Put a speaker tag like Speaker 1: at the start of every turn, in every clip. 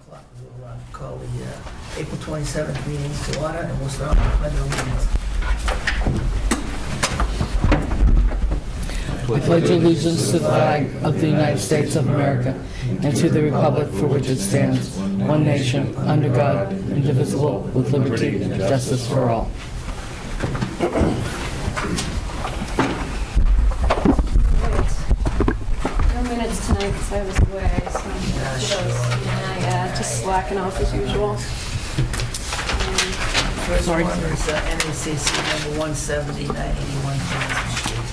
Speaker 1: o'clock. We'll call the April 27th meeting to order, and we'll start with the pledge of allegiance.
Speaker 2: I pledge allegiance to the flag of the United States of America and to the republic for which it stands, one nation, under God, indivisible, with liberty and justice for all.
Speaker 3: 2 minutes tonight because I was away, so yeah, just slacking off as usual.
Speaker 1: First one is NACC number 170, 981 Johnson Street.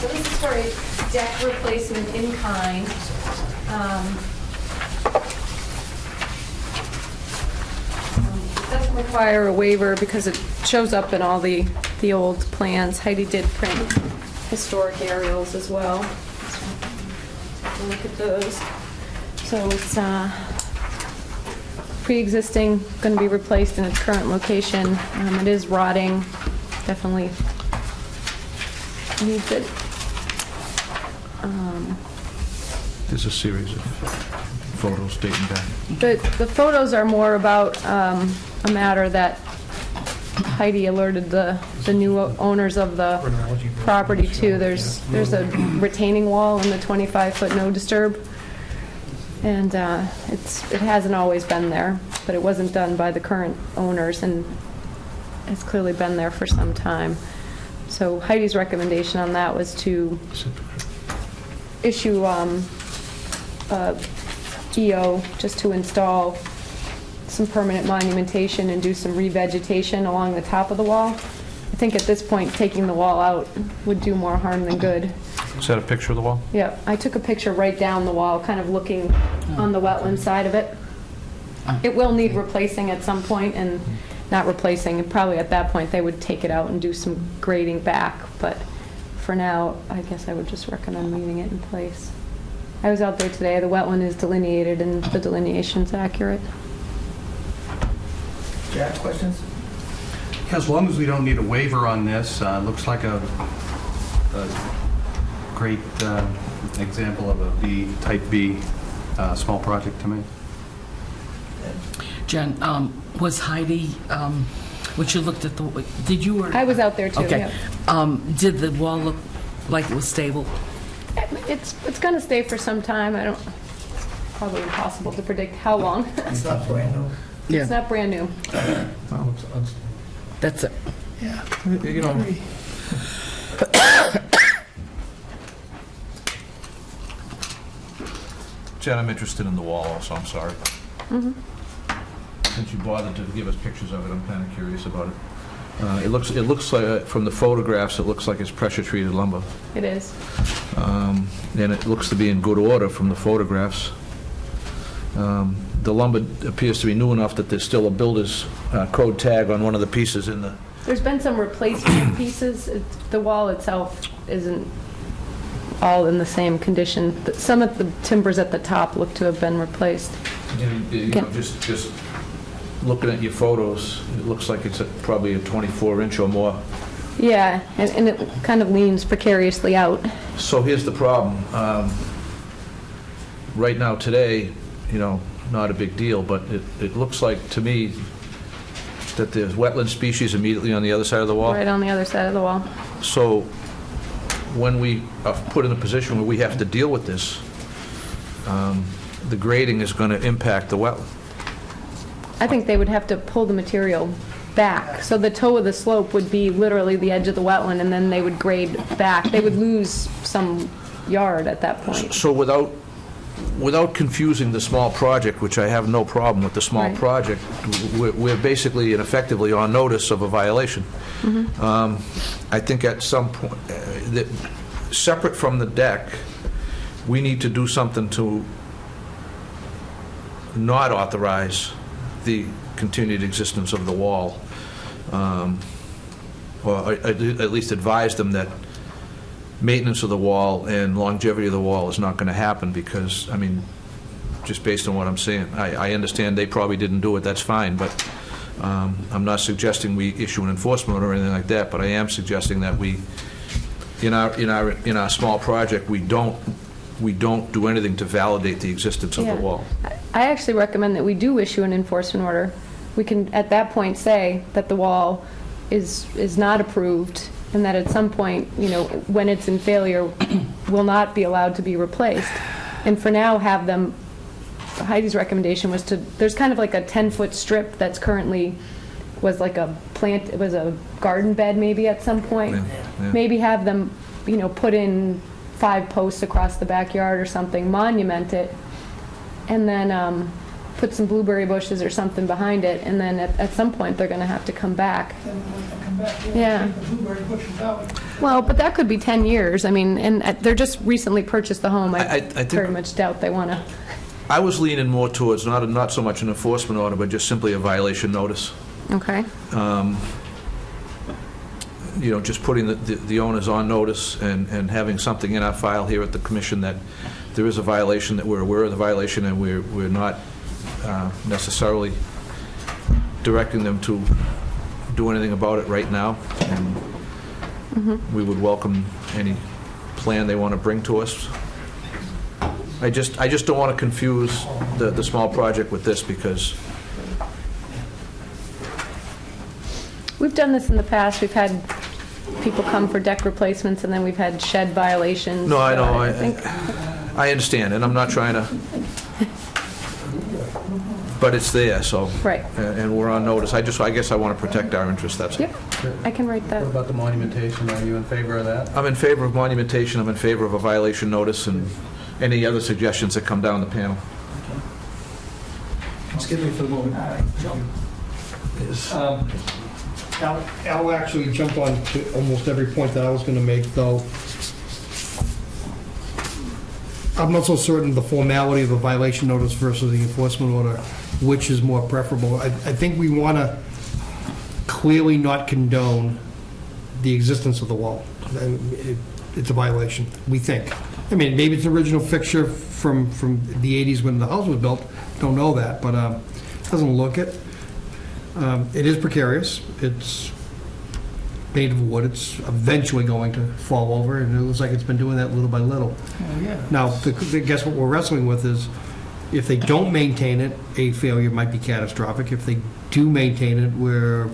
Speaker 3: So this is for a deck replacement in kind. It doesn't require a waiver because it shows up in all the old plans. Heidi did print historic aerials as well. Take a look at those. So it's pre-existing, going to be replaced in its current location. It is rotting, definitely needs it.
Speaker 4: There's a series of photos dating back.
Speaker 3: The photos are more about a matter that Heidi alerted the new owners of the property to. There's a retaining wall in the 25-foot no disturb, and it hasn't always been there, but it wasn't done by the current owners, and it's clearly been there for some time. So Heidi's recommendation on that was to issue EO just to install some permanent monumentation and do some revegetation along the top of the wall. I think at this point, taking the wall out would do more harm than good.
Speaker 4: Is that a picture of the wall?
Speaker 3: Yeah, I took a picture right down the wall, kind of looking on the wetland side of it. It will need replacing at some point, and not replacing, and probably at that point they would take it out and do some grading back, but for now, I guess I would just recommend leaving it in place. I was out there today, the wetland is delineated and the delineation's accurate.
Speaker 1: Jack, questions?
Speaker 5: As long as we don't need a waiver on this, looks like a great example of a type B small project to me.
Speaker 2: Jen, was Heidi, when you looked at the, did you or?
Speaker 3: I was out there too,
Speaker 2: Okay.
Speaker 3: yeah.
Speaker 2: Did the wall look like it was stable?
Speaker 3: It's going to stay for some time. Probably impossible to predict how long.
Speaker 1: It's not brand new.
Speaker 2: Yeah.
Speaker 3: It's not brand new.
Speaker 2: That's it.
Speaker 4: Yeah. You know. Jen, I'm interested in the wall also, I'm sorry.
Speaker 3: Mm-hmm.
Speaker 4: Since you bothered to give us pictures of it, I'm kind of curious about it. It looks like, from the photographs, it looks like it's pressure-treated lumber.
Speaker 3: It is.
Speaker 4: And it looks to be in good order from the photographs. The lumber appears to be new enough that there's still a builder's code tag on one of the pieces in the...
Speaker 3: There's been some replacement pieces. The wall itself isn't all in the same condition. Some of the timbers at the top look to have been replaced.
Speaker 4: You know, just looking at your photos, it looks like it's probably a 24-inch or more.
Speaker 3: Yeah, and it kind of leans precariously out.
Speaker 4: So here's the problem. Right now, today, you know, not a big deal, but it looks like to me that there's wetland species immediately on the other side of the wall.
Speaker 3: Right on the other side of the wall.
Speaker 4: So when we are put in a position where we have to deal with this, the grading is going to impact the wetland.
Speaker 3: I think they would have to pull the material back. So the toe of the slope would be literally the edge of the wetland, and then they would grade back. They would lose some yard at that point.
Speaker 4: So without confusing the small project, which I have no problem with the small
Speaker 3: Right.
Speaker 4: project, we're basically and effectively on notice of a violation. I think at some point, separate from the deck, we need to do something to not authorize the continued existence of the wall, or at least advise them that maintenance of the wall and longevity of the wall is not going to happen, because, I mean, just based on what I'm seeing, I understand they probably didn't do it, that's fine, but I'm not suggesting we issue an enforcement order or anything like that, but I am suggesting that we, in our small project, we don't do anything to validate the existence of the wall.
Speaker 3: I actually recommend that we do issue an enforcement order. We can, at that point, say that the wall is not approved, and that at some point, you know, when it's in failure, will not be allowed to be replaced. And for now, have them, Heidi's recommendation was to, there's kind of like a 10-foot strip that's currently, was like a plant, it was a garden bed maybe at some point.
Speaker 4: Yeah.
Speaker 3: Maybe have them, you know, put in 5 posts across the backyard or something, monument it, and then put some blueberry bushes or something behind it, and then at some point, they're going to have to come back. Yeah. Well, but that could be 10 years. I mean, and they're just recently purchased the home. I
Speaker 4: think-
Speaker 3: very much doubt they want to.
Speaker 4: I was leaning more towards not so much an enforcement order, but just simply a violation notice.
Speaker 3: Okay.
Speaker 4: You know, just putting the owners on notice and having something in our file here at the commission that there is a violation, that we're aware of the violation, and we're not necessarily directing them to do anything about it right now. And we would welcome any plan they want to bring to us. I just don't want to confuse the small project with this, because
Speaker 3: We've done this in the past. We've had people come for deck replacements, and then we've had shed violations.
Speaker 4: No, I know.
Speaker 3: think-
Speaker 4: I understand, and I'm not trying to, but it's there, so.
Speaker 3: Right.
Speaker 4: And we're on notice. I guess I want to protect our interests, that's all.
Speaker 3: Yep, I can write that.
Speaker 5: What about the monumentation? Are you in favor of that?
Speaker 4: I'm in favor of monumentation. I'm in favor of a violation notice, and any other suggestions that come down the panel.
Speaker 6: Excuse me for the moment.
Speaker 1: All right, Joe.
Speaker 6: Al actually jumped on to almost every point that I was going to make, though. I'm not so certain the formality of a violation notice versus the enforcement order, which is more preferable. I think we want to clearly not condone the existence of the wall. It's a violation, we think. I mean, maybe it's an original fixture from the 80s when the house was built. Don't know that, but it doesn't look it. It is precarious. It's made of wood. It's eventually going to fall over, and it looks like it's been doing that little by little.
Speaker 1: Oh, yeah.
Speaker 6: Now, guess what we're wrestling with is, if they don't maintain it, a failure might be catastrophic. If they do maintain it, we're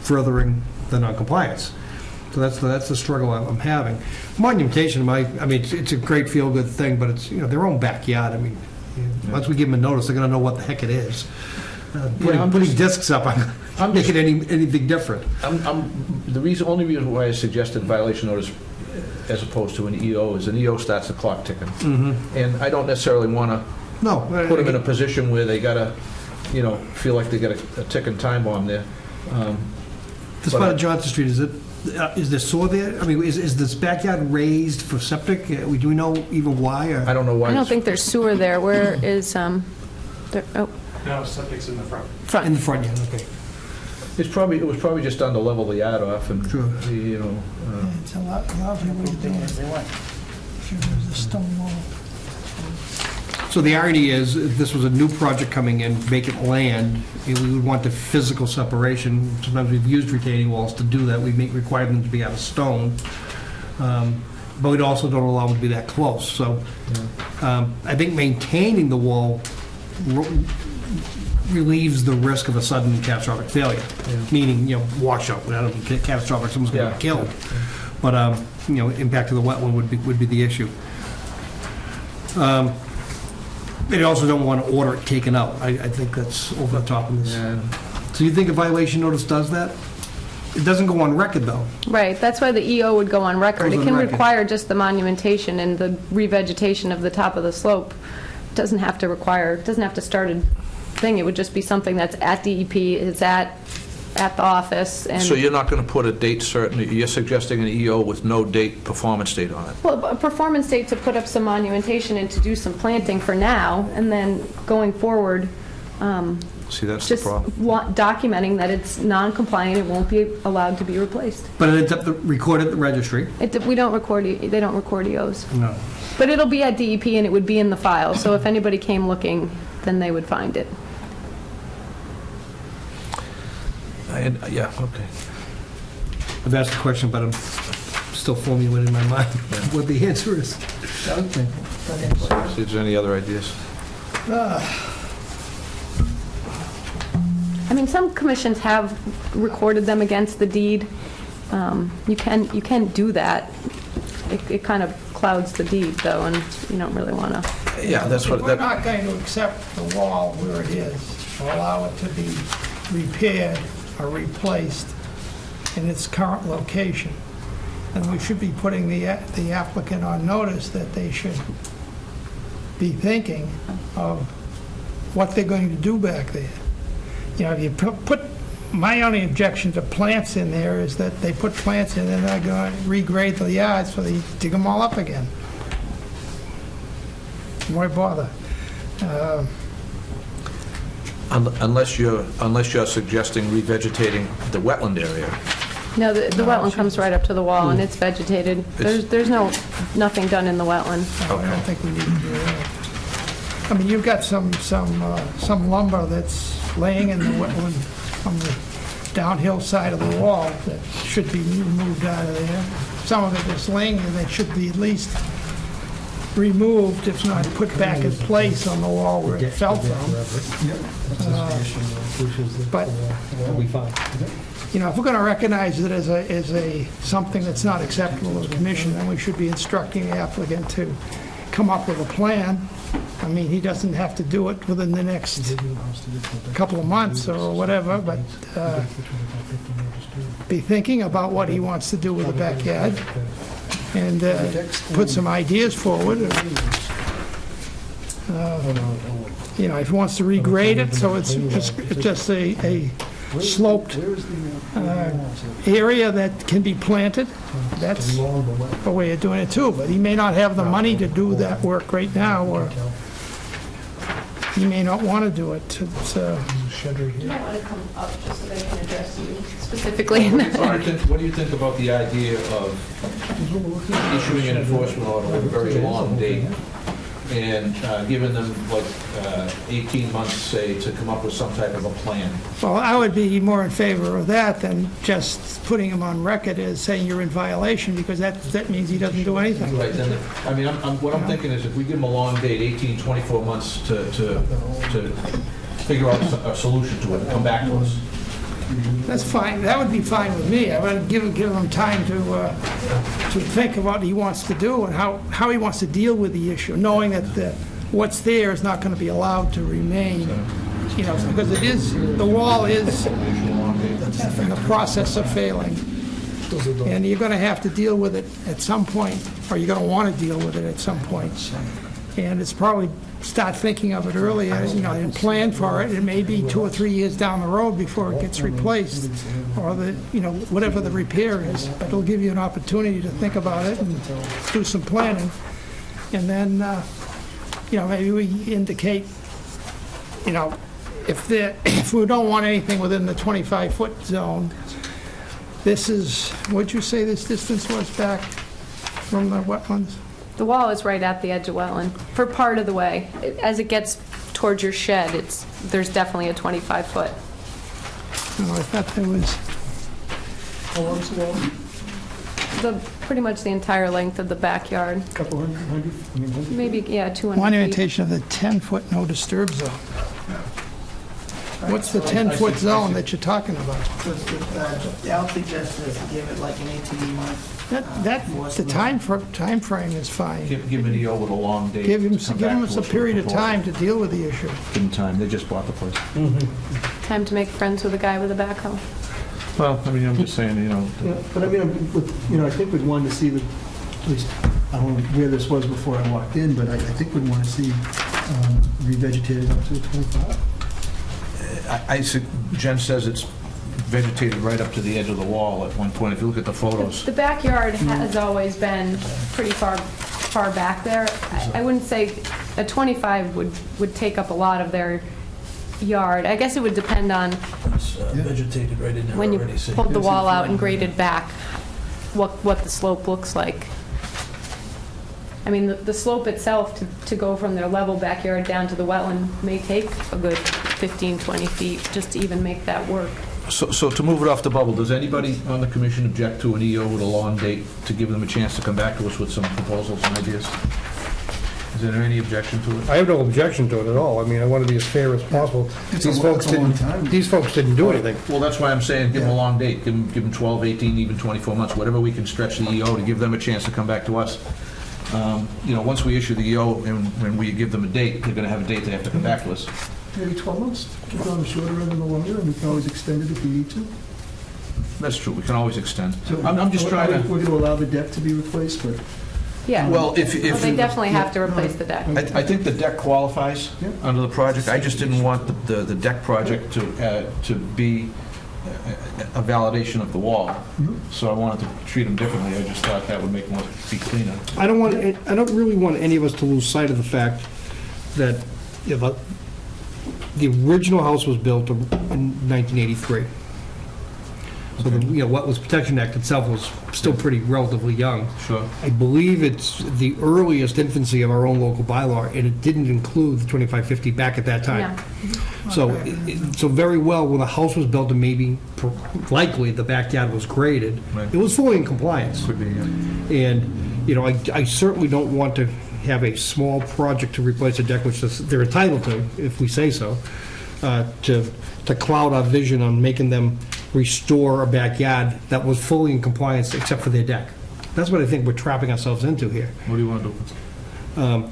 Speaker 6: furthering the noncompliance. So that's the struggle I'm having. Monumentation, I mean, it's a great feel-good thing, but it's, you know, their own backyard. I mean, once we give them a notice, they're going to know what the heck it is. Putting discs up, I'm making anything different.
Speaker 4: The only reason why I suggested violation notice as opposed to an EO is an EO starts the clock ticking. And I don't necessarily want to put them in a position where they got to, you know, feel like they got a ticking time bomb there.
Speaker 6: This part of Johnson Street, is there sewer there? I mean, is this backyard raised for septic? Do we know even why? Or?
Speaker 4: I don't know why.
Speaker 3: I don't think there's sewer there. Where is, there, oh,
Speaker 7: No, septic's in the front.
Speaker 6: In the front, yeah, okay.
Speaker 4: It was probably just on the level the yard off, and
Speaker 6: Sure.
Speaker 4: you know.
Speaker 1: It's allowed to be big as they want. Sure, there's a stone wall.
Speaker 6: So the irony is, if this was a new project coming in, vacant land, we would want the physical separation. Sometimes we've used retaining walls to do that. We require them to be out of stone. But we also don't allow them to be that close. So I think maintaining the wall relieves the risk of a sudden catastrophic failure, meaning, you know, washout. I don't think catastrophic, someone's going to get killed. But, you know, impact to the wetland would be the issue. They also don't want to order it taken out. I think that's over the top of this.
Speaker 4: Yeah.
Speaker 6: So you think a violation notice does that? It doesn't go on record, though.
Speaker 3: right, that's why the EO would go on record.
Speaker 6: Goes
Speaker 3: It
Speaker 6: on
Speaker 3: can
Speaker 6: record.
Speaker 3: require just the monumentation and the revegetation of the top of the slope. Doesn't have to start a thing. It would just be something that's at DEP, it's at the office, and...
Speaker 4: So you're not going to put a date certain, you're suggesting an EO with no date, performance date on it?
Speaker 3: Well, a performance date to put up some monumentation and to do some planting for now, and then going forward,
Speaker 4: See, that's the
Speaker 3: just
Speaker 4: problem.
Speaker 3: documenting that it's non-compliant, it won't be allowed to be replaced.
Speaker 6: But it ends up recorded at the registry.
Speaker 3: We don't record, they don't record EOs.
Speaker 6: No.
Speaker 3: But it'll be at DEP and it would be in the file, so if anybody came looking, then they would find it.
Speaker 4: Yeah, okay.
Speaker 6: I've asked the question, but I'm still formulating in my mind what the answer is.
Speaker 4: See if there's any other ideas.
Speaker 3: I mean, some commissions have recorded them against the deed. You can do that. It kind of clouds the deed, though, and you don't really want to.
Speaker 4: Yeah, that's what,
Speaker 7: We're
Speaker 4: that,
Speaker 7: not going to accept the wall where it is, or allow it to be repaired or replaced in its current location. And we should be putting the applicant on notice that they should be thinking of what they're going to do back there. You know, if you put, my only objection to plants in there is that they put plants in and they're going to regrade the yards, so they dig them all up again. Why bother?
Speaker 4: unless you're suggesting revegetating the wetland area.
Speaker 3: No, the wetland comes right up to the wall, and it's vegetated. There's nothing done in the wetland.
Speaker 7: I don't think we need to do that. I mean, you've got some lumber that's laying in the wetland on the downhill side of the wall that should be removed out of there. Some of it is laying there that should be at least removed, if not put back in place on the wall where it fell from. But, you know, if we're going to recognize it as something that's not acceptable to the commission, then we should be instructing the applicant to come up with a plan. I mean, he doesn't have to do it within the next couple of months or whatever, but be thinking about what he wants to do with the backyard and put some ideas forward. You know, if he wants to regrade it, so it's just a sloped area that can be planted, that's a way of doing it too. But he may not have the money to do that work right now, or he may not want to do it. It's,
Speaker 3: You might want to come up just so they can address you specifically.
Speaker 4: What do you think about the idea of issuing an enforcement order with a very long date and giving them like 18 months, say, to come up with some type of a plan?
Speaker 7: well, I would be more in favor of that than just putting him on record as saying you're in violation, because that means he doesn't do anything.
Speaker 4: Right, then, I mean, what I'm thinking is if we give them a long date, 18, 24 months to figure out a solution to it and come back to us.
Speaker 7: That's fine, that would be fine with me. I would give him time to think of what he wants to do and how he wants to deal with the issue, knowing that what's there is not going to be allowed to remain, you know, because the wall is in the process of failing. And you're going to have to deal with it at some point, or you're going to want to deal with it at some point. And it's probably start thinking of it earlier, you know, and plan for it. It may be 2 or 3 years down the road before it gets replaced, or you know, whatever the repair is. But it'll give you an opportunity to think about it and do some planning. And then, you know, maybe we indicate, you know, if we don't want anything within the 25-foot zone, this is, what'd you say this distance was back from the wetlands?
Speaker 3: The wall is right at the edge of wetland for part of the way. As it gets towards your shed, there's definitely a 25-foot.
Speaker 7: Oh, I thought there was,
Speaker 8: How long's the wall?
Speaker 3: Pretty much the entire length of the backyard.
Speaker 8: Couple hundred? I mean, 100?
Speaker 3: Maybe, yeah, 200
Speaker 7: one
Speaker 3: feet.
Speaker 7: indication of the 10-foot no disturb zone. What's the 10-foot zone that you're talking about?
Speaker 1: Al suggested to give it like an 18 month.
Speaker 7: The time frame is fine.
Speaker 4: Give an EO with a long date.
Speaker 7: Give him
Speaker 4: to come back
Speaker 7: a
Speaker 4: to us with
Speaker 7: period of
Speaker 4: proposal.
Speaker 7: time to deal with the issue.
Speaker 5: Give them time, they just bought the place.
Speaker 3: Time to make friends with a guy with a backhoe.
Speaker 5: Well, I mean, I'm just saying, you know,
Speaker 8: Yeah, but I mean, I think we'd want to see at least, I don't know where this was before I walked in, but I think we'd want to see revegetated up to 25.
Speaker 4: Jen says it's vegetated right up to the edge of the wall at one point. If you look at the photos.
Speaker 3: The backyard has always been pretty far back there. I wouldn't say a 25 would take up a lot of their yard. I guess it would depend on
Speaker 4: It's vegetated right in there
Speaker 3: when you
Speaker 4: already. See?
Speaker 3: pulled the wall out and graded back, what the slope looks like. I mean, the slope itself to go from their level backyard down to the wetland may take a good 15, 20 feet just to even make that work.
Speaker 4: So to move it off the bubble, does anybody on the commission object to an EO with a long date to give them a chance to come back to us with some proposals and ideas? Is there any objection to it?
Speaker 6: I have no objection to it at all. I mean, I want to be as fair as possible.
Speaker 8: It's a long time.
Speaker 6: These folks didn't do anything.
Speaker 4: Well, that's why I'm saying give them a long date. Give them 12, 18, even 24 months, whatever we can stretch the EO to give them a chance to come back to us. Once we issue the EO and when we give them a date, they're going to have a date they have to come back to us.
Speaker 8: Maybe 12 months, keep it on the shorter end and the longer, and we can always extend it if we need to.
Speaker 4: That's true, we can always extend.
Speaker 8: So
Speaker 4: I'm just trying to...
Speaker 8: We're going to allow the deck to be replaced, but
Speaker 3: Yeah.
Speaker 4: Well, if
Speaker 3: They definitely have to replace the deck.
Speaker 4: I think the deck qualifies
Speaker 8: Yeah.
Speaker 4: under the project. I just didn't want the deck project to be a validation of the wall. So I wanted to treat them differently. I just thought that would make them be cleaner.
Speaker 6: I don't really want any of us to lose sight of the fact that the original house was built in 1983. So the Wetlands Protection Act itself was still pretty relatively young.
Speaker 4: Sure.
Speaker 6: I believe it's the earliest infancy of our own local bylaw, and it didn't include the 2550 back at that time.
Speaker 3: Yeah.
Speaker 6: So very well, when the house was built and maybe likely the backyard was graded,
Speaker 4: Right.
Speaker 6: it was fully in compliance.
Speaker 4: Could be, yeah.
Speaker 6: And, I certainly don't want to have a small project to replace a deck, which they're entitled to, if we say so, to cloud our vision on making them restore a backyard that was fully in compliance except for their deck. That's what I think we're trapping ourselves into here.
Speaker 4: What do you want to do?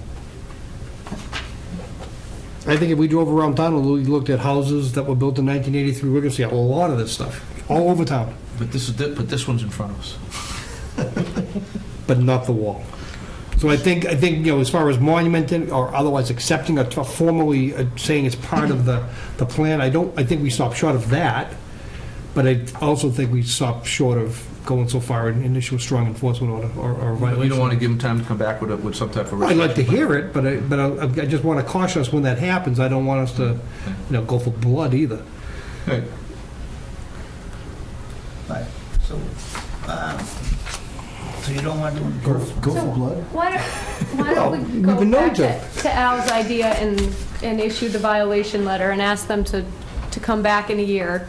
Speaker 6: I think if we drove around town and we looked at houses that were built in 1983, we're going to see a lot of this stuff, all over town,
Speaker 4: But this one's in front of us.
Speaker 6: but not the wall. So I think as far as monumenting or otherwise accepting or formally saying it's part of the plan, I think we stop short of that, but I also think we stop short of going so far and issue a strong enforcement order or violation.
Speaker 4: You don't want to give them time to come back with some type of...
Speaker 6: I'd like to hear it, but I just want to caution us when that happens. I don't want us to, go for blood either.
Speaker 4: Hey,
Speaker 1: Right, so you don't want to
Speaker 8: go for blood.
Speaker 3: Why don't we
Speaker 6: we've
Speaker 3: go
Speaker 6: been known
Speaker 3: back to Al's idea and issue the violation letter and ask them to come back in a year,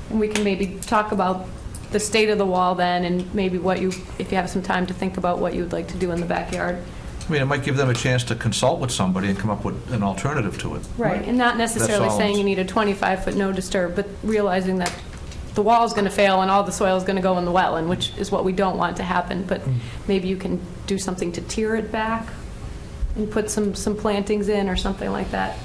Speaker 3: and we can maybe talk about the state of the wall then, and maybe if you have some time to think about what you would like to do in the backyard.
Speaker 4: I mean, it might give them a chance to consult with somebody and come up with an alternative to it.
Speaker 3: Right, and not necessarily
Speaker 4: That's all.
Speaker 3: saying you need a 25-foot no disturb, but realizing that the wall's going to fail and all the soil's going to go in the wetland, which is what we don't want to happen, but maybe you can do something to tier it back and put some plantings in or something like that.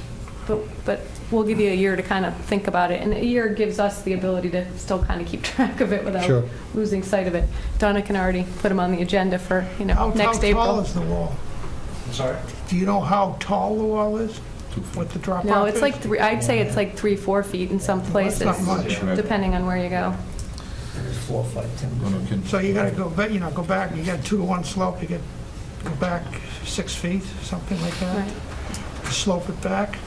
Speaker 3: But we'll give you a year to kind of think about it, and a year gives us the ability to still kind of keep track of it without
Speaker 6: Sure.
Speaker 3: losing sight of it. Donna can already put them on the agenda for,
Speaker 7: How
Speaker 3: next
Speaker 7: tall
Speaker 3: April.
Speaker 7: is the wall?
Speaker 4: Sorry?
Speaker 7: Do you know how tall the wall is? What the drop off is?
Speaker 3: No, it's like I'd say it's like 3-4 feet in some places,
Speaker 7: That's not much.
Speaker 3: depending on where you go.
Speaker 1: There's 4 or 5 timbers.
Speaker 7: So you gotta go back, you got 2-to-1 slope, you go back 6 feet, something like that.
Speaker 3: Right.
Speaker 7: Slope it back.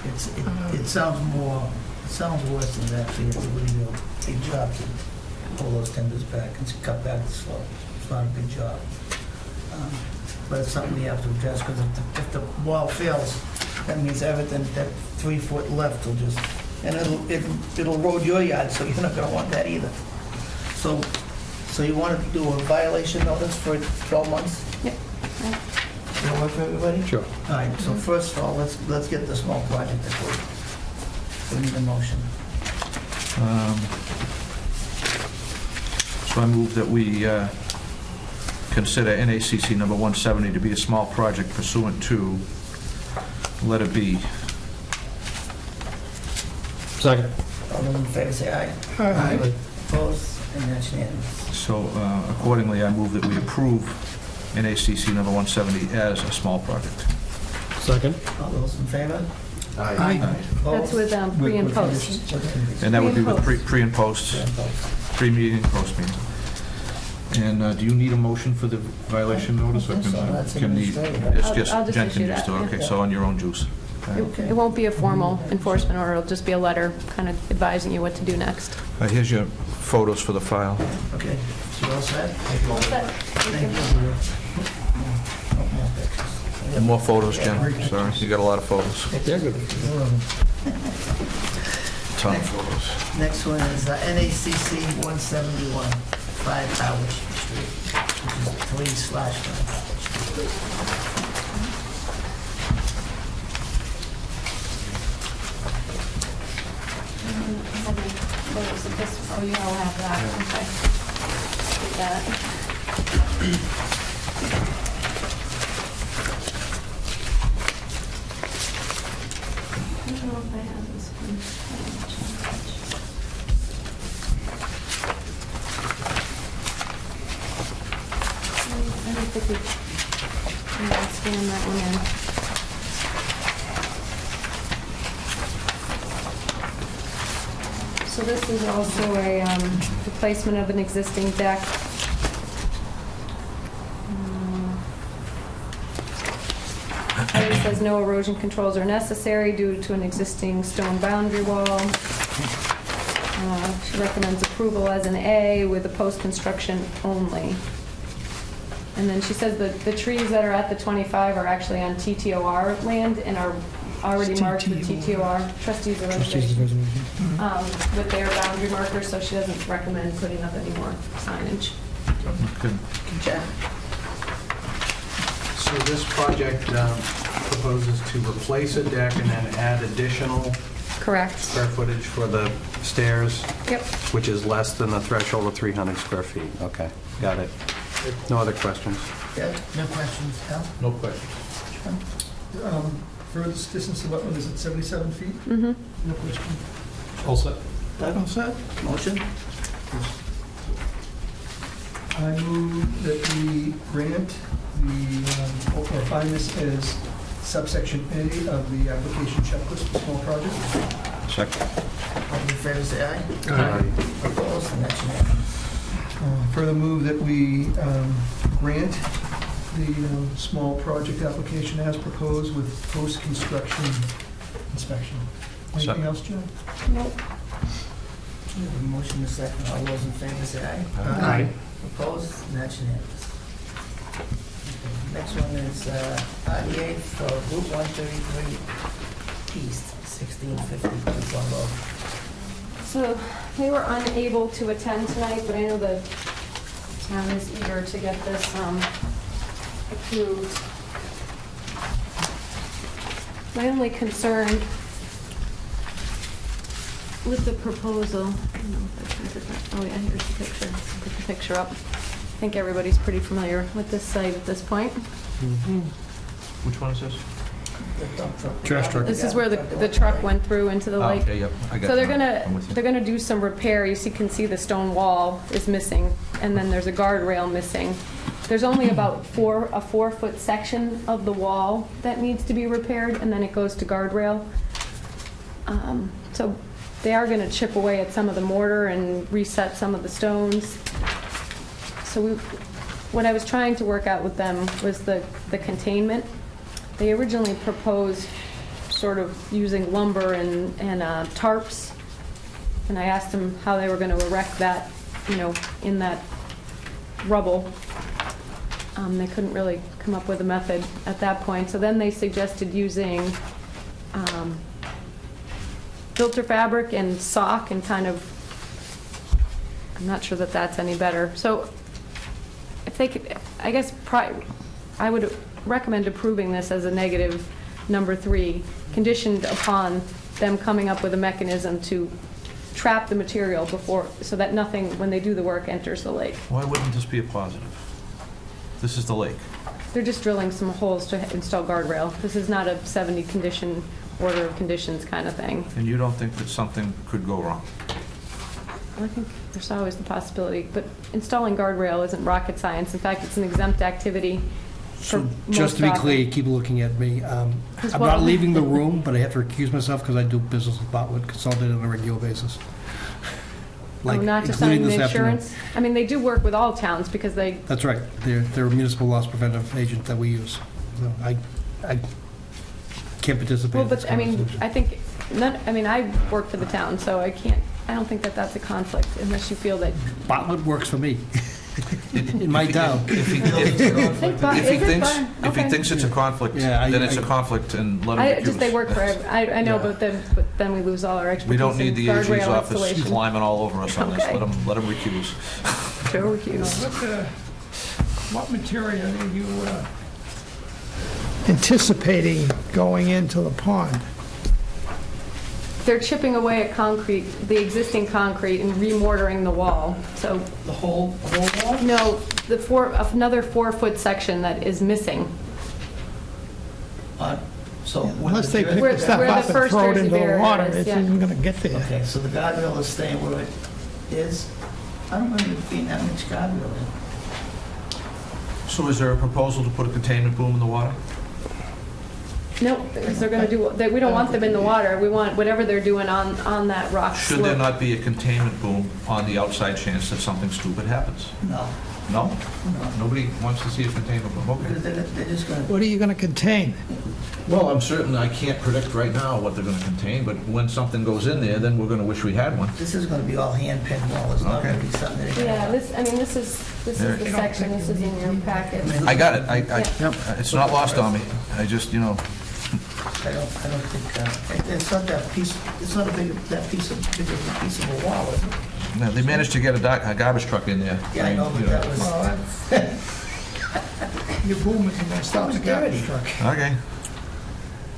Speaker 1: It sounds worse than that, so you have to really do a big job to pull those timbers back and cut back the slope. It's not a big job. But it's something we have to address, because if the wall fails, that means everything, that 3 foot left will just, and it'll erode your yard, so you're not gonna want that either. So you want to do a violation notice for 12 months?
Speaker 3: Yep.
Speaker 1: Does that work for everybody?
Speaker 6: Sure.
Speaker 1: All right, so first of all, let's get the small project approved. We need a motion.
Speaker 4: So I move that we consider NACC number 170 to be a small project pursuant to letter B.
Speaker 6: Second.
Speaker 1: All those in favor say aye.
Speaker 7: Aye.
Speaker 1: Opposed, and that's unanimous.
Speaker 4: So accordingly, I move that we approve NACC number 170 as a small project.
Speaker 6: Second.
Speaker 1: All those in favor?
Speaker 7: Aye.
Speaker 3: That's with pre and post.
Speaker 4: And that would be with
Speaker 3: Pre and
Speaker 4: pre and post, pre-meeting, post-meeting. And do you need a motion for the violation notice? Or
Speaker 1: I think so. That's
Speaker 4: can the,
Speaker 1: administrative.
Speaker 4: it's
Speaker 3: I'll
Speaker 4: just
Speaker 3: just
Speaker 4: Jen
Speaker 3: issue
Speaker 4: can just do it?
Speaker 3: that,
Speaker 4: Okay,
Speaker 3: yeah.
Speaker 4: so on your own juice.
Speaker 3: It won't be a formal enforcement order, it'll just be a letter kind of advising you what to do next.
Speaker 4: Here's your photos for the file.
Speaker 1: Okay, so you all set?
Speaker 3: Thank you.
Speaker 1: No more pictures.
Speaker 4: And more photos, Jen. Sorry, you got a lot of photos.
Speaker 6: They're good.
Speaker 4: Ton of photos.
Speaker 1: Next one is NACC 171, 5 Howard Street, which is 3/5 Howard Street.
Speaker 3: Photos of this, oh, you all have that, okay. Do that. I don't know if I have this one. I don't think we can scan that one in. So this is also a replacement of an existing deck. It says no erosion controls are necessary due to an existing stone boundary wall. She recommends approval as an A with the post-construction only. And then she says that the trees that are at the 25 are actually on TTOR land and are already marked with TTOR, trustees of reservation, with their boundary markers, so she doesn't recommend putting up any more signage.
Speaker 4: Good.
Speaker 3: Good job.
Speaker 5: So this project proposes to replace a deck and then add additional
Speaker 3: Correct.
Speaker 5: square footage for the stairs,
Speaker 3: Yep.
Speaker 5: which is less than the threshold of 300 square feet. Okay, got it. No other questions?
Speaker 1: Yeah, no questions, Al?
Speaker 4: No questions.
Speaker 8: Furthest distance to wetland is at 77 feet?
Speaker 3: Mm-hmm.
Speaker 8: No question.
Speaker 6: All set.
Speaker 1: All set? Motion?
Speaker 8: I move that we grant or find this as subsection A of the application checklist for small projects.
Speaker 5: Second.
Speaker 1: All in favor, say aye.
Speaker 5: Aye.
Speaker 1: Opposed, and that's unanimous.
Speaker 8: Further move that we grant the small project application as proposed with post-construction inspection. Anything else, John?
Speaker 3: Nope.
Speaker 1: We have a motion to second. All those in favor, say aye.
Speaker 5: Aye.
Speaker 1: Opposed, and that's unanimous. Next one is RDA for Route 133 East, 1650 Woodlawn Road.
Speaker 3: So they were unable to attend tonight, but I know the town is eager to get this approved. My only concern with the proposal, I don't know if I printed that. Oh yeah, here's the picture. Put the picture up. I think everybody's pretty familiar with this site at this point.
Speaker 4: Which one is this?
Speaker 1: The dump truck.
Speaker 6: Trash truck.
Speaker 3: This is where the truck went through into the
Speaker 4: Oh,
Speaker 3: lake.
Speaker 4: okay, yep, I got
Speaker 3: So
Speaker 4: it. I'm with you.
Speaker 3: they're gonna do some repair. You can see the stone wall is missing, and then there's a guardrail missing. There's only about a 4-foot section of the wall that needs to be repaired, and then it goes to guardrail. So they are gonna chip away at some of the mortar and reset some of the stones. So what I was trying to work out with them was the containment. They originally proposed sort of using lumber and tarps, and I asked them how they were going to erect that, in that rubble. They couldn't really come up with a method at that point. So then they suggested using filter fabric and sock and kind of, I'm not sure that that's any better. So if they could, I guess I would recommend approving this as a negative number 3, conditioned upon them coming up with a mechanism to trap the material before, so that nothing, when they do the work, enters the lake.
Speaker 4: Why wouldn't this be a positive? This is the lake.
Speaker 3: They're just drilling some holes to install guardrail. This is not a 70 condition, order of conditions kind of thing.
Speaker 4: And you don't think that something could go wrong?
Speaker 3: I think there's always the possibility, but installing guardrail isn't rocket science. In fact, it's an exempt activity.
Speaker 6: So just to be clear, you keep looking at me. I'm not leaving the room, but I have to recuse myself because I do business with Botwood Consulted on a regular basis.
Speaker 3: Not just
Speaker 6: including
Speaker 3: on the
Speaker 6: this afternoon.
Speaker 3: insurance? I mean, they do work with all towns because they,
Speaker 6: That's right. They're a municipal loss preventive agent that we use. So I can't participate
Speaker 3: well,
Speaker 6: in this
Speaker 3: but I mean,
Speaker 6: conversation.
Speaker 3: I think, I work for the town, so I don't think that that's a conflict unless you feel that.
Speaker 6: Botwood works for me. In my town.
Speaker 4: If he thinks it's a conflict,
Speaker 6: Yeah,
Speaker 4: then it's a conflict, and let him recuse.
Speaker 3: They work for, I know, but then we lose all our expertise.
Speaker 4: We don't need
Speaker 3: in
Speaker 4: the AG's
Speaker 3: guardrail
Speaker 4: office
Speaker 3: installation.
Speaker 4: climbing all over us on this.
Speaker 3: Okay.
Speaker 4: Let him recuse.
Speaker 3: Joe recuse.
Speaker 7: What material are you anticipating going into the pond?
Speaker 3: they're chipping away at concrete, the existing concrete, and remortaring the wall. So,
Speaker 1: The whole wall?
Speaker 3: no, another 4-foot section that is missing.
Speaker 1: So when
Speaker 7: Unless they
Speaker 1: the-
Speaker 7: pick
Speaker 3: Where-
Speaker 7: the stuff
Speaker 3: where the
Speaker 7: up and
Speaker 3: first
Speaker 7: throw it
Speaker 3: jersey
Speaker 7: into the
Speaker 3: barrier
Speaker 7: water,
Speaker 3: is,
Speaker 7: it
Speaker 3: yeah.
Speaker 7: isn't going to get there.
Speaker 1: Okay, so the guardrail is staying where it is? I don't remember it being that much guardrail in.
Speaker 4: So is there a proposal to put a containment boom in the water?
Speaker 3: No, because they're going to do, we don't want them in the water. We want whatever they're doing on that rock
Speaker 4: Should there
Speaker 3: slope.
Speaker 4: not be a containment boom on the outside chance that something stupid happens?
Speaker 1: No,
Speaker 4: No?
Speaker 1: no.
Speaker 4: Nobody wants to see a containment boom,
Speaker 1: Because
Speaker 4: okay.
Speaker 1: they're just gonna,
Speaker 7: What are you going to contain?
Speaker 4: Well, I'm certain I can't predict right now what they're going to contain, but when something goes in there, then we're going to wish we had one.
Speaker 1: this is gonna be all hand-pinned wall, it's not gonna be something that...
Speaker 3: Yeah, this is the section, this is in your packet.
Speaker 4: I got it.
Speaker 3: Yeah.
Speaker 4: It's not lost on me. I just,
Speaker 1: I don't think, it's not that piece, it's not big of a piece of a wall, is it?
Speaker 4: no, they managed to get a garbage truck in there.
Speaker 1: Yeah, I know, but that was...
Speaker 7: Well, your boom isn't going to stop the garbage truck.
Speaker 4: Okay.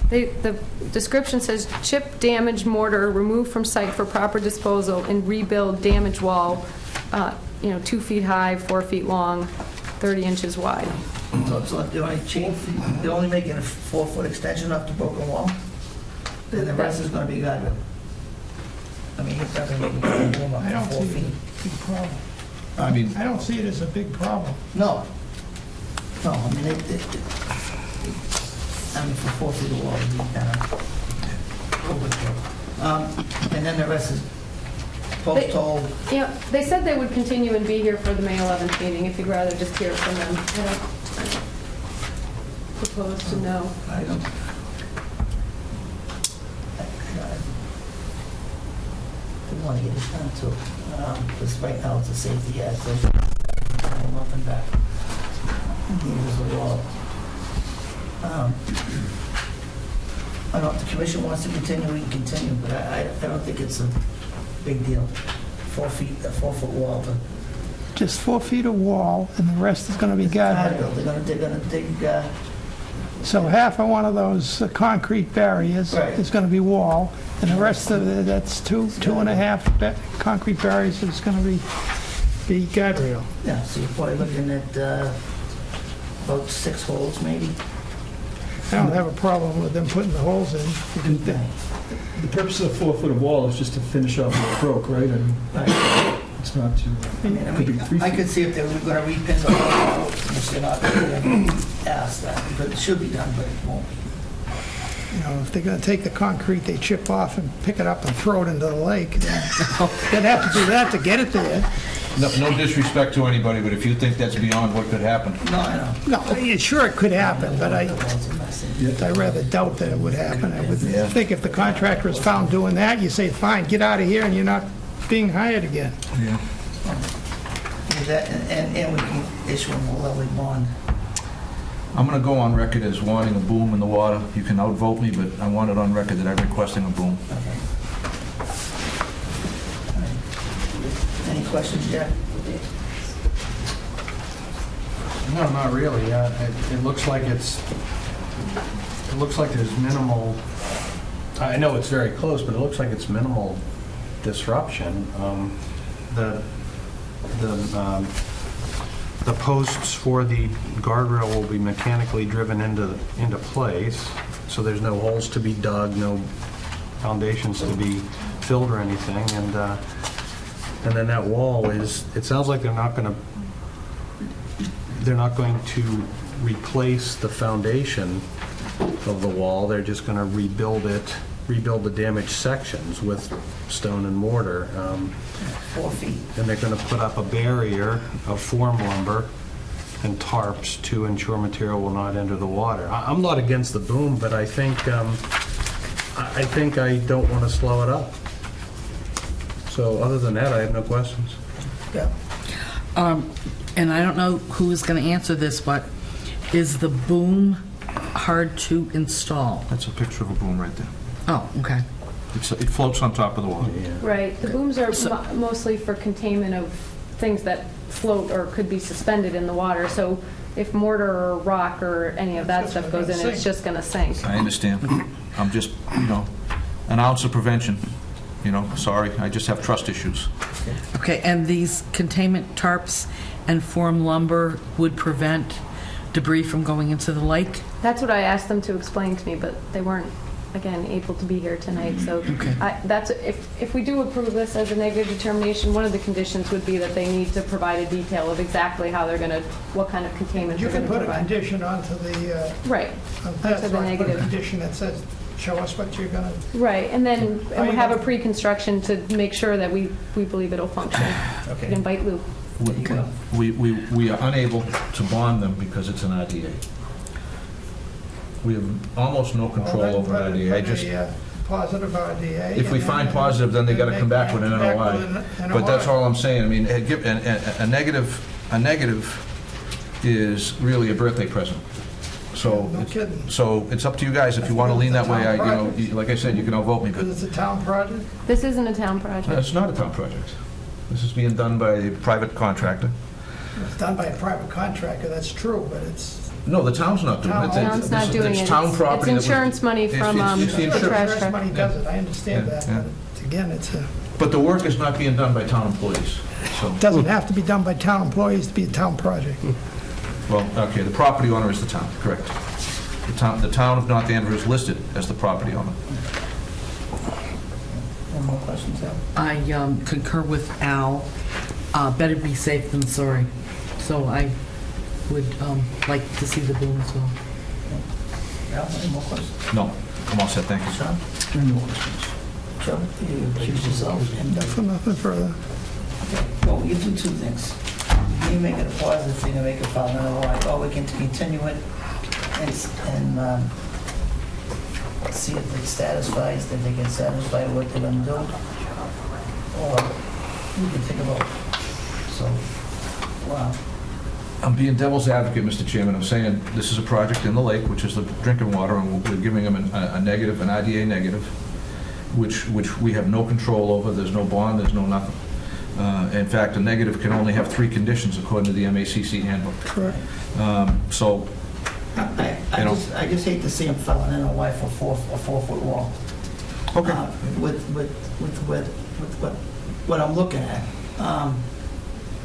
Speaker 3: The description says, chip damaged mortar, remove from site for proper disposal, and rebuild damaged wall, 2 feet high, 4 feet long, 30 inches wide.
Speaker 1: So they're only making a 4-foot extension off the broken wall? Then the rest is gonna be guardrail? I mean, it's not gonna make a room
Speaker 7: I don't
Speaker 1: up to 4
Speaker 7: see it
Speaker 1: feet.
Speaker 7: as a big problem.
Speaker 4: I mean,
Speaker 7: I don't see it as a big problem.
Speaker 1: No. No, I mean, for 4 feet of wall, it'd be kind of overkill. And then the rest is post hole.
Speaker 3: Yeah, they said they would continue and be here for the May 11th meeting, if you'd rather just hear from them. I don't propose to know.
Speaker 1: I don't. We want to get this done too, because right now it's a safety hazard. I'm up and back. Here's the wall. I don't know if the commission wants to continue, we can continue, but I don't think it's a big deal. 4 feet, a 4-foot wall to
Speaker 7: Just 4 feet of wall, and the rest is going to be guardrail.
Speaker 1: They're gonna dig,
Speaker 7: So half of one of those concrete barriers
Speaker 1: Right.
Speaker 7: is going to be wall, and the rest of it, that's two and a half concrete barriers is going to be guardrail.
Speaker 1: yeah, so you're probably looking at about 6 holes maybe.
Speaker 7: I don't have a problem with them putting the holes in. because they-
Speaker 8: The purpose of a 4-foot wall is just to finish off what broke, right? I mean,
Speaker 1: Right.
Speaker 8: it's not to,
Speaker 1: I
Speaker 8: could be
Speaker 1: mean,
Speaker 8: 3
Speaker 1: I
Speaker 8: feet.
Speaker 1: could see if they were gonna repin the whole, which they're not gonna ask that, but it should be done, but it won't be.
Speaker 7: If they're going to take the concrete they chip off and pick it up and throw it into the lake, then they'd have to do that to get it there.
Speaker 4: no disrespect to anybody, but if you think that's beyond what could happen,
Speaker 1: No, I know.
Speaker 7: No, sure it could happen, but
Speaker 1: The wall's a mess.
Speaker 7: I rather doubt that it would happen. I would think if the contractor is found doing that, you say, fine, get out of here, and you're not being hired again.
Speaker 1: With that, and we can issue them a levy bond.
Speaker 4: I'm going to go on record as wanting a boom in the water. You can outvote me, but I want it on record that I'm requesting a boom.
Speaker 1: Okay. All right. Any questions, Jack?
Speaker 5: No, not really. It looks like there's minimal, I know it's very close, but it looks like it's minimal disruption. The posts for the guardrail will be mechanically driven into place, so there's no holes to be dug, no foundations to be filled or anything, and then that wall is, it sounds like they're not going to replace the foundation of the wall, they're just going to rebuild the damaged sections with stone and mortar.
Speaker 1: 4 feet.
Speaker 5: And they're going to put up a barrier of form lumber and tarps to ensure material will not enter the water. I'm not against the boom, but I think I don't want to slow it up. So other than that, I have no questions.
Speaker 1: Yeah.
Speaker 2: And I don't know who is going to answer this, but is the boom hard to install?
Speaker 4: That's a picture of a boom right there.
Speaker 2: Oh, okay.
Speaker 4: It floats on top of the water.
Speaker 3: Right, the booms are mostly for containment of things that float or could be suspended in the water, so if mortar or rock or any of that stuff goes in, it's just gonna sink.
Speaker 4: I understand. I'm just, an ounce of prevention. You know, sorry, I just have trust issues.
Speaker 2: Okay, and these containment tarps and form lumber would prevent debris from going into the lake?
Speaker 3: That's what I asked them to explain to me, but they weren't, again, able to be here tonight, so
Speaker 2: Okay.
Speaker 3: that's, if we do approve this as a negative determination, one of the conditions would be that they need to provide a detail of exactly how they're gonna, what kind of containment
Speaker 7: You
Speaker 3: they're
Speaker 7: can
Speaker 3: gonna
Speaker 7: put a
Speaker 3: provide.
Speaker 7: condition onto the,
Speaker 3: Right,
Speaker 7: that's
Speaker 3: the
Speaker 7: right, put a
Speaker 3: negative.
Speaker 7: condition that says, show us what you're gonna,
Speaker 3: right, and then
Speaker 7: How
Speaker 3: we
Speaker 7: you
Speaker 3: have a
Speaker 7: gonna-
Speaker 3: pre-construction to make sure that we believe it'll function.
Speaker 1: Okay.
Speaker 3: Invite Lou.
Speaker 1: There you go.
Speaker 4: We are unable to bond them because it's an IDA. We have almost no control
Speaker 7: Well,
Speaker 4: over an IDA. I just,
Speaker 7: positive RDA.
Speaker 4: if we
Speaker 7: and
Speaker 4: find
Speaker 7: then-
Speaker 4: positive, then they gotta come back with an
Speaker 7: Come back
Speaker 4: NOI.
Speaker 7: with an
Speaker 4: But that's
Speaker 7: NOI.
Speaker 4: all I'm saying. I mean, a negative is really a birthday present. So,
Speaker 7: No kidding.
Speaker 4: so it's up to you guys. If you want to lean that way, like I said, you can outvote me, but
Speaker 7: Because it's a town project?
Speaker 3: This isn't a town project.
Speaker 4: it's not a town project. This is being done by a private contractor.
Speaker 7: It's done by a private contractor, that's true, but it's,
Speaker 4: No, the town's not doing it.
Speaker 7: Town-
Speaker 3: Town's not doing it.
Speaker 4: It's town property.
Speaker 3: It's
Speaker 4: that was-
Speaker 3: insurance money
Speaker 4: it's-
Speaker 3: from
Speaker 4: it's the
Speaker 3: the
Speaker 4: insur-
Speaker 3: trash
Speaker 7: insurance
Speaker 3: truck.
Speaker 7: money does it, I understand
Speaker 4: Yeah,
Speaker 7: that,
Speaker 4: yeah.
Speaker 7: but again, it's a,
Speaker 4: But the work is not being done by town employees. So,
Speaker 7: doesn't have to be done by town employees to be a town project.
Speaker 4: well, okay, the property owner is the town, correct. The town of North Andover is listed as the property owner.
Speaker 1: Any more questions, Al?
Speaker 2: I concur with Al. Better be safe than sorry. So I would like to see the boom as well.
Speaker 1: Al, any more questions?
Speaker 4: No, I'm all set, thank you.
Speaker 1: Sean? Any more questions? Joe, you accuse yourself and,
Speaker 7: For nothing further.
Speaker 1: well, you do two things. You make it a positive thing and make it file an NOI, or we can continue it and see if it satisfies, if they can satisfy what they're gonna do. Or we can think about, so, wow.
Speaker 4: I'm being devil's advocate, Mr. Chairman. I'm saying this is a project in the lake, which is the drinking water, and we're giving them a negative, an IDA negative, which we have no control over. There's no bond, there's no nothing. In fact, a negative can only have 3 conditions according to the MACC handbook.
Speaker 7: Correct.
Speaker 4: So, You know.
Speaker 1: I just hate to see them file an NOI for a 4-foot wall.
Speaker 4: okay.
Speaker 1: With what I'm looking at.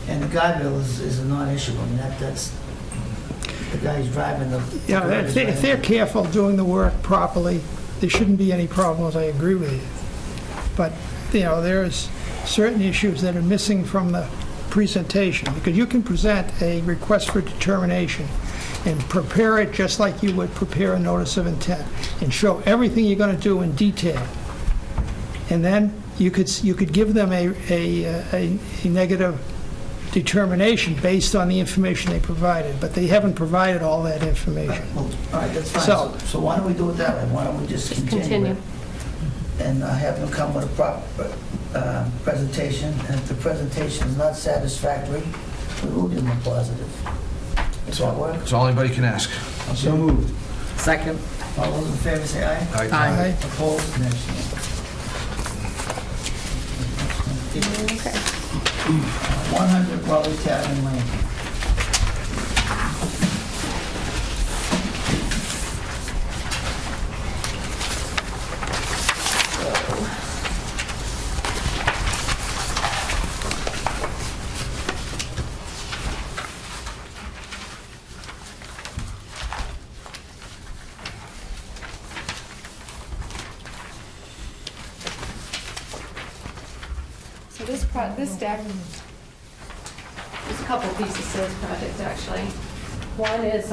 Speaker 1: And the guardrail is a non-issue. I mean, that's, the guy's driving the...
Speaker 7: Yeah, if they're careful doing the work properly, there shouldn't be any problems, I agree with you. But, you know, there's certain issues that are missing from the presentation, because you can present a request for determination and prepare it just like you would prepare a notice of intent, and show everything you're going to do in detail. And then you could give them a negative determination based on the information they provided, but they haven't provided all that information.
Speaker 1: Well, all right, that's fine.
Speaker 7: So-
Speaker 1: So why don't we do it that way? Why don't we just continue it? And have them come with a proper presentation, and if the presentation is not satisfactory, we will give them a positive. Does that work?
Speaker 4: That's all anybody can ask.
Speaker 8: So moved.
Speaker 2: Second.
Speaker 1: All those in favor say aye.
Speaker 2: Aye.
Speaker 1: Opposed? Next.
Speaker 3: Okay.
Speaker 1: 100 Raleigh Tavern Lane.
Speaker 3: So this deck, there's a couple pieces to this project, actually. One is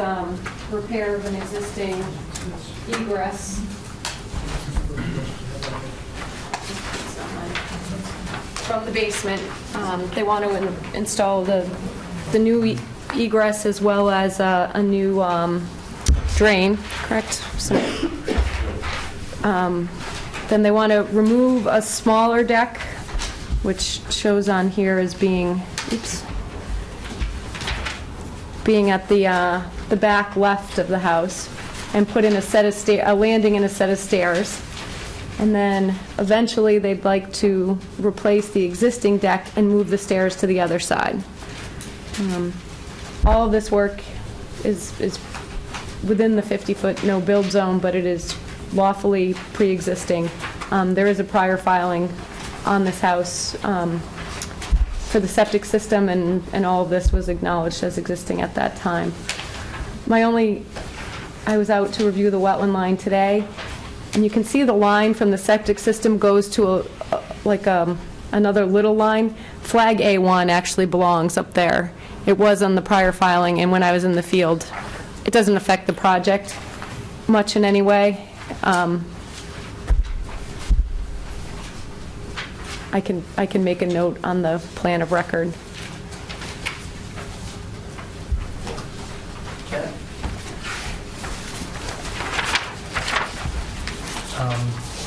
Speaker 3: repair of an existing egress. From the basement. They want to install the new egress as well as a new drain, correct? So, then they want to remove a smaller deck, which shows on here as being, being at the back left of the house, and put in a landing and a set of stairs. And then eventually they'd like to replace the existing deck and move the stairs to the other side. All of this work is within the 50-foot no-build zone, but it is lawfully pre-existing There is a prior filing on this house for the septic system, and all of this was acknowledged as existing at that time. I was out to review the wetland line today, and you can see the line from the septic system goes to another little line. Flag A1 actually belongs up there. It was on the prior filing, and when I was in the field. It doesn't affect the project much in any way. I can make a note on the plan of record.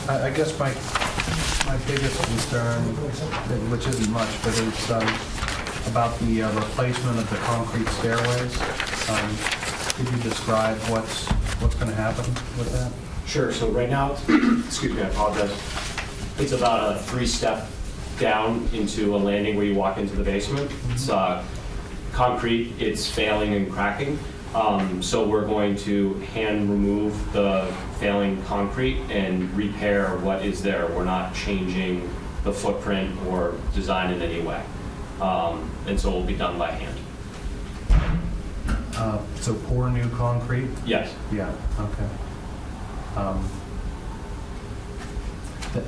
Speaker 5: I guess my biggest concern, which isn't much, but it's about the replacement of the concrete stairways. Could you describe what's going to happen with that?
Speaker 9: Sure. So right now, excuse me, I apologize. It's about a 3-step down into a landing where you walk into the basement. It's concrete. It's failing and cracking. So we're going to hand remove the failing concrete and repair what is there. We're not changing the footprint or design in any way. And so it will be done by hand.
Speaker 5: So pour new concrete?
Speaker 9: Yes.
Speaker 5: Yeah, okay.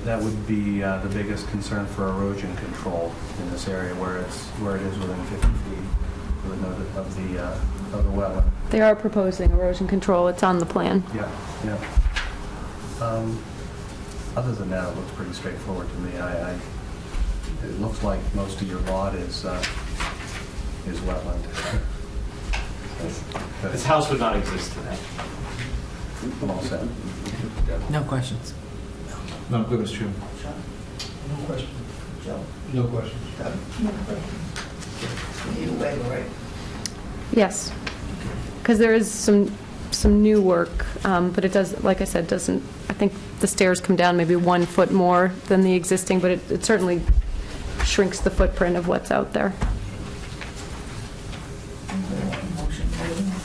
Speaker 5: That would be the biggest concern for erosion control in this area where it is within 50 feet of the wetland.
Speaker 3: They are proposing erosion control. It's on the plan.
Speaker 5: Yeah, yeah. Other than that, it looks pretty straightforward to me. It looks like most of your lot is wetland.
Speaker 9: This house would not exist today.
Speaker 5: I'm all set.
Speaker 2: No questions.
Speaker 4: No, good, Mr. Chairman.
Speaker 1: No question. Joe?
Speaker 6: No questions.
Speaker 1: No question. You need a waiver, right?
Speaker 3: Yes, because there is some new work, but it does, like I said, doesn't. I think the stairs come down maybe 1 foot more than the existing, but it certainly shrinks the footprint of what's out there.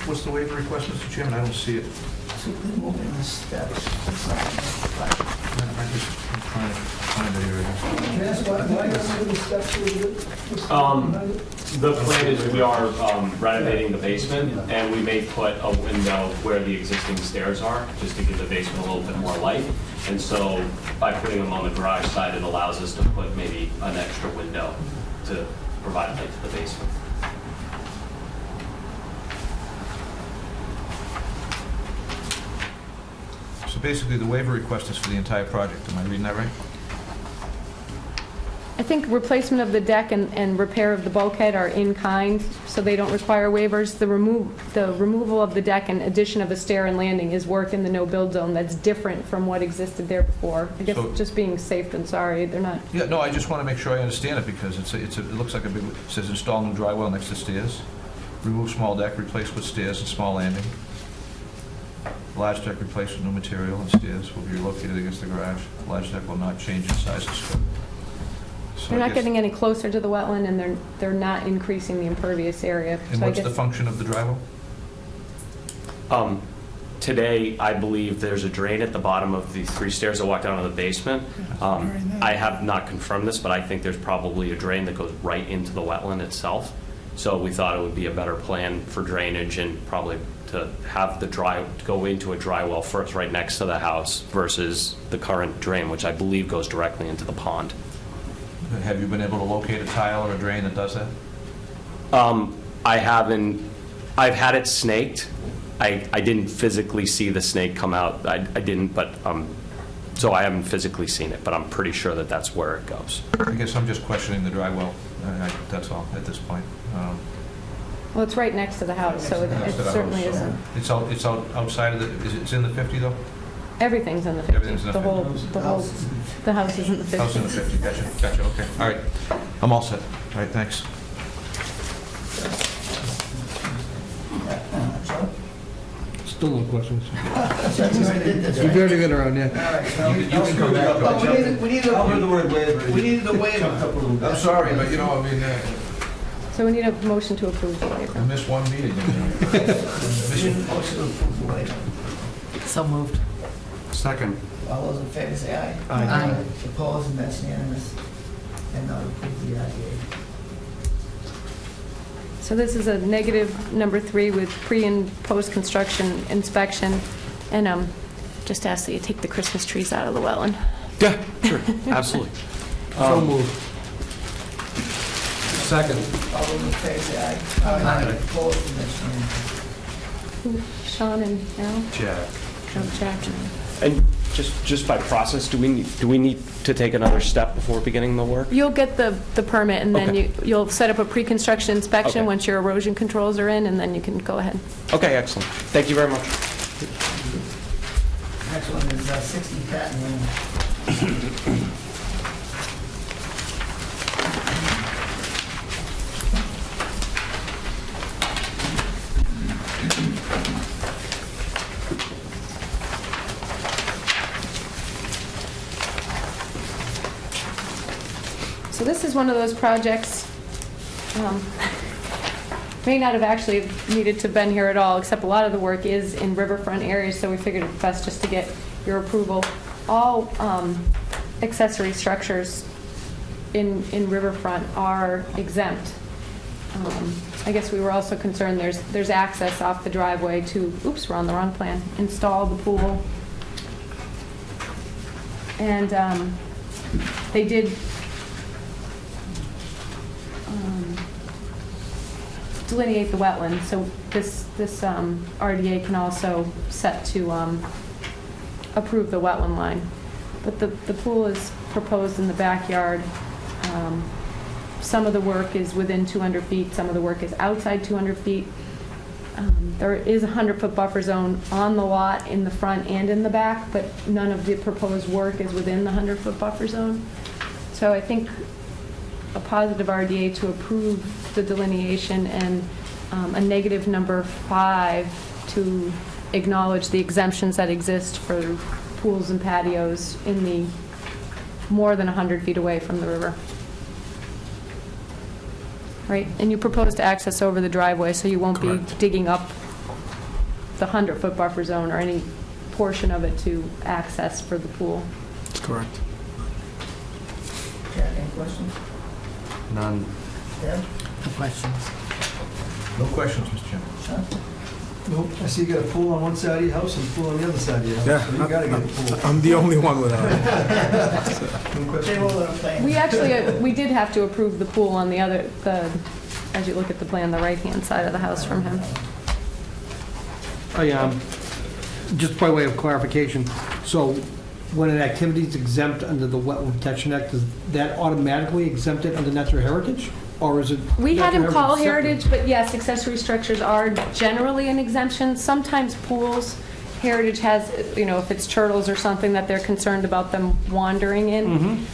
Speaker 4: What's the waiver request, Mr. Chairman? I don't see it.
Speaker 1: So they're moving the steps.
Speaker 4: I'm trying to find it here.
Speaker 8: Can I ask why the steps
Speaker 9: The plan is we are renovating the basement, and we may put a window where the existing stairs are, just to give the basement a little bit more light. And so by putting them on the garage side, it allows us to put maybe an extra window to provide light to the basement.
Speaker 4: So basically, the waiver request is for the entire project. Am I reading that right?
Speaker 3: I think replacement of the deck and repair of the bulkhead are in kind, so they don't require waivers. The removal of the deck and addition of a stair and landing is work in the no-build zone that's different from what existed there before. I guess
Speaker 4: So-
Speaker 3: just being safe than sorry, they're not.
Speaker 4: Yeah, no, I just want to make sure I understand it, because it looks like a big, it says install new dry well next to stairs, remove small deck, replace with stairs and small landing. Large deck replaced with new material and stairs will be located against the garage. Large deck will not change in size or scope. So
Speaker 3: They're
Speaker 4: I
Speaker 3: not
Speaker 4: guess-
Speaker 3: getting any closer to the wetland, and they're not increasing the impervious area.
Speaker 4: And
Speaker 3: So I
Speaker 4: what's the
Speaker 3: guess
Speaker 4: function of the dry well?
Speaker 9: Today, I believe there's a drain at the bottom of the 3 stairs that walk down to the basement. I have not confirmed this, but I think there's probably a drain that goes right into the wetland itself. So we thought it would be a better plan for drainage and probably to have the go into a dry well first right next to the house versus the current drain, which I believe goes directly into the pond.
Speaker 4: Have you been able to locate a tile or a drain that does that?
Speaker 9: I haven't. I've had it snaked. I didn't physically see the snake come out. I didn't, but so I haven't physically seen it, but I'm pretty sure that that's where it goes.
Speaker 4: I guess I'm just questioning the dry well. That's all at this point.
Speaker 3: Well, it's right next to the house, so it
Speaker 4: Next to the
Speaker 3: certainly
Speaker 4: house, so
Speaker 3: isn't.
Speaker 4: It's outside of the, it's in the 50 though?
Speaker 3: Everything's in the 50.
Speaker 4: Everything's in the
Speaker 3: The whole, the house is in the 50.
Speaker 4: House in the 50, gotcha, okay. All right, I'm all set. All right, thanks.
Speaker 6: Still no questions.
Speaker 1: We've
Speaker 6: We've already been around, yeah.
Speaker 1: All right, so
Speaker 4: You can come back.
Speaker 1: we need the word waiver. We needed a waiver.
Speaker 4: I'm sorry, but you know, I mean,
Speaker 3: So we need a motion to approve the waiver.
Speaker 4: I missed one meeting.
Speaker 1: We need a motion to approve the waiver.
Speaker 2: So moved.
Speaker 5: Second.
Speaker 1: All those in favor say aye.
Speaker 2: Aye.
Speaker 1: Opposed, and that's unanimous. And not approve the RDA.
Speaker 3: So this is a negative number 3 with pre- and post-construction inspection. And just ask that you take the Christmas trees out of the wetland.
Speaker 5: Yeah, sure, absolutely.
Speaker 6: So moved.
Speaker 5: Second.
Speaker 1: All those in favor say aye.
Speaker 2: Aye.
Speaker 1: Opposed, and that's unanimous.
Speaker 3: Sean and Al?
Speaker 5: Jack.
Speaker 3: Oh, Jack.
Speaker 9: And just by process, do we need to take another step before beginning the work?
Speaker 3: You'll get the permit, and then
Speaker 9: Okay.
Speaker 3: you'll set up a pre-construction inspection
Speaker 9: Okay.
Speaker 3: once your erosion controls are in, and then you can go ahead.
Speaker 9: Okay, excellent. Thank you very much.
Speaker 1: Next one is 60 Patton Lane.
Speaker 3: So this is one of those projects, may not have actually needed to have been here at all, except a lot of the work is in riverfront areas, so we figured it best just to get your approval. All accessory structures in riverfront are exempt. I guess we were also concerned there's access off the driveway to, oops, we're on the wrong plan, install the pool. And they did delineate the wetlands, so this RDA can also set to approve the wetland line. But the pool is proposed in the backyard. Some of the work is within 200 feet, some of the work is outside 200 feet. There is a 100-foot buffer zone on the lot in the front and in the back, but none of the proposed work is within the 100-foot buffer zone. So I think a positive RDA to approve the delineation and a negative number 5 to acknowledge the exemptions that exist for pools and patios in the more than 100 feet away from the river. Right, and you propose to access over the driveway, so you won't be digging up the 100-foot buffer zone or any portion of it to access for the pool.
Speaker 6: That's correct.
Speaker 1: Jack, any questions?
Speaker 5: None.
Speaker 1: Deb?
Speaker 2: No questions.
Speaker 4: No questions, Mr. Chairman.
Speaker 1: Sean?
Speaker 8: Nope, I see you got a pool on one side of your house and a pool on the other side of your house.
Speaker 10: Yeah,
Speaker 8: So you gotta get a pool.
Speaker 10: I'm the only one without it.
Speaker 8: No question.
Speaker 1: They will let them play.
Speaker 3: We actually, we did have to approve the pool on the other, as you look at the plan, the right-hand side of the house from him.
Speaker 6: Just by way of clarification, so when an activity is exempt under the Wetland Protection Act, does that automatically exempt it under natural heritage? Or is it?
Speaker 3: We had him
Speaker 6: natural
Speaker 3: call
Speaker 6: separate?
Speaker 3: heritage, but yes, accessory structures are generally an exemption. Sometimes pools, heritage has, if it's turtles or something that they're concerned about them wandering in.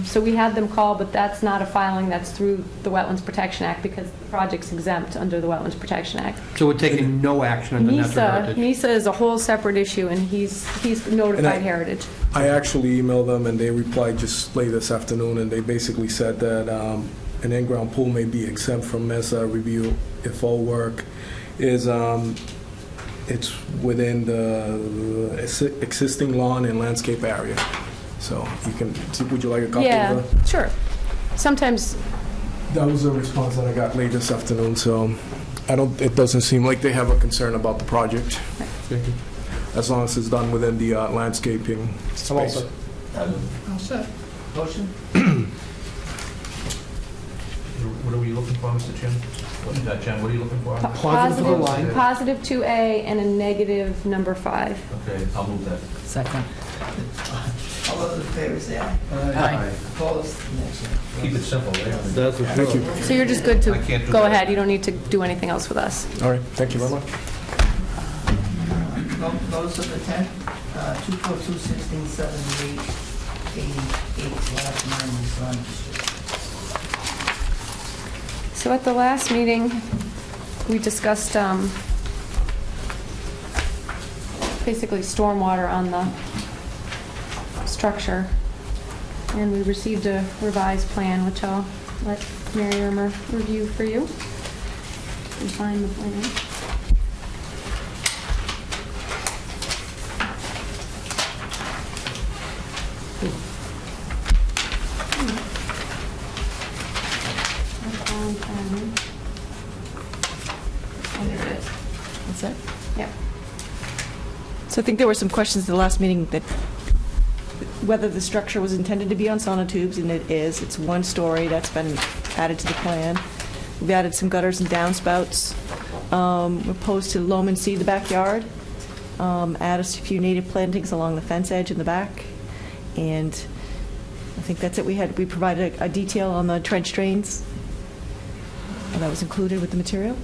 Speaker 3: So we had them call, but that's not a filing that's through the Wetlands Protection Act because the project's exempt under the Wetlands Protection Act.
Speaker 6: So we're taking no action under natural heritage?
Speaker 3: NISA is a whole separate issue, and he's notified heritage.
Speaker 10: I actually emailed them and they replied just late this afternoon, and they basically said that an in-ground pool may be exempt from MESA review if all work is it's within the existing lawn and landscape area. So you can, would you like a copy of
Speaker 3: Yeah,
Speaker 10: that?
Speaker 3: sure. Sometimes,
Speaker 10: That was the response that I got late this afternoon, so it doesn't seem like they have a concern about the project. As long as it's done within the landscaping space.
Speaker 7: All set.
Speaker 1: Motion?
Speaker 4: What are we looking for, Mr. Chairman? Jen, what are you looking for?
Speaker 6: Positive for the line.
Speaker 3: positive 2A and a negative number 5.
Speaker 4: Okay, I'll move that.
Speaker 2: Second.
Speaker 1: All those in favor say aye.
Speaker 2: Aye.
Speaker 1: Opposed? Next one.
Speaker 4: Keep it simple, right?
Speaker 10: Thank you.
Speaker 3: So you're just good
Speaker 4: I can't
Speaker 3: to
Speaker 4: do
Speaker 3: go
Speaker 4: that.
Speaker 3: ahead, you don't need to do anything else with us.
Speaker 10: All right, thank you very much.
Speaker 1: Notice of intent, 242-1678-88, last 9 Sun Street.
Speaker 3: So at the last meeting, we discussed basically stormwater on the structure, and we received a revised plan, which I'll let Mary Irmer review for you. And find the plan.
Speaker 11: So I think there were some questions at the last meeting that whether the structure was intended to be on sonotubes, and it is. It's one story. That's been added to the plan. We've added some gutters and downspouts. We're proposed to loam and seed the backyard. Add a few native plantings along the fence edge in the back. And I think that's it. We provided a detail on the trench drains. And that was included with the material.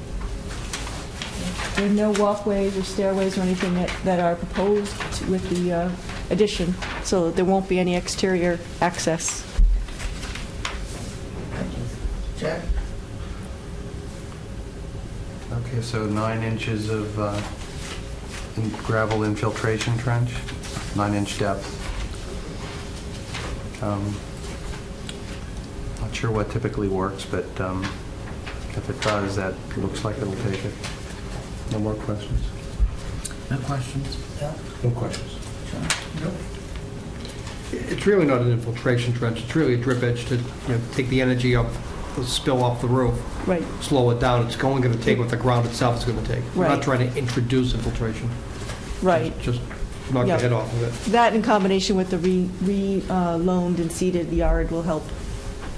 Speaker 11: There are no walkways or stairways or anything that are proposed with the addition, so there won't be any exterior access.
Speaker 1: Jack?
Speaker 5: Okay, so 9 inches of gravel infiltration trench, 9-inch depth. Not sure what typically works, but if it does, that looks like it'll take it. No more questions?
Speaker 2: No questions?
Speaker 1: Yeah?
Speaker 10: No questions.
Speaker 1: Nope.
Speaker 6: It's really not an infiltration trench, it's really a drip edge to, take the energy of the spill off the roof,
Speaker 11: Right.
Speaker 6: slow it down. It's only going to take what the ground itself is going to take. We're
Speaker 11: Right.
Speaker 6: not trying to introduce infiltration.
Speaker 11: Right.
Speaker 6: Just knock
Speaker 11: Yeah.
Speaker 6: the head off of it.
Speaker 11: That in combination with the loamed and seeded yard will help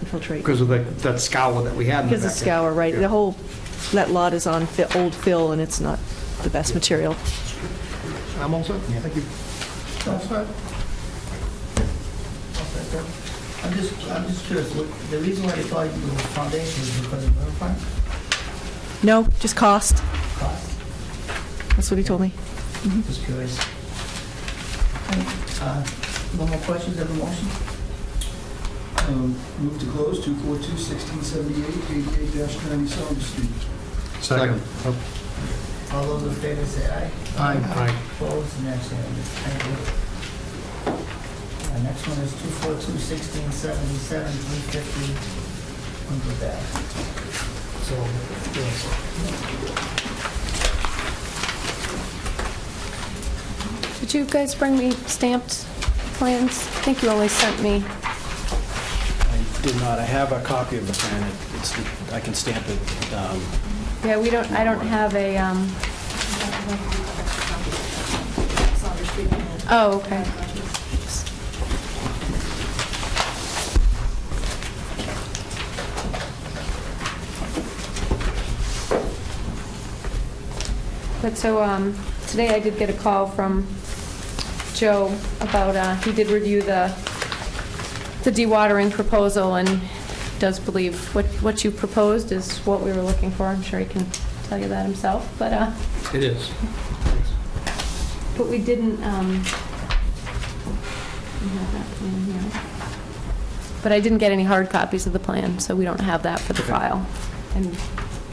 Speaker 11: infiltrate.
Speaker 6: Because of that scour that we had in the
Speaker 11: Because of
Speaker 6: back.
Speaker 11: scour, right.
Speaker 6: Yeah.
Speaker 11: That lot is on old fill, and it's not the best material.
Speaker 6: I'm all set? Thank you.
Speaker 1: All set? I'm just curious, the reason why you thought you were foundation is because of river front
Speaker 11: No, just cost.
Speaker 1: cost?
Speaker 11: That's what he told me.
Speaker 1: Just curious. No more questions, have a motion?
Speaker 8: Move to close 242-1678, 88-90 Street.
Speaker 5: Second.
Speaker 1: All those in favor say aye.
Speaker 6: Aye.
Speaker 1: Opposed, and abstained. Thank you. Next one is 242-1677, 350 Uncle Bath. So, yes.
Speaker 3: Did you guys bring me stamped plans? I think you only sent me.
Speaker 12: I did not. I have a copy of the plan. I can stamp it.
Speaker 3: Yeah, I don't have a, Oh, okay. But so, today I did get a call from Joe about, he did review the dewatering proposal and does believe what you proposed is what we were looking for. I'm sure he can tell you that himself, but,
Speaker 6: It is.
Speaker 3: but we didn't, we have that plan here. But I didn't get any hard copies of the plan, so we don't have that for the file. And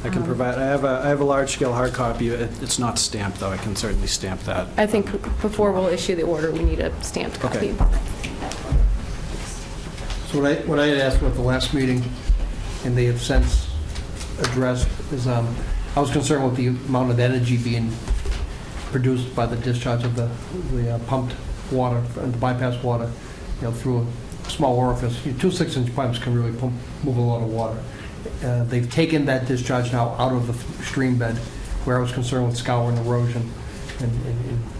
Speaker 12: I can provide. I have a large-scale hard copy. It's not stamped, though. I can certainly stamp that.
Speaker 3: I think before we'll issue the order, we need a stamped copy.
Speaker 12: Okay.
Speaker 6: So what I had asked for at the last meeting, and they have since addressed, is I was concerned with the amount of energy being produced by the discharge of the pumped water, and the bypass water, through a small orifice. 2 6-inch pipes can really move a lot of water. They've taken that discharge now out of the stream bed, where I was concerned with scour and erosion and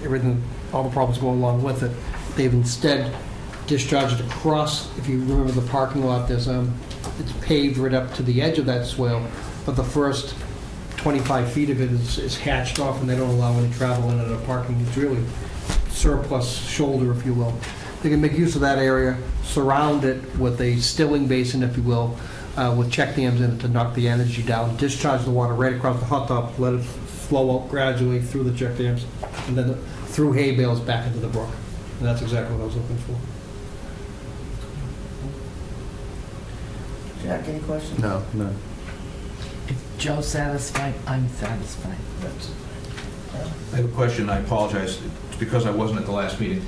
Speaker 6: everything, all the problems going along with it. They've instead discharged across. If you remember the parking lot, there's it's paved right up to the edge of that swale, but the first 25 feet of it is hatched off, and they don't allow any travel in it or parking. It's really surplus shoulder, if you will. They can make use of that area, surround it with a stilling basin, if you will, with check dams in it to knock the energy down, discharge the water right across the hot top, let it flow out gradually through the check dams, and then through hay bales back into the brook. And that's exactly what I was looking for.
Speaker 1: Jack, any questions?
Speaker 5: No.
Speaker 2: If Joe's satisfied, I'm satisfied.
Speaker 4: I have a question, I apologize, it's because I wasn't at the last meeting.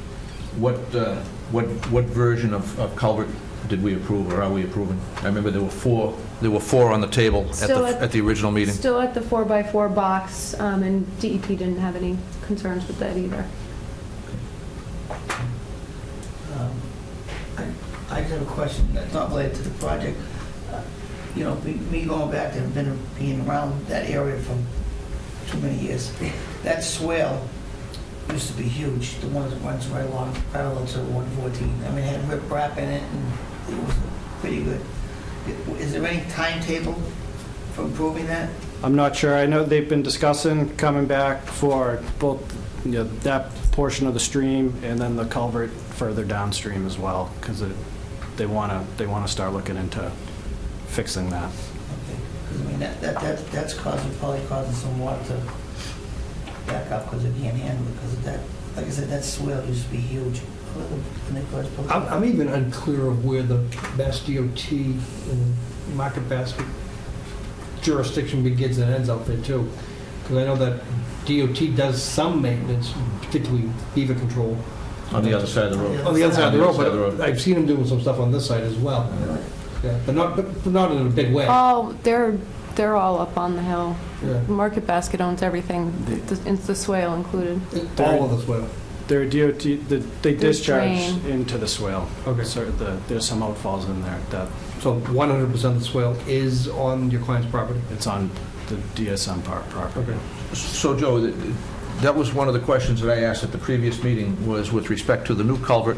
Speaker 4: What version of culvert did we approve, or are we approving? I remember there were four on the table at the original meeting.
Speaker 3: Still at the 4x4 box, and DEP didn't have any concerns with that either.
Speaker 1: I just have a question that's not related to the project. Me going back to being around that area for too many years, that swale used to be huge, the one that runs right along parallel to 114. I mean, it had riprap in it, and it was pretty good. Is there any timetable for improving that?
Speaker 12: I'm not sure. I know they've been discussing coming back for both, that portion of the stream and then the culvert further downstream as well, because they want to start looking into fixing that.
Speaker 1: Okay, because I mean, that's probably causing some water to back up because it can't handle it because of that. Like I said, that swale used to be huge. When they first put it in.
Speaker 6: I'm even unclear of where the Mass DOT and Market Basket jurisdiction begins and ends out there too. Because I know that DOT does some maintenance, particularly beaver control.
Speaker 4: On the other side of the road.
Speaker 6: On the other side of the road,
Speaker 4: On the other side of the
Speaker 6: but I've seen them doing some stuff on this side as well. Yeah, but not in a big way.
Speaker 3: Oh, they're all up on the hill.
Speaker 6: Yeah.
Speaker 3: Market Basket owns everything, the swale included.
Speaker 6: All of the swale.
Speaker 12: Their DOT, they discharge
Speaker 3: drain.
Speaker 12: into the swale.
Speaker 6: Okay.
Speaker 12: So there's some outfalls in there that
Speaker 6: So 100% of the swale is on your client's property?
Speaker 12: it's on the DSM property.
Speaker 6: Okay.
Speaker 4: So, Joe, that was one of the questions that I asked at the previous meeting, was with respect to the new culvert.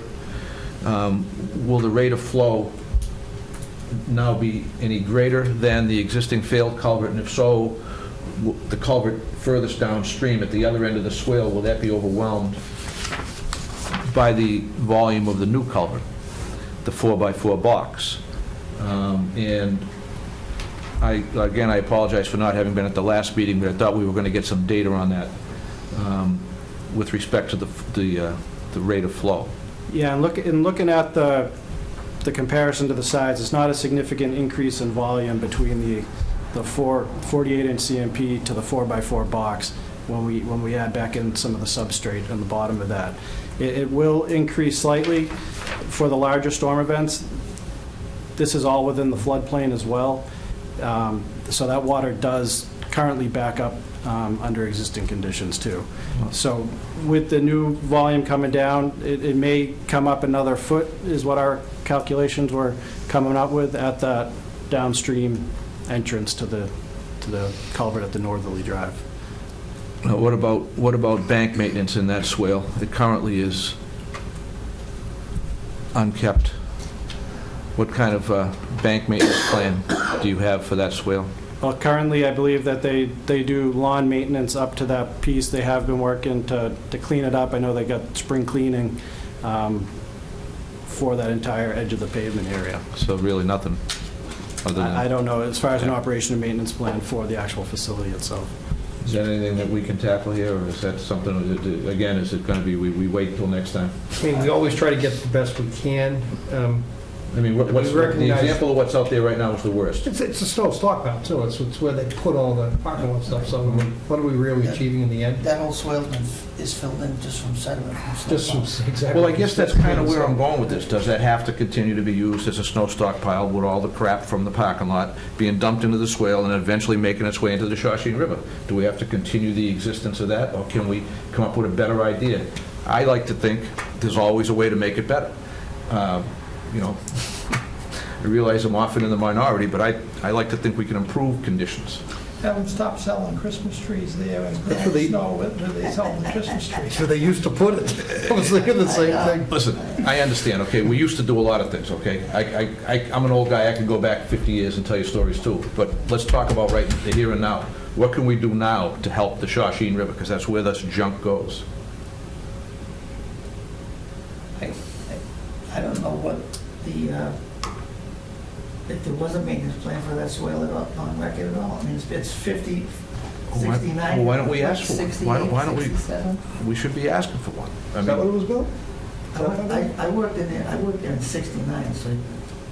Speaker 4: Will the rate of flow now be any greater than the existing failed culvert? And if so, the culvert furthest downstream at the other end of the swale, will that be overwhelmed by the volume of the new culvert, the 4x4 box? And I apologize for not having been at the last meeting, but I thought we were going to get some data on that with respect to the rate of flow.
Speaker 12: Yeah, and looking at the comparison to the sides, it's not a significant increase in volume between the 48-inch CMP to the 4x4 box when we add back in some of the substrate on the bottom of that. It will increase slightly for the larger storm events. This is all within the floodplain as well. So that water does currently back up under existing conditions too. So with the new volume coming down, it may come up another foot is what our calculations were coming up with at that downstream entrance to the culvert at the Northerly Drive.
Speaker 4: What about bank maintenance in that swale? It currently is unkept. What kind of bank maintenance plan do you have for that swale?
Speaker 12: Well, currently, I believe that they do lawn maintenance up to that piece. They have been working to clean it up. I know they got spring cleaning for that entire edge of the pavement area.
Speaker 4: So really nothing other than...
Speaker 12: I don't know, as far as an operation and maintenance plan for the actual facility itself.
Speaker 4: Is that anything that we can tackle here, or is that something, that, again, is it going to be we wait till next time?
Speaker 6: I mean, we always try to get the best we can.
Speaker 4: I mean, what's the example of what's out there right now is the worst?
Speaker 6: It's a snow stockpile too. It's where they put all the parking lot stuff. So what are we really achieving in the end?
Speaker 1: That whole swale is filled in just from sediment.
Speaker 6: Just exactly.
Speaker 4: Well, I guess that's kind of where I'm going with this. Does that have to continue to be used as a snow stockpile with all the crap from the parking lot being dumped into the swale and eventually making its way into the Shawshene River? Do we have to continue the existence of that, or can we come up with a better idea? I like to think there's always a way to make it better. You know, I realize I'm often in the minority, but I like to think we can improve conditions.
Speaker 7: Have them stop selling Christmas trees there and
Speaker 6: That's where
Speaker 7: snow where they sell the Christmas trees.
Speaker 6: So they used to put it. I was thinking the same thing.
Speaker 4: Listen, I understand, okay, we used to do a lot of things, okay? I'm an old guy, I can go back 50 years and tell you stories too, but let's talk about right the here and now. What can we do now to help the Shawshene River, because that's where this junk goes?
Speaker 1: I don't know what if there was a maintenance plan for that swale on record at all. I mean, it's 50, 69.
Speaker 4: Well, why don't we ask for one?
Speaker 1: 68,
Speaker 4: Why don't we?
Speaker 1: 67.
Speaker 4: We should be asking for one.
Speaker 6: Is that what it was built?
Speaker 1: I worked in there. I worked there in 69, so.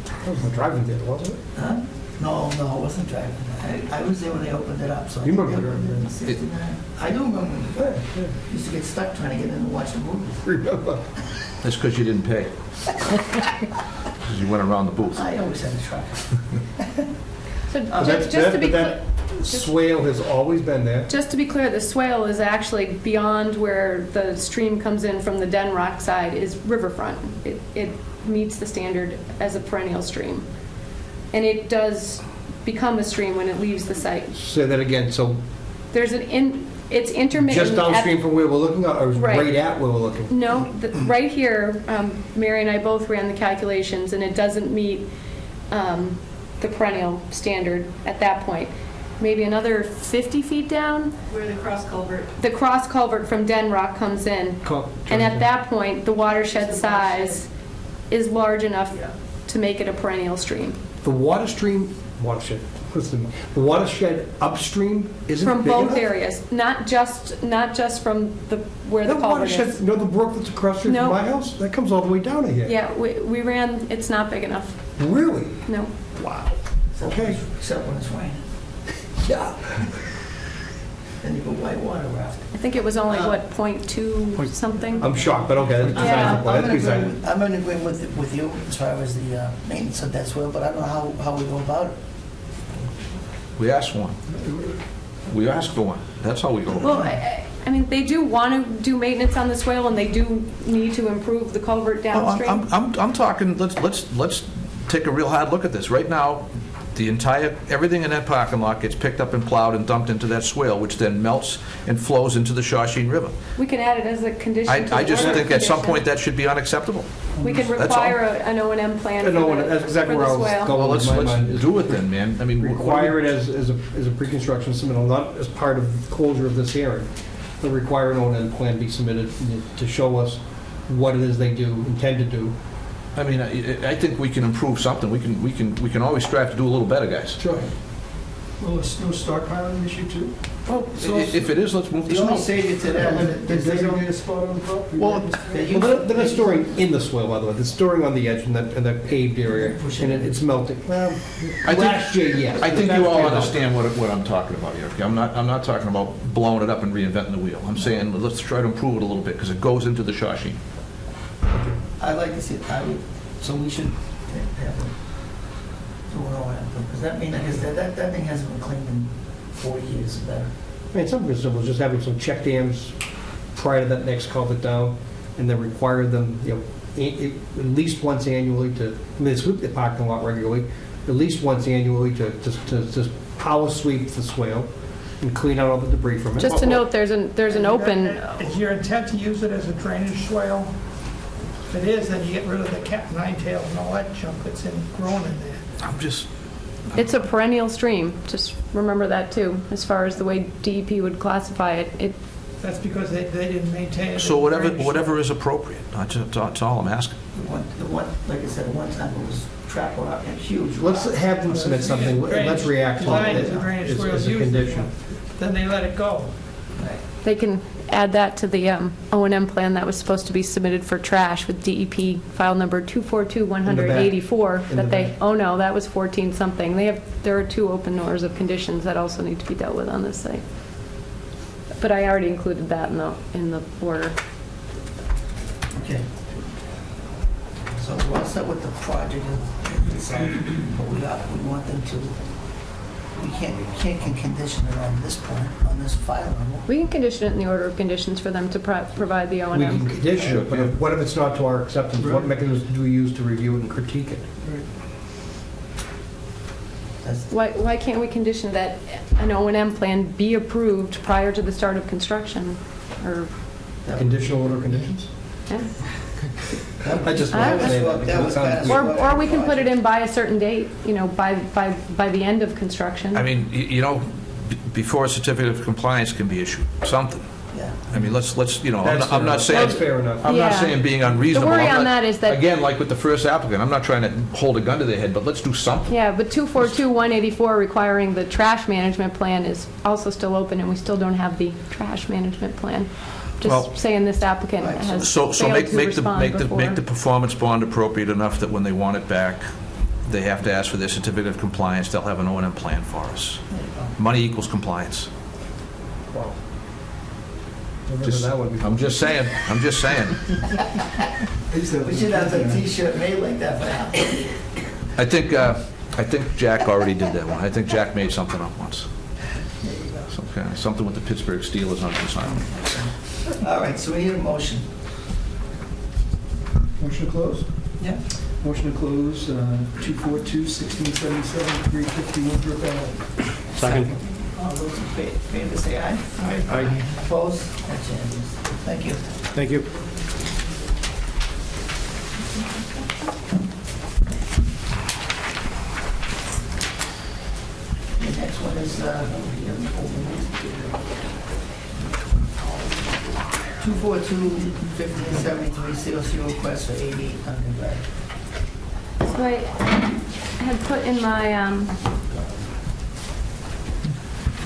Speaker 6: That was the driving theater, wasn't it?
Speaker 1: Huh? No, it wasn't driving. I was there when they opened it up, so.
Speaker 6: You remember
Speaker 1: I think they
Speaker 6: driving
Speaker 1: opened it in
Speaker 6: there.
Speaker 1: 69. I do remember. Used to get stuck trying to get in and watch the movies.
Speaker 6: Remember?
Speaker 4: That's because you didn't pay. Because you went around the booth.
Speaker 1: I always had to try.
Speaker 3: So
Speaker 6: But
Speaker 3: just to be
Speaker 6: that swale has always been there.
Speaker 3: Just to be clear, the swale is actually beyond where the stream comes in from the Den Rock side is riverfront. It meets the standard as a perennial stream. And it does become a stream when it leaves the site.
Speaker 6: Say that again. So
Speaker 3: There's an It's intermittent.
Speaker 6: Just downstream from where we're looking, or
Speaker 3: Right.
Speaker 6: right at where we're looking?
Speaker 3: No, right here, Mary and I both ran the calculations, and it doesn't meet the perennial standard at that point. Maybe another 50 feet down,
Speaker 11: Where the cross culvert.
Speaker 3: the cross culvert from Den Rock comes in. And at that point, the watershed size is large enough to make it a perennial stream.
Speaker 6: The watershed upstream isn't
Speaker 3: From
Speaker 6: big
Speaker 3: both
Speaker 6: enough?
Speaker 3: areas, not just from where the
Speaker 6: The
Speaker 3: culvert
Speaker 6: watershed,
Speaker 3: is.
Speaker 6: you know the brook that's across the street
Speaker 3: No.
Speaker 6: from my house? That comes all the way down to here.
Speaker 3: Yeah, we ran, it's not big enough,
Speaker 6: Really?
Speaker 3: no.
Speaker 6: Wow.
Speaker 1: Except
Speaker 6: Okay.
Speaker 1: Except when it's raining.
Speaker 6: Yeah.
Speaker 1: Then you go whitewater raft.
Speaker 3: I think it was only, what, .2 something?
Speaker 6: I'm shocked, but okay. That's
Speaker 3: Yeah.
Speaker 6: besides the point. That's besides-
Speaker 1: I'm in agreement with you as far as the maintenance of that swale, but I don't know how we go about it.
Speaker 4: We asked for one. We asked for one. That's how we go.
Speaker 3: Well, I mean, they do want to do maintenance on the swale, and they do need to improve the culvert downstream.
Speaker 4: I'm talking, let's take a real hard look at this. Right now, everything in that parking lot gets picked up and plowed and dumped into that swale, which then melts and flows into the Shawshene River.
Speaker 3: We can add it as a condition to the
Speaker 4: I just
Speaker 3: order
Speaker 4: think at some
Speaker 3: condition.
Speaker 4: point that should be unacceptable.
Speaker 3: We could
Speaker 4: That's all.
Speaker 3: require an O&M plan for
Speaker 6: No,
Speaker 3: the
Speaker 6: that's exactly
Speaker 3: for
Speaker 6: where I
Speaker 3: the
Speaker 6: was
Speaker 3: swale.
Speaker 6: going
Speaker 4: Well,
Speaker 6: with my
Speaker 4: let's
Speaker 6: mind. is
Speaker 4: do it then, man. I mean,
Speaker 6: Require it as a pre-construction submittal, not as part of the closure of this hearing, but require an O&M plan be submitted to show us what it is they intend to do.
Speaker 4: I mean, I think we can improve something. We can always strive to do a little better, guys.
Speaker 6: Sure.
Speaker 8: Well, a snow stockpiling issue too?
Speaker 4: If it is, let's move the
Speaker 1: The only
Speaker 4: snow.
Speaker 1: savior to that is that they don't.
Speaker 8: Designate a spot on the property?
Speaker 6: Well, they're not storing in the swale, by the way. They're storing on the edge in that paved area, and it's melting. Well,
Speaker 4: I think-
Speaker 6: last year, yes.
Speaker 4: I think
Speaker 6: Last
Speaker 4: you all
Speaker 6: year, no.
Speaker 4: understand what I'm talking about here. Okay? I'm not talking about blowing it up and reinventing the wheel. I'm saying let's try to improve it a little bit because it goes into the Shawshene.
Speaker 1: I'd like to see, so we should have a, do an O&M, because that means, I guess that thing hasn't been cleaned in 40 years or better.
Speaker 6: I mean, something as simple as just having some check dams prior to that next culvert down, and then require them, at least once annually to, I mean, they sweep the parking lot regularly, at least once annually to power sweep the swale and clean out all the debris from it.
Speaker 3: Just to note, there's an open,
Speaker 7: Is your intent to use it as a drainage swale? If it is, then you get rid of the cat nine tails and all that junk that's grown in there.
Speaker 3: it's a perennial stream, just remember that too, as far as the way DEP would classify it.
Speaker 7: That's because they didn't maintain it.
Speaker 4: So
Speaker 7: as a drainage
Speaker 4: whatever is appropriate. That's all I'm asking.
Speaker 1: The one, like I said, one time it was trap rock, and huge.
Speaker 6: Let's
Speaker 1: rock.
Speaker 6: have them submit something, and let's react to
Speaker 7: Design
Speaker 6: it
Speaker 7: as a drainage
Speaker 6: as
Speaker 7: swale
Speaker 6: a
Speaker 7: used,
Speaker 6: condition.
Speaker 7: Then they let it go.
Speaker 3: They can add that to the O&M plan that was supposed to be submitted for trash with DEP file number 242-184.
Speaker 6: In the
Speaker 3: That they,
Speaker 6: back.
Speaker 3: oh no, that was 14-something. There are 2 open doors of conditions that also need to be dealt with on this site. But I already included that in the order.
Speaker 1: Okay. So we're all set with the project, but we want them to, we can't condition it on this point, on this file.
Speaker 3: We can condition it in the order of conditions for them to provide the
Speaker 6: We can
Speaker 3: O&M.
Speaker 6: condition it, but what if it's not to our acceptance? What mechanisms do we use to review it and critique it?
Speaker 3: Why can't we condition that an O&M plan be approved prior to the start of construction? Or,
Speaker 6: Conditional order conditions?
Speaker 3: yeah.
Speaker 6: I just
Speaker 3: I
Speaker 6: want to say that.
Speaker 1: That was
Speaker 6: because it
Speaker 1: kind of-
Speaker 6: sounds-
Speaker 3: Or we can put it in by a certain date, by the end of construction.
Speaker 4: I mean, before a certificate of compliance can be issued, something.
Speaker 1: Yeah.
Speaker 4: I mean, let's
Speaker 6: That's
Speaker 4: I'm not saying...
Speaker 6: That's fair enough.
Speaker 4: I'm not
Speaker 3: Yeah.
Speaker 4: saying being unreasonable.
Speaker 3: The worry
Speaker 4: I'm
Speaker 3: on
Speaker 4: not-
Speaker 3: that is that-
Speaker 4: Again, like with the first applicant, I'm not trying to hold a gun to their head, but let's do something.
Speaker 3: Yeah, but 242-184 requiring the trash management plan is also still open, and we still don't have the trash management plan.
Speaker 4: Well-
Speaker 3: Just saying this applicant
Speaker 1: Right,
Speaker 3: has
Speaker 4: So
Speaker 3: failed
Speaker 4: make
Speaker 3: to respond before.
Speaker 4: the performance bond appropriate enough that when they want it back, they have to ask for their certificate of compliance, they'll have an O&M plan for us.
Speaker 1: There you go.
Speaker 4: Money equals compliance.
Speaker 6: Wow. Never heard that one before.
Speaker 4: I'm just saying.
Speaker 1: We should have a T-shirt made like that for applicants.
Speaker 4: I think Jack already did that one. I think Jack made something up once.
Speaker 1: There you go.
Speaker 4: Something with the Pittsburgh Steelers on the sign.
Speaker 1: All right, so we need a motion.
Speaker 8: Motion to close?
Speaker 1: Yeah.
Speaker 8: Motion to close, 242-1677, 350 Winthrop Ave.
Speaker 12: Second.
Speaker 1: All those in favor say aye.
Speaker 12: Aye.
Speaker 1: Opposed? That's unanimous. Thank you.
Speaker 12: Thank you.
Speaker 1: The next one is 242-1573 COC request for 88 Duncan Drive.
Speaker 3: So I had put in my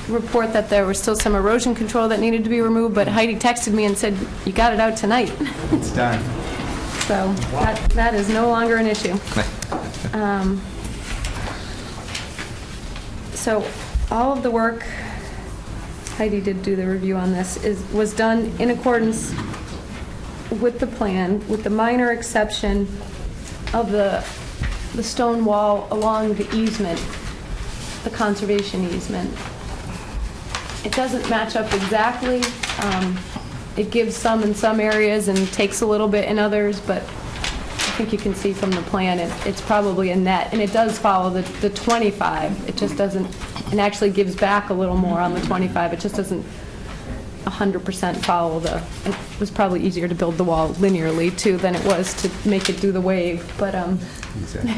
Speaker 3: report that there was still some erosion control that needed to be removed, but Heidi texted me and said, you got it out tonight.
Speaker 13: It's done.
Speaker 3: So that is no longer an issue. So all of the work, Heidi did do the review on this, was done in accordance with the plan, with the minor exception of the stone wall along the easement, the conservation easement. It doesn't match up exactly. It gives some in some areas and takes a little bit in others, but I think you can see from the plan it's probably a net, and it does follow the 25. It just doesn't, and actually gives back a little more on the 25. It just doesn't 100% follow it was probably easier to build the wall linearly too than it was to make it do the wave, but
Speaker 13: Exactly.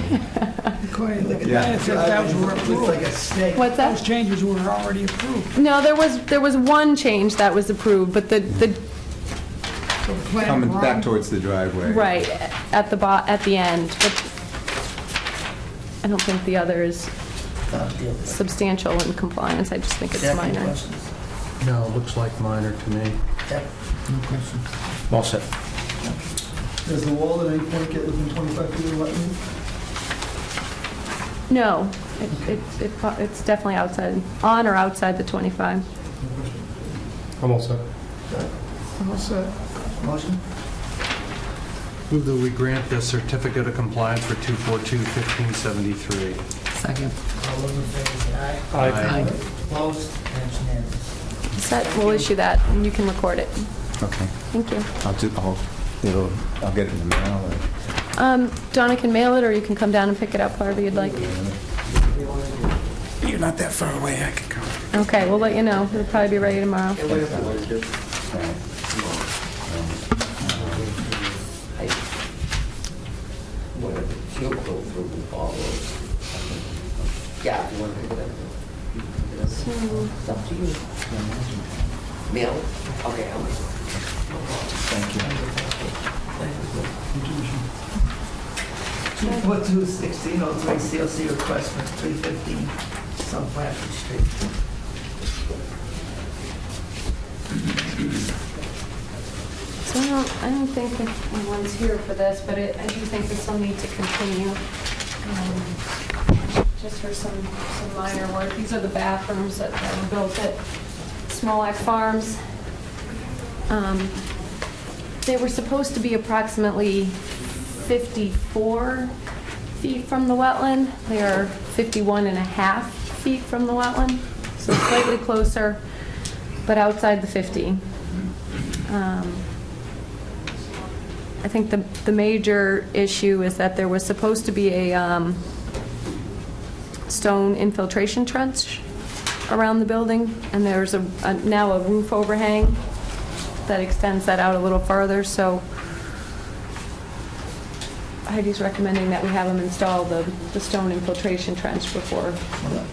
Speaker 7: According to the
Speaker 13: Yeah.
Speaker 7: plan, it says those were
Speaker 1: Looks
Speaker 7: approved.
Speaker 1: like a snake.
Speaker 3: what's that?
Speaker 7: Those changes were already approved.
Speaker 3: No, there was one change that was approved, but the
Speaker 7: So the plan
Speaker 13: Coming
Speaker 7: wrong.
Speaker 13: back towards the driveway.
Speaker 3: right at the end, but I don't think the other is substantial in compliance. I just think it's
Speaker 1: Jack, any
Speaker 3: minor.
Speaker 1: questions?
Speaker 5: No, it looks like minor to me.
Speaker 1: Jack, any questions?
Speaker 4: All set.
Speaker 8: Does the wall at any point get within 25 feet of the wetland?
Speaker 3: No, it's definitely outside, on or outside the 25.
Speaker 6: I'm all set.
Speaker 7: So,
Speaker 1: Motion?
Speaker 5: Move that we grant the certificate of compliance for 242-1573.
Speaker 2: Second.
Speaker 1: All those in favor say aye.
Speaker 5: Aye.
Speaker 1: Opposed? That's unanimous.
Speaker 3: Set, we'll issue that, and you can record it.
Speaker 13: Okay.
Speaker 3: Thank you.
Speaker 13: I'll get it in the mail or...
Speaker 3: Donna can mail it, or you can come down and pick it up, however you'd like.
Speaker 13: You're not that far away, I can come.
Speaker 3: Okay, we'll let you know. It'll probably be ready tomorrow.
Speaker 1: Yeah.
Speaker 3: So,
Speaker 1: It's up to you. Mail? Okay, I'll make it.
Speaker 13: Thank you.
Speaker 1: 242-1603 CLC request for 315 South Bradford Street.
Speaker 3: So I don't think that anyone's here for this, but I do think this will need to continue. Just for some minor work. These are the bathrooms that were built at Smolak Farms. They were supposed to be approximately 54 feet from the wetland. They are 51 and a half feet from the wetland, so slightly closer, but outside the 50. I think the major issue is that there was supposed to be a stone infiltration trench around the building, and there's now a roof overhang that extends that out a little farther, so Heidi's recommending that we have them install the stone infiltration trench before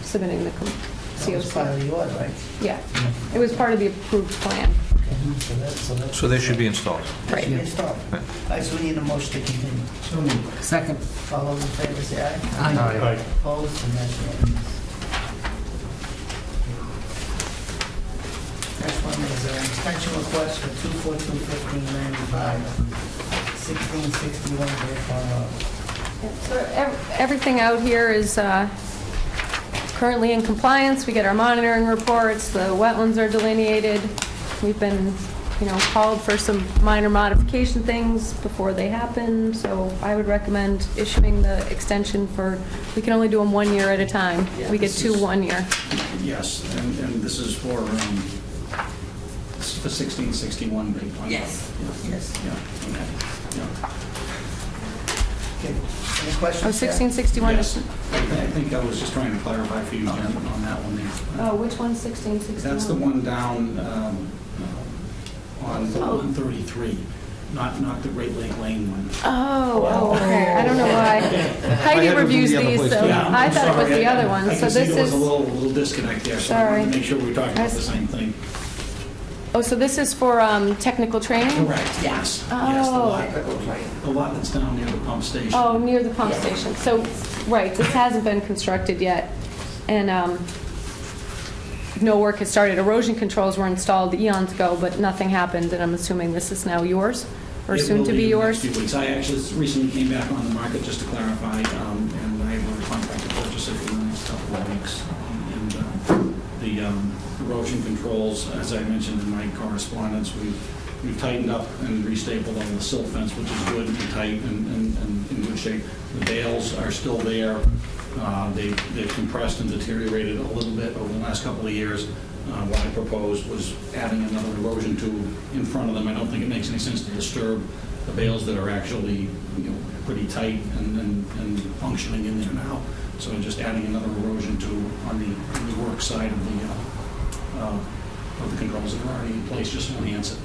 Speaker 3: submitting the
Speaker 1: That was part
Speaker 3: COC.
Speaker 1: of the order, right?
Speaker 3: Yeah, it was part of the approved plan.
Speaker 4: So they should be installed.
Speaker 1: That should be
Speaker 3: Right.
Speaker 1: installed. All right, so we need a motion to continue.
Speaker 8: So moved.
Speaker 2: Second.
Speaker 1: All those in favor say aye.
Speaker 5: Aye.
Speaker 1: Opposed? And that's unanimous. Next one is an extension request for 242-1595, 1661 Great Farm Road.
Speaker 3: So everything out here is currently in compliance. We get our monitoring reports, the wetlands are delineated. We've been, called for some minor modification things before they happen, so I would recommend issuing the extension we can only do them 1 year at a time. We get 2 1 year.
Speaker 14: Yes, and this is for 1661 Great Pine Road.
Speaker 1: Yes.
Speaker 14: Yeah,
Speaker 1: Yes.
Speaker 14: yeah, okay, yeah.
Speaker 1: Okay. Any questions?
Speaker 3: Oh, 1661?
Speaker 14: Yes. I think I was just trying to clarify for you, Jen, on that one there.
Speaker 3: Oh, which one's 1661?
Speaker 14: That's the one down on 33, not the Great Lake Lane one.
Speaker 3: Oh, okay. I don't know why. Heidi
Speaker 6: had it
Speaker 3: reviews
Speaker 6: from the other
Speaker 3: these,
Speaker 6: place,
Speaker 3: so
Speaker 6: too.
Speaker 14: Yeah,
Speaker 3: I
Speaker 14: I'm
Speaker 3: thought it was
Speaker 14: sorry.
Speaker 3: the other one.
Speaker 14: I
Speaker 3: So
Speaker 14: can see
Speaker 3: this
Speaker 14: there was
Speaker 3: is,
Speaker 14: a little disconnect there, so I wanted to
Speaker 3: Sorry.
Speaker 14: make sure we were talking about the same thing.
Speaker 3: oh, so this is for technical training?
Speaker 14: Correct, yes. Yes,
Speaker 3: Oh.
Speaker 14: the lot that's down near the pump station.
Speaker 3: Oh, near the pump station. So, right, this hasn't been constructed yet, and no work has started. Erosion controls were installed eons ago, but nothing happened, and I'm assuming this is now yours, or
Speaker 14: It
Speaker 3: soon
Speaker 14: will
Speaker 3: to be
Speaker 14: in the next
Speaker 3: yours?
Speaker 14: few weeks. I actually recently came back on the market, just to clarify, and I will contract to purchase it in the next couple of weeks. And the erosion controls, as I mentioned in my correspondence, we've tightened up and restapled on the silt fence, which is good and tight and in good shape. The bales are still there. They've compressed and deteriorated a little bit over the last couple of years. What I proposed was adding another erosion tube in front of them. I don't think it makes any sense to disturb the bales that are actually, pretty tight and functioning in there now. So just adding another erosion tube on the work side of the controls that are already in place, just to enhance it.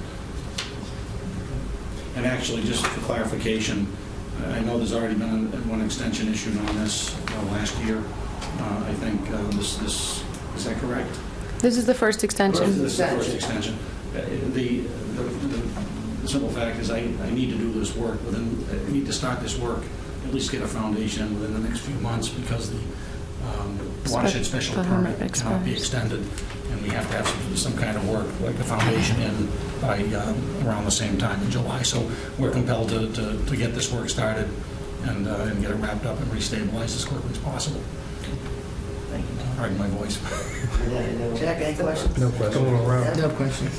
Speaker 14: And actually, just for clarification, I know there's already been one extension issued on this last year. I think this is that correct?
Speaker 3: This is the first extension.
Speaker 14: This is the first extension. The simple fact is I need to do this work I need to start this work, at least get a foundation within the next few months, because the watershed special permit cannot be extended, and we have to have some kind of work, like a foundation in by around the same time in July. So we're compelled to get this work started and get it wrapped up and restabilized as quickly as possible.
Speaker 1: Thank you, Tom.
Speaker 14: Pardon my voice.
Speaker 1: Jack, any questions?
Speaker 6: No question. Going around.
Speaker 2: No question.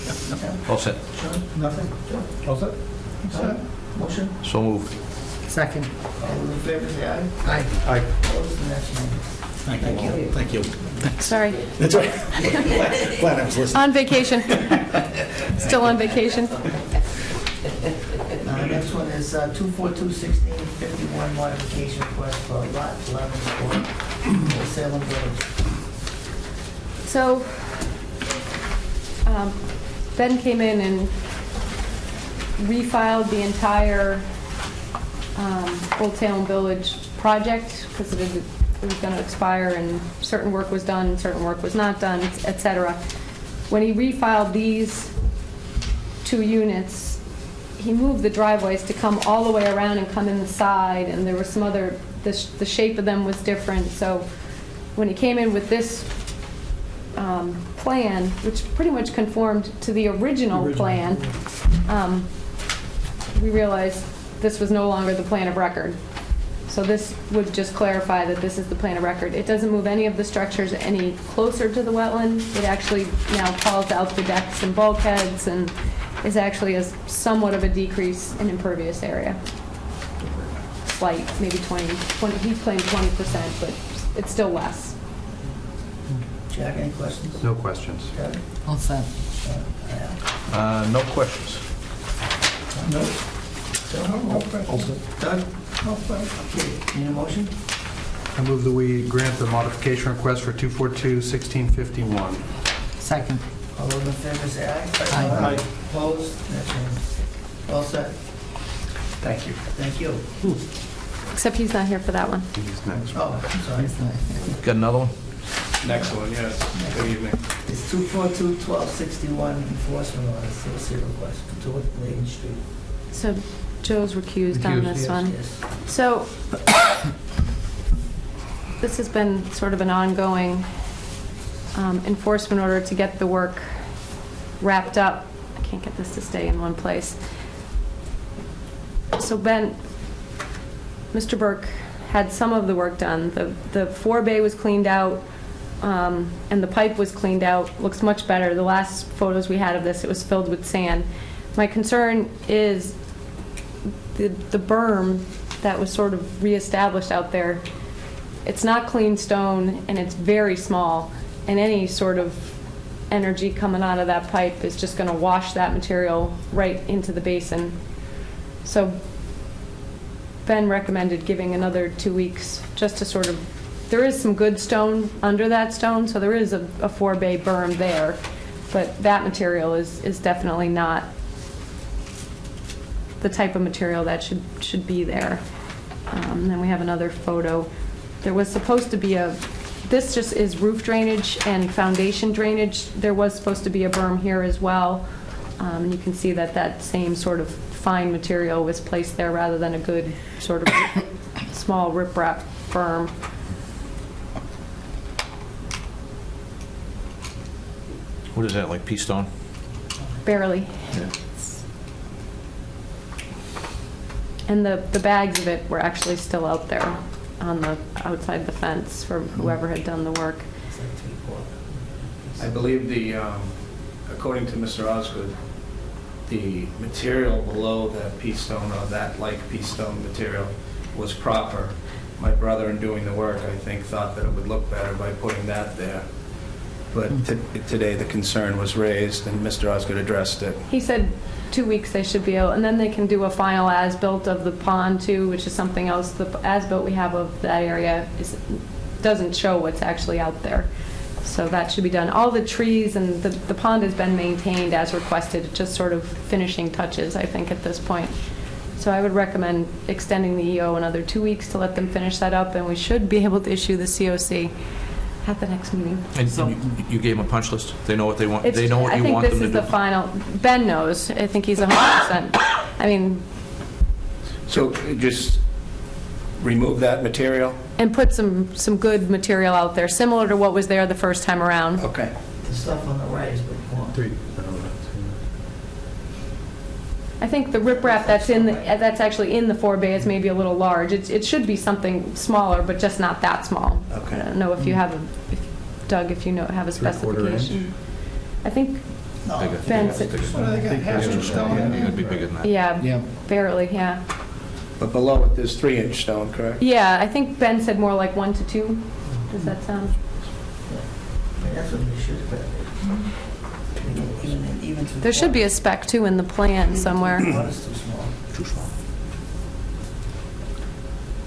Speaker 4: All set.
Speaker 1: Sean, nothing? Joe?
Speaker 6: All set?
Speaker 1: Set? Motion?
Speaker 4: So moved.
Speaker 2: Second.
Speaker 1: All those in favor, say aye.
Speaker 2: Aye.
Speaker 6: Aye.
Speaker 1: Opposed, the next one.
Speaker 14: Thank you all. Thank you.
Speaker 3: Sorry.
Speaker 14: That's all right. Glad I was listening.
Speaker 3: On vacation. Still on vacation.
Speaker 1: Next one is 242-1651 modification request for lot 11 for Salem Village.
Speaker 3: So, Ben came in and refiled the entire Old Salem Village project, because it was going to expire, and certain work was done, certain work was not done, et cetera. When he refiled these two units, he moved the driveways to come all the way around and come in the side, and there was some other, the shape of them was different. So when he came in with this plan, which pretty much conformed to the original plan, we realized this was no longer the plan of record. So this would just clarify that this is the plan of record. It doesn't move any of the structures any closer to the wetland. It actually now calls out the decks and bulkheads, and is actually a somewhat of a decrease in impervious area. Slight, maybe 20, he claimed 20%, but it's still less.
Speaker 1: Jack, any questions?
Speaker 5: No questions.
Speaker 1: Kevin?
Speaker 2: All set.
Speaker 4: No questions.
Speaker 1: No? Joe?
Speaker 8: No questions.
Speaker 1: Doug?
Speaker 8: No questions.
Speaker 1: Okay, need a motion?
Speaker 5: I move that we grant the modification request for 242-1651.
Speaker 2: Second.
Speaker 1: All those in favor say aye.
Speaker 2: Aye.
Speaker 1: Opposed? That's it. All set.
Speaker 5: Thank you.
Speaker 1: Thank you.
Speaker 3: Except he's not here for that one.
Speaker 5: He's next.
Speaker 1: Oh, I'm sorry.
Speaker 4: Got another one?
Speaker 5: Next one, yes. Good evening.
Speaker 1: It's 242-1261 enforcement order, COC request, 2 Layton Street.
Speaker 3: So Joe's recused on this
Speaker 1: Yes,
Speaker 3: one.
Speaker 1: yes.
Speaker 3: So this has been sort of an ongoing enforcement order to get the work wrapped up. I can't get this to stay in one place. So Ben, Mr. Burke had some of the work done. The forebay was cleaned out, and the pipe was cleaned out. Looks much better. The last photos we had of this, it was filled with sand. My concern is the berm that was sort of reestablished out there. It's not clean stone, and it's very small, and any sort of energy coming out of that pipe is just going to wash that material right into the basin. So Ben recommended giving another 2 weeks just to sort of, there is some good stone under that stone, so there is a 4-bay berm there, but that material is definitely not the type of material that should be there. And then we have another photo. There was supposed to be this just is roof drainage and foundation drainage. There was supposed to be a berm here as well. And you can see that that same sort of fine material was placed there rather than a good sort of small riprap berm.
Speaker 4: What is that, like pea stone?
Speaker 3: Barely.
Speaker 4: Yeah.
Speaker 3: And the bags of it were actually still out there on the outside the fence for whoever had done the work.
Speaker 15: I believe according to Mr. Osgood, the material below that pea stone, or that like pea stone material, was proper. My brother, in doing the work, I think, thought that it would look better by putting that there. But today the concern was raised, and Mr. Osgood addressed it.
Speaker 3: He said 2 weeks they should be able, and then they can do a final as-built of the pond too, which is something else. The as-built we have of that area doesn't show what's actually out there. So that should be done. All the trees and the pond has been maintained as requested, just sort of finishing touches, I think, at this point. So I would recommend extending the EO another 2 weeks to let them finish that up, and we should be able to issue the COC at the next meeting.
Speaker 4: And you gave them a punch list? They know what they want? They know what you want them to do?
Speaker 3: I think this is the final. Ben knows. I think he's 100%. I mean...
Speaker 15: So just remove that material?
Speaker 3: And put some good material out there, similar to what was there the first time around.
Speaker 15: Okay.
Speaker 1: The stuff on the right is what you want.
Speaker 3: I think the riprap that's actually in the 4-bay is maybe a little large. It should be something smaller, but just not that small.
Speaker 15: Okay.
Speaker 3: I don't know if you have Doug, if you have a specification. I think Ben said...
Speaker 4: It would be bigger than that.
Speaker 3: Yeah, barely, yeah.
Speaker 15: But below it, there's 3-inch stone, correct?
Speaker 3: Yeah, I think Ben said more like 1 to 2. Does that sound?
Speaker 1: Yeah, that's what they should have. Even
Speaker 3: There should be a spec too in the plan somewhere.
Speaker 1: What is too small?
Speaker 4: Too small.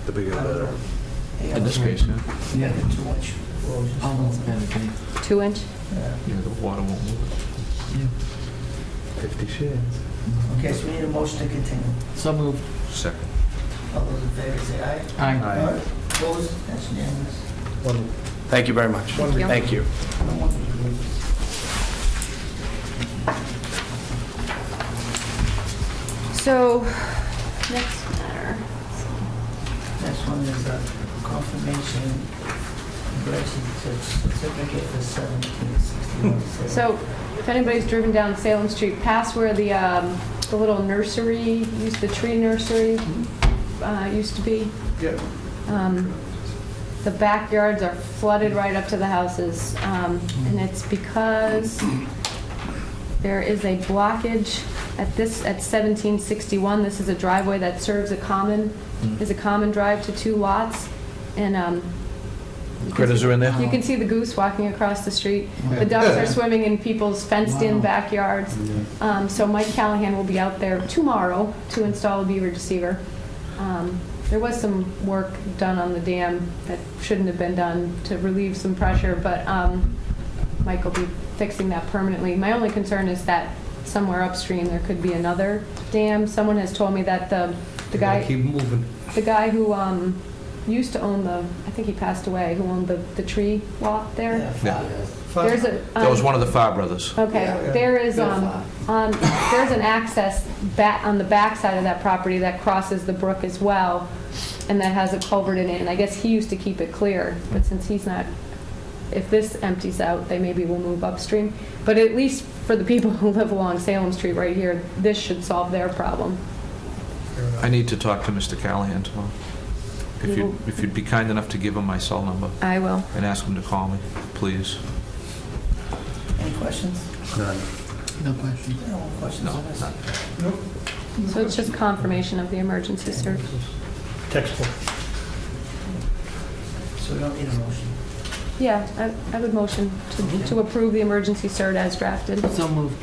Speaker 4: The bigger the better.
Speaker 1: Yeah,
Speaker 4: In this case, yeah.
Speaker 1: Yeah, 2-inch erosion.
Speaker 2: Almost better,
Speaker 3: 2-inch?
Speaker 1: Yeah.
Speaker 4: Yeah, the water won't move.
Speaker 13: 50 shares.
Speaker 1: Okay, so we need a motion to continue.
Speaker 2: So moved.
Speaker 4: Second.
Speaker 1: All those in favor say aye.
Speaker 2: Aye.
Speaker 1: Opposed? That's unanimous.
Speaker 15: Thank you very much.
Speaker 3: Thank you.
Speaker 15: Thank you.
Speaker 3: So, next matter.
Speaker 1: Next one is a confirmation certificate for 1761.
Speaker 3: So, if anybody's driven down Salem Street, past where the little nursery, the tree nursery used to be.
Speaker 8: Yeah.
Speaker 3: The backyards are flooded right up to the houses, and it's because there is a blockage at 1761. This is a driveway that serves is a common drive to 2 lots, and
Speaker 4: Critters are in there?
Speaker 3: you can see the goose walking across the street. The ducks are swimming in people's fenced-in backyards. So Mike Callahan will be out there tomorrow to install a beaver deceiver. There was some work done on the dam that shouldn't have been done to relieve some pressure, but Mike will be fixing that permanently. My only concern is that somewhere upstream there could be another dam. Someone has told me that the guy
Speaker 6: Keep moving.
Speaker 3: the guy who used to own I think he passed away, who owned the tree lot there.
Speaker 4: Yeah.
Speaker 3: There's a
Speaker 4: That was one of the Farr brothers.
Speaker 3: Okay, there is there's an access on the back side of that property that crosses the brook as well, and that has a culvert in it. And I guess he used to keep it clear, but since he's not, if this empties out, they maybe will move upstream. But at least for the people who live along Salem Street right here, this should solve their problem.
Speaker 4: I need to talk to Mr. Callahan tomorrow. If you'd be kind enough to give him my cell number
Speaker 3: I will.
Speaker 4: and ask him to call me, please.
Speaker 1: Any questions?
Speaker 2: No questions.
Speaker 1: No questions
Speaker 4: No,
Speaker 1: on this?
Speaker 4: not.
Speaker 3: So it's just confirmation of the emergency service.
Speaker 6: Textbook.
Speaker 1: So we don't need a motion.
Speaker 3: Yeah, I would motion to approve the emergency cert as drafted.
Speaker 2: So moved.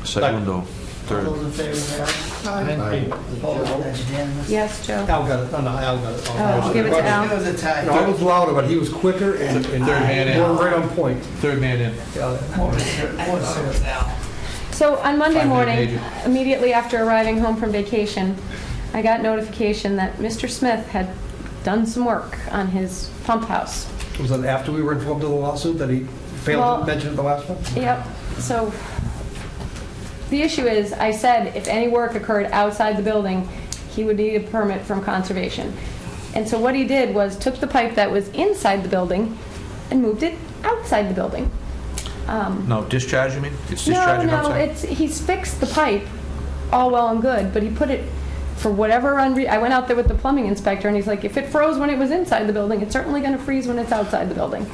Speaker 4: Segundo. third.
Speaker 1: All those in favor, say aye. Opposed, that's unanimous.
Speaker 3: Yes, Joe?
Speaker 6: Al got it. No, Al got it.
Speaker 3: Oh, give it to
Speaker 1: It
Speaker 3: Al.
Speaker 1: was a tie.
Speaker 6: No, I was louder, but he was quicker and
Speaker 4: Third man in.
Speaker 6: more right on point.
Speaker 4: Third man in.
Speaker 1: More serious, Al.
Speaker 3: So on Monday
Speaker 4: 5-minute
Speaker 3: morning,
Speaker 4: agent.
Speaker 3: immediately after arriving home from vacation, I got notification that Mr. Smith had done some work on his pump house.
Speaker 6: Was that after we were informed of the lawsuit that he failed
Speaker 3: Well-
Speaker 6: to mention at the last one?
Speaker 3: Yep, so the issue is, I said if any work occurred outside the building, he would need a permit from conservation. And so what he did was took the pipe that was inside the building and moved it outside the building.
Speaker 4: No, discharge, you mean? It's discharging
Speaker 3: No,
Speaker 4: outside?
Speaker 3: he's fixed the pipe, all well and good, but he put it, for whatever I went out there with the plumbing inspector, and he's like, if it froze when it was inside the building, it's certainly going to freeze when it's outside the building.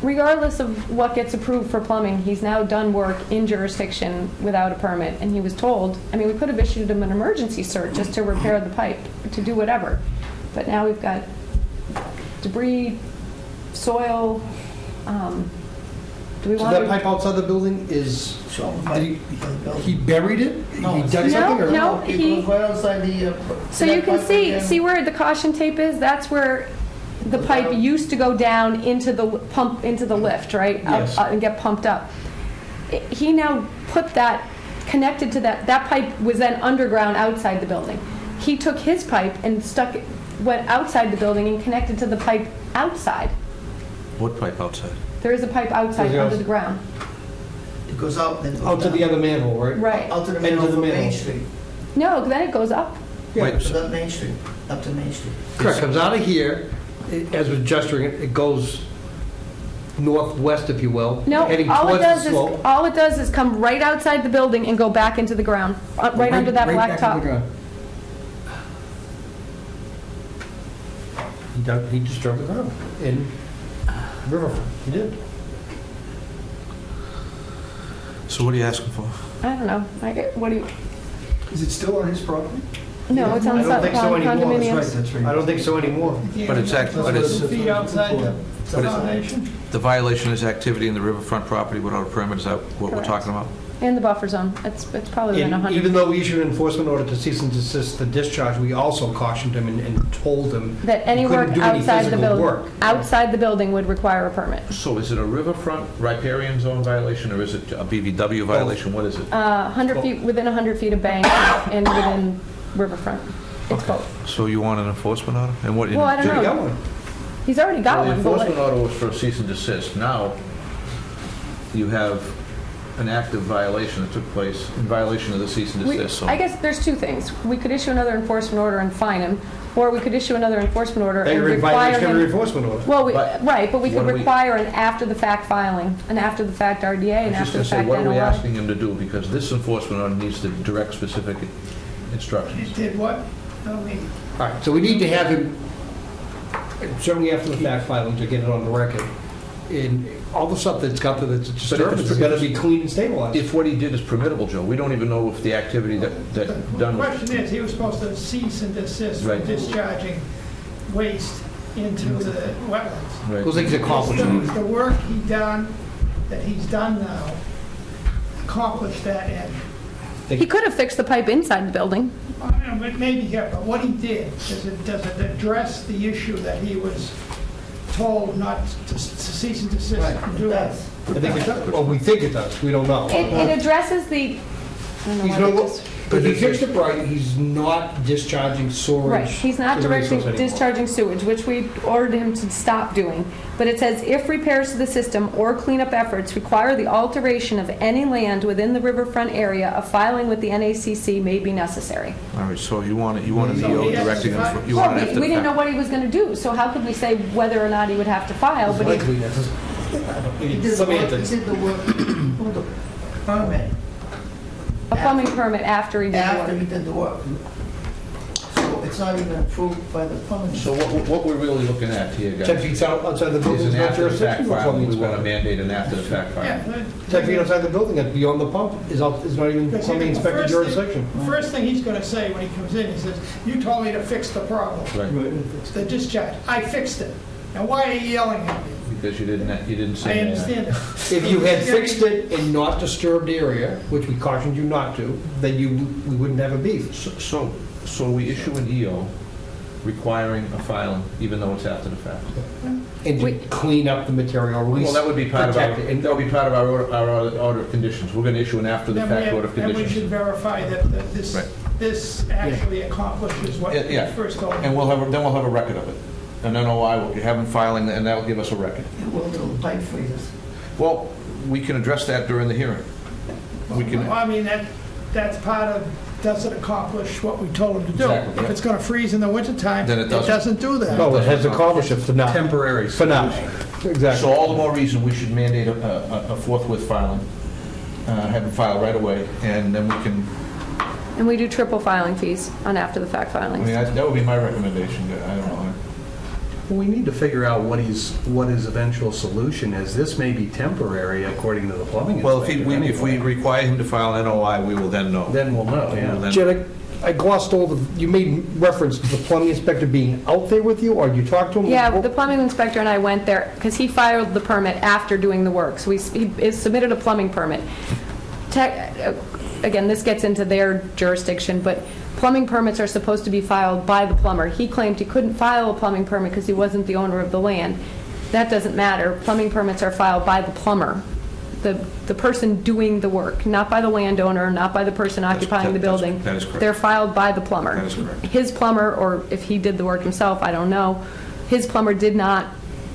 Speaker 3: Regardless of what gets approved for plumbing, he's now done work in jurisdiction without a permit, and he was told, I mean, we could have issued him an emergency cert just to repair the pipe, to do whatever, but now we've got debris, soil, do we
Speaker 6: So
Speaker 3: want
Speaker 6: that
Speaker 3: to...
Speaker 6: pipe outside the building is,
Speaker 1: Show him
Speaker 6: did
Speaker 1: by
Speaker 6: he buried it?
Speaker 1: No,
Speaker 6: He dug
Speaker 3: No,
Speaker 6: something or?
Speaker 3: no.
Speaker 1: It
Speaker 3: he-
Speaker 1: goes right outside the...
Speaker 3: So you can see where the caution tape is? That's where the pipe used to go down into the pump, into the lift, right? Up-
Speaker 6: Yes.
Speaker 3: And get pumped up. He now put that, connected to that pipe was then underground outside the building. He took his pipe and went outside the building and connected to the pipe outside.
Speaker 4: What pipe outside?
Speaker 3: There is a pipe outside
Speaker 6: Where's
Speaker 3: under
Speaker 6: yours?
Speaker 3: the ground.
Speaker 1: It goes out, then it goes
Speaker 6: Out to
Speaker 1: down.
Speaker 6: the other manhole, right?
Speaker 3: Right.
Speaker 1: Out to the
Speaker 6: End
Speaker 1: manhole
Speaker 6: of the
Speaker 1: from Main
Speaker 6: manhole.
Speaker 1: Street.
Speaker 3: No, then it goes up.
Speaker 4: Wait,
Speaker 1: To the Main Street, up to Main Street.
Speaker 6: Correct, comes out of here, as we're gesturing it, it goes northwest, if you will.
Speaker 3: No,
Speaker 6: heading
Speaker 3: all it
Speaker 6: towards the
Speaker 3: does is,
Speaker 6: slope.
Speaker 3: all it does is come right outside the building and go back into the ground, right under that
Speaker 6: Right
Speaker 3: black
Speaker 6: back
Speaker 3: top.
Speaker 6: into the ground. He disturbed the ground in Riverfront, he did.
Speaker 4: so what are you asking for?
Speaker 3: I don't know. What do you,
Speaker 8: Is it still on his property?
Speaker 3: no, it's on
Speaker 6: I don't think so anymore,
Speaker 3: condominiums.
Speaker 8: That's right.
Speaker 6: I don't think so anymore.
Speaker 4: But it's
Speaker 7: Feet outside the
Speaker 4: But it's-
Speaker 7: foundation?
Speaker 4: the violation is activity in the riverfront property without a permit, is that what we're
Speaker 3: Correct.
Speaker 4: talking about?
Speaker 3: In the buffer zone. It's probably within
Speaker 6: And
Speaker 3: 100.
Speaker 6: even though we issued an enforcement order to cease and desist the discharge, we also cautioned him and told him
Speaker 3: That any
Speaker 6: he couldn't
Speaker 3: work
Speaker 6: do any
Speaker 3: outside the
Speaker 6: physical
Speaker 3: building,
Speaker 6: work.
Speaker 3: outside the building would require a permit.
Speaker 4: So is it a riverfront riparian zone violation, or is it a BVW violation? What is it?
Speaker 3: 100 feet, within 100 feet of bank and within riverfront. It's both.
Speaker 4: So you want an enforcement order? And what?
Speaker 3: Well, I don't
Speaker 6: Should have
Speaker 3: know.
Speaker 6: got one.
Speaker 3: He's already got
Speaker 4: Well, the
Speaker 3: one. but
Speaker 4: enforcement order was for a cease and desist. Now, you have an active violation that took place in violation of the cease and desist, so...
Speaker 3: I guess there's two things. We could issue another enforcement order and fine him, or we could issue another enforcement order
Speaker 6: Then
Speaker 3: and
Speaker 6: you're in
Speaker 3: require
Speaker 6: violation of
Speaker 3: him...
Speaker 6: your enforcement order.
Speaker 3: Well,
Speaker 4: But
Speaker 3: right, but we
Speaker 4: what
Speaker 3: could
Speaker 4: do we-
Speaker 3: require an after-the-fact filing, an after-the-fact RDA,
Speaker 4: I
Speaker 3: and
Speaker 4: was just going to say,
Speaker 3: after-the-fact
Speaker 4: what are we
Speaker 3: NOI.
Speaker 4: asking him to do? Because this enforcement order needs to direct specific instructions.
Speaker 7: It did what? I mean,
Speaker 6: All right, so we need to have him, certainly after the fact filing, to get it on the record. And all the stuff that's got that's a disturbance has got to be clean and stabilized.
Speaker 4: If what he did is permittable, Joe, we don't even know if the activity that
Speaker 7: the
Speaker 4: done...
Speaker 7: question is, he was supposed to cease and desist from
Speaker 4: Right.
Speaker 7: discharging waste into the wetlands.
Speaker 4: Right.
Speaker 6: Those things accomplish.
Speaker 7: The work that he's done now accomplished that end.
Speaker 3: He could have fixed the pipe inside the building.
Speaker 7: Maybe, yeah, but what he did, does it address the issue that he was told not to cease and desist from doing?
Speaker 6: I think it does. Well, we think it does, we don't know.
Speaker 3: It addresses the... I don't know
Speaker 6: He's
Speaker 3: why
Speaker 6: no,
Speaker 3: it just-
Speaker 6: if he fixed it right, he's not discharging sewage.
Speaker 3: Right, he's not
Speaker 6: to the
Speaker 3: directing,
Speaker 6: resource anymore.
Speaker 3: discharging sewage, which we ordered him to stop doing. But it says, if repairs to the system or cleanup efforts require the alteration of any land within the riverfront area, a filing with the NACC may be necessary.
Speaker 4: All right, so you want an EO
Speaker 7: So he has
Speaker 4: directing
Speaker 7: to
Speaker 4: him, you
Speaker 3: Well,
Speaker 4: want an after
Speaker 3: we
Speaker 4: the
Speaker 3: didn't know
Speaker 4: fact.
Speaker 3: what he was going to do, so how could we say whether or not he would have to file? But he,
Speaker 1: He did the work, he did the work with the permit
Speaker 3: a plumbing permit after he did the
Speaker 1: after he
Speaker 3: work.
Speaker 1: did the work. So it's not even approved by the plumbing.
Speaker 4: So what we're really looking at here,
Speaker 6: 10
Speaker 4: guys,
Speaker 6: feet outside the building
Speaker 4: is
Speaker 6: is
Speaker 4: an
Speaker 6: not
Speaker 4: after the fact
Speaker 6: jurisdiction for
Speaker 4: filing.
Speaker 6: plumbing
Speaker 4: We want to
Speaker 6: inspector.
Speaker 4: mandate an after the fact filing.
Speaker 7: Yeah,
Speaker 6: 10 feet outside the building, and beyond the pump is not even
Speaker 7: Because
Speaker 6: plumbing
Speaker 7: the
Speaker 6: inspector
Speaker 7: first
Speaker 6: jurisdiction.
Speaker 7: thing- First thing he's gonna say when he comes in, he says, "You told me to fix the problem,
Speaker 4: Right.
Speaker 7: the discharge. I fixed it. Now why are you yelling at me?"
Speaker 4: because you didn't
Speaker 7: I
Speaker 4: say.
Speaker 7: understand that.
Speaker 6: If you had fixed it in not disturbed area, which we cautioned you not to, then we wouldn't have a beef.
Speaker 4: So we issue an EO requiring a filing, even though it's after the fact.
Speaker 6: And to clean up the material, release.
Speaker 4: Well, that would be part of our,
Speaker 6: protect it.
Speaker 4: that would be part of our order of conditions. We're going to issue an after the fact order of
Speaker 7: Then we should
Speaker 4: conditions.
Speaker 7: verify that this,
Speaker 4: Right.
Speaker 7: this actually accomplishes what we
Speaker 4: Yeah,
Speaker 7: first told
Speaker 4: and
Speaker 7: them.
Speaker 4: then we'll have a record of it. An NOI, we'll have them filing, and that'll give us a record.
Speaker 1: Well, until the pipe freezes.
Speaker 4: Well, we can address that during the hearing. We can.
Speaker 7: Well, I mean, that's part of, does it accomplish what we told them to do?
Speaker 4: Exactly,
Speaker 7: If
Speaker 4: yeah.
Speaker 7: it's going to freeze in the wintertime,
Speaker 4: Then it doesn't.
Speaker 7: do that.
Speaker 6: No, it has accomplished it for now.
Speaker 5: Temporary
Speaker 6: For now. Exactly.
Speaker 4: So all the more reason we should mandate a forthwith filing, have it filed right away, and then we can,
Speaker 3: And we do triple filing fees on after-the-fact
Speaker 4: I mean,
Speaker 3: filings.
Speaker 4: that would be my recommendation. I don't know.
Speaker 5: Well, we need to figure out what his eventual solution is. This may be temporary according to the plumbing
Speaker 4: Well,
Speaker 5: inspector.
Speaker 4: if we require him to file an NOI, we will then know.
Speaker 5: Then we'll know,
Speaker 4: We will
Speaker 5: yeah.
Speaker 4: then-
Speaker 6: Jen, I glossed over, you made reference to the plumbing inspector being out there with you, or you talked to him?
Speaker 3: Yeah, the plumbing inspector and I went there, because he filed the permit after doing the work, so he submitted a plumbing permit. Again, this gets into their jurisdiction, but plumbing permits are supposed to be filed by the plumber. He claimed he couldn't file a plumbing permit because he wasn't the owner of the land. That doesn't matter. Plumbing permits are filed by the plumber, the person doing the work, not by the landowner, not by the person occupying the building.
Speaker 4: That is correct.
Speaker 3: They're filed by the plumber.
Speaker 4: That is correct.
Speaker 3: His plumber, or if he did the work himself, I don't know, his plumber did not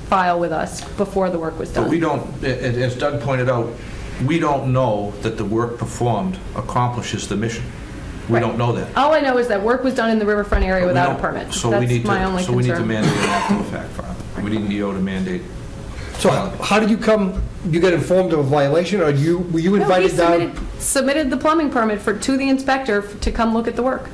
Speaker 3: file with us before the work was done.
Speaker 4: But we don't, as Doug pointed out, we don't know that the work performed accomplishes the mission. We
Speaker 3: Right.
Speaker 4: don't know that.
Speaker 3: All I know is that work was done in the riverfront area
Speaker 4: But we
Speaker 3: without a
Speaker 4: don't-
Speaker 3: permit.
Speaker 4: So we
Speaker 3: That's
Speaker 4: need
Speaker 3: my only
Speaker 4: to, so we need to
Speaker 3: concern.
Speaker 4: mandate an after the fact filing. We need an EO to mandate.
Speaker 6: So how did you get informed of a violation, or were you
Speaker 3: No, he
Speaker 6: invited down
Speaker 3: submitted the plumbing permit to the inspector to come look at the work.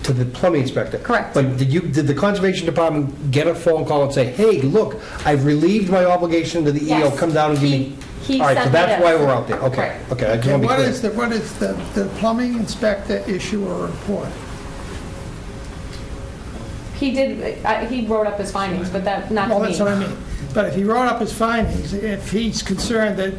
Speaker 6: to the plumbing inspector?
Speaker 3: Correct.
Speaker 6: But did the conservation department get a phone call and say, hey, look, I've relieved my obligation to the EO,
Speaker 3: Yes.
Speaker 6: come down and give me?
Speaker 3: He
Speaker 6: All right, so
Speaker 3: sent
Speaker 6: that's
Speaker 3: it
Speaker 6: why
Speaker 3: out.
Speaker 6: we're out there, okay,
Speaker 3: Right.
Speaker 6: okay, I just
Speaker 7: Okay,
Speaker 6: want to be
Speaker 7: what
Speaker 6: clear.
Speaker 7: is the plumbing inspector issue a report?
Speaker 3: He did, he wrote up his findings, but that, not
Speaker 7: Well,
Speaker 3: to
Speaker 7: that's what I
Speaker 3: me.
Speaker 7: mean. But if he wrote up his findings, if he's concerned that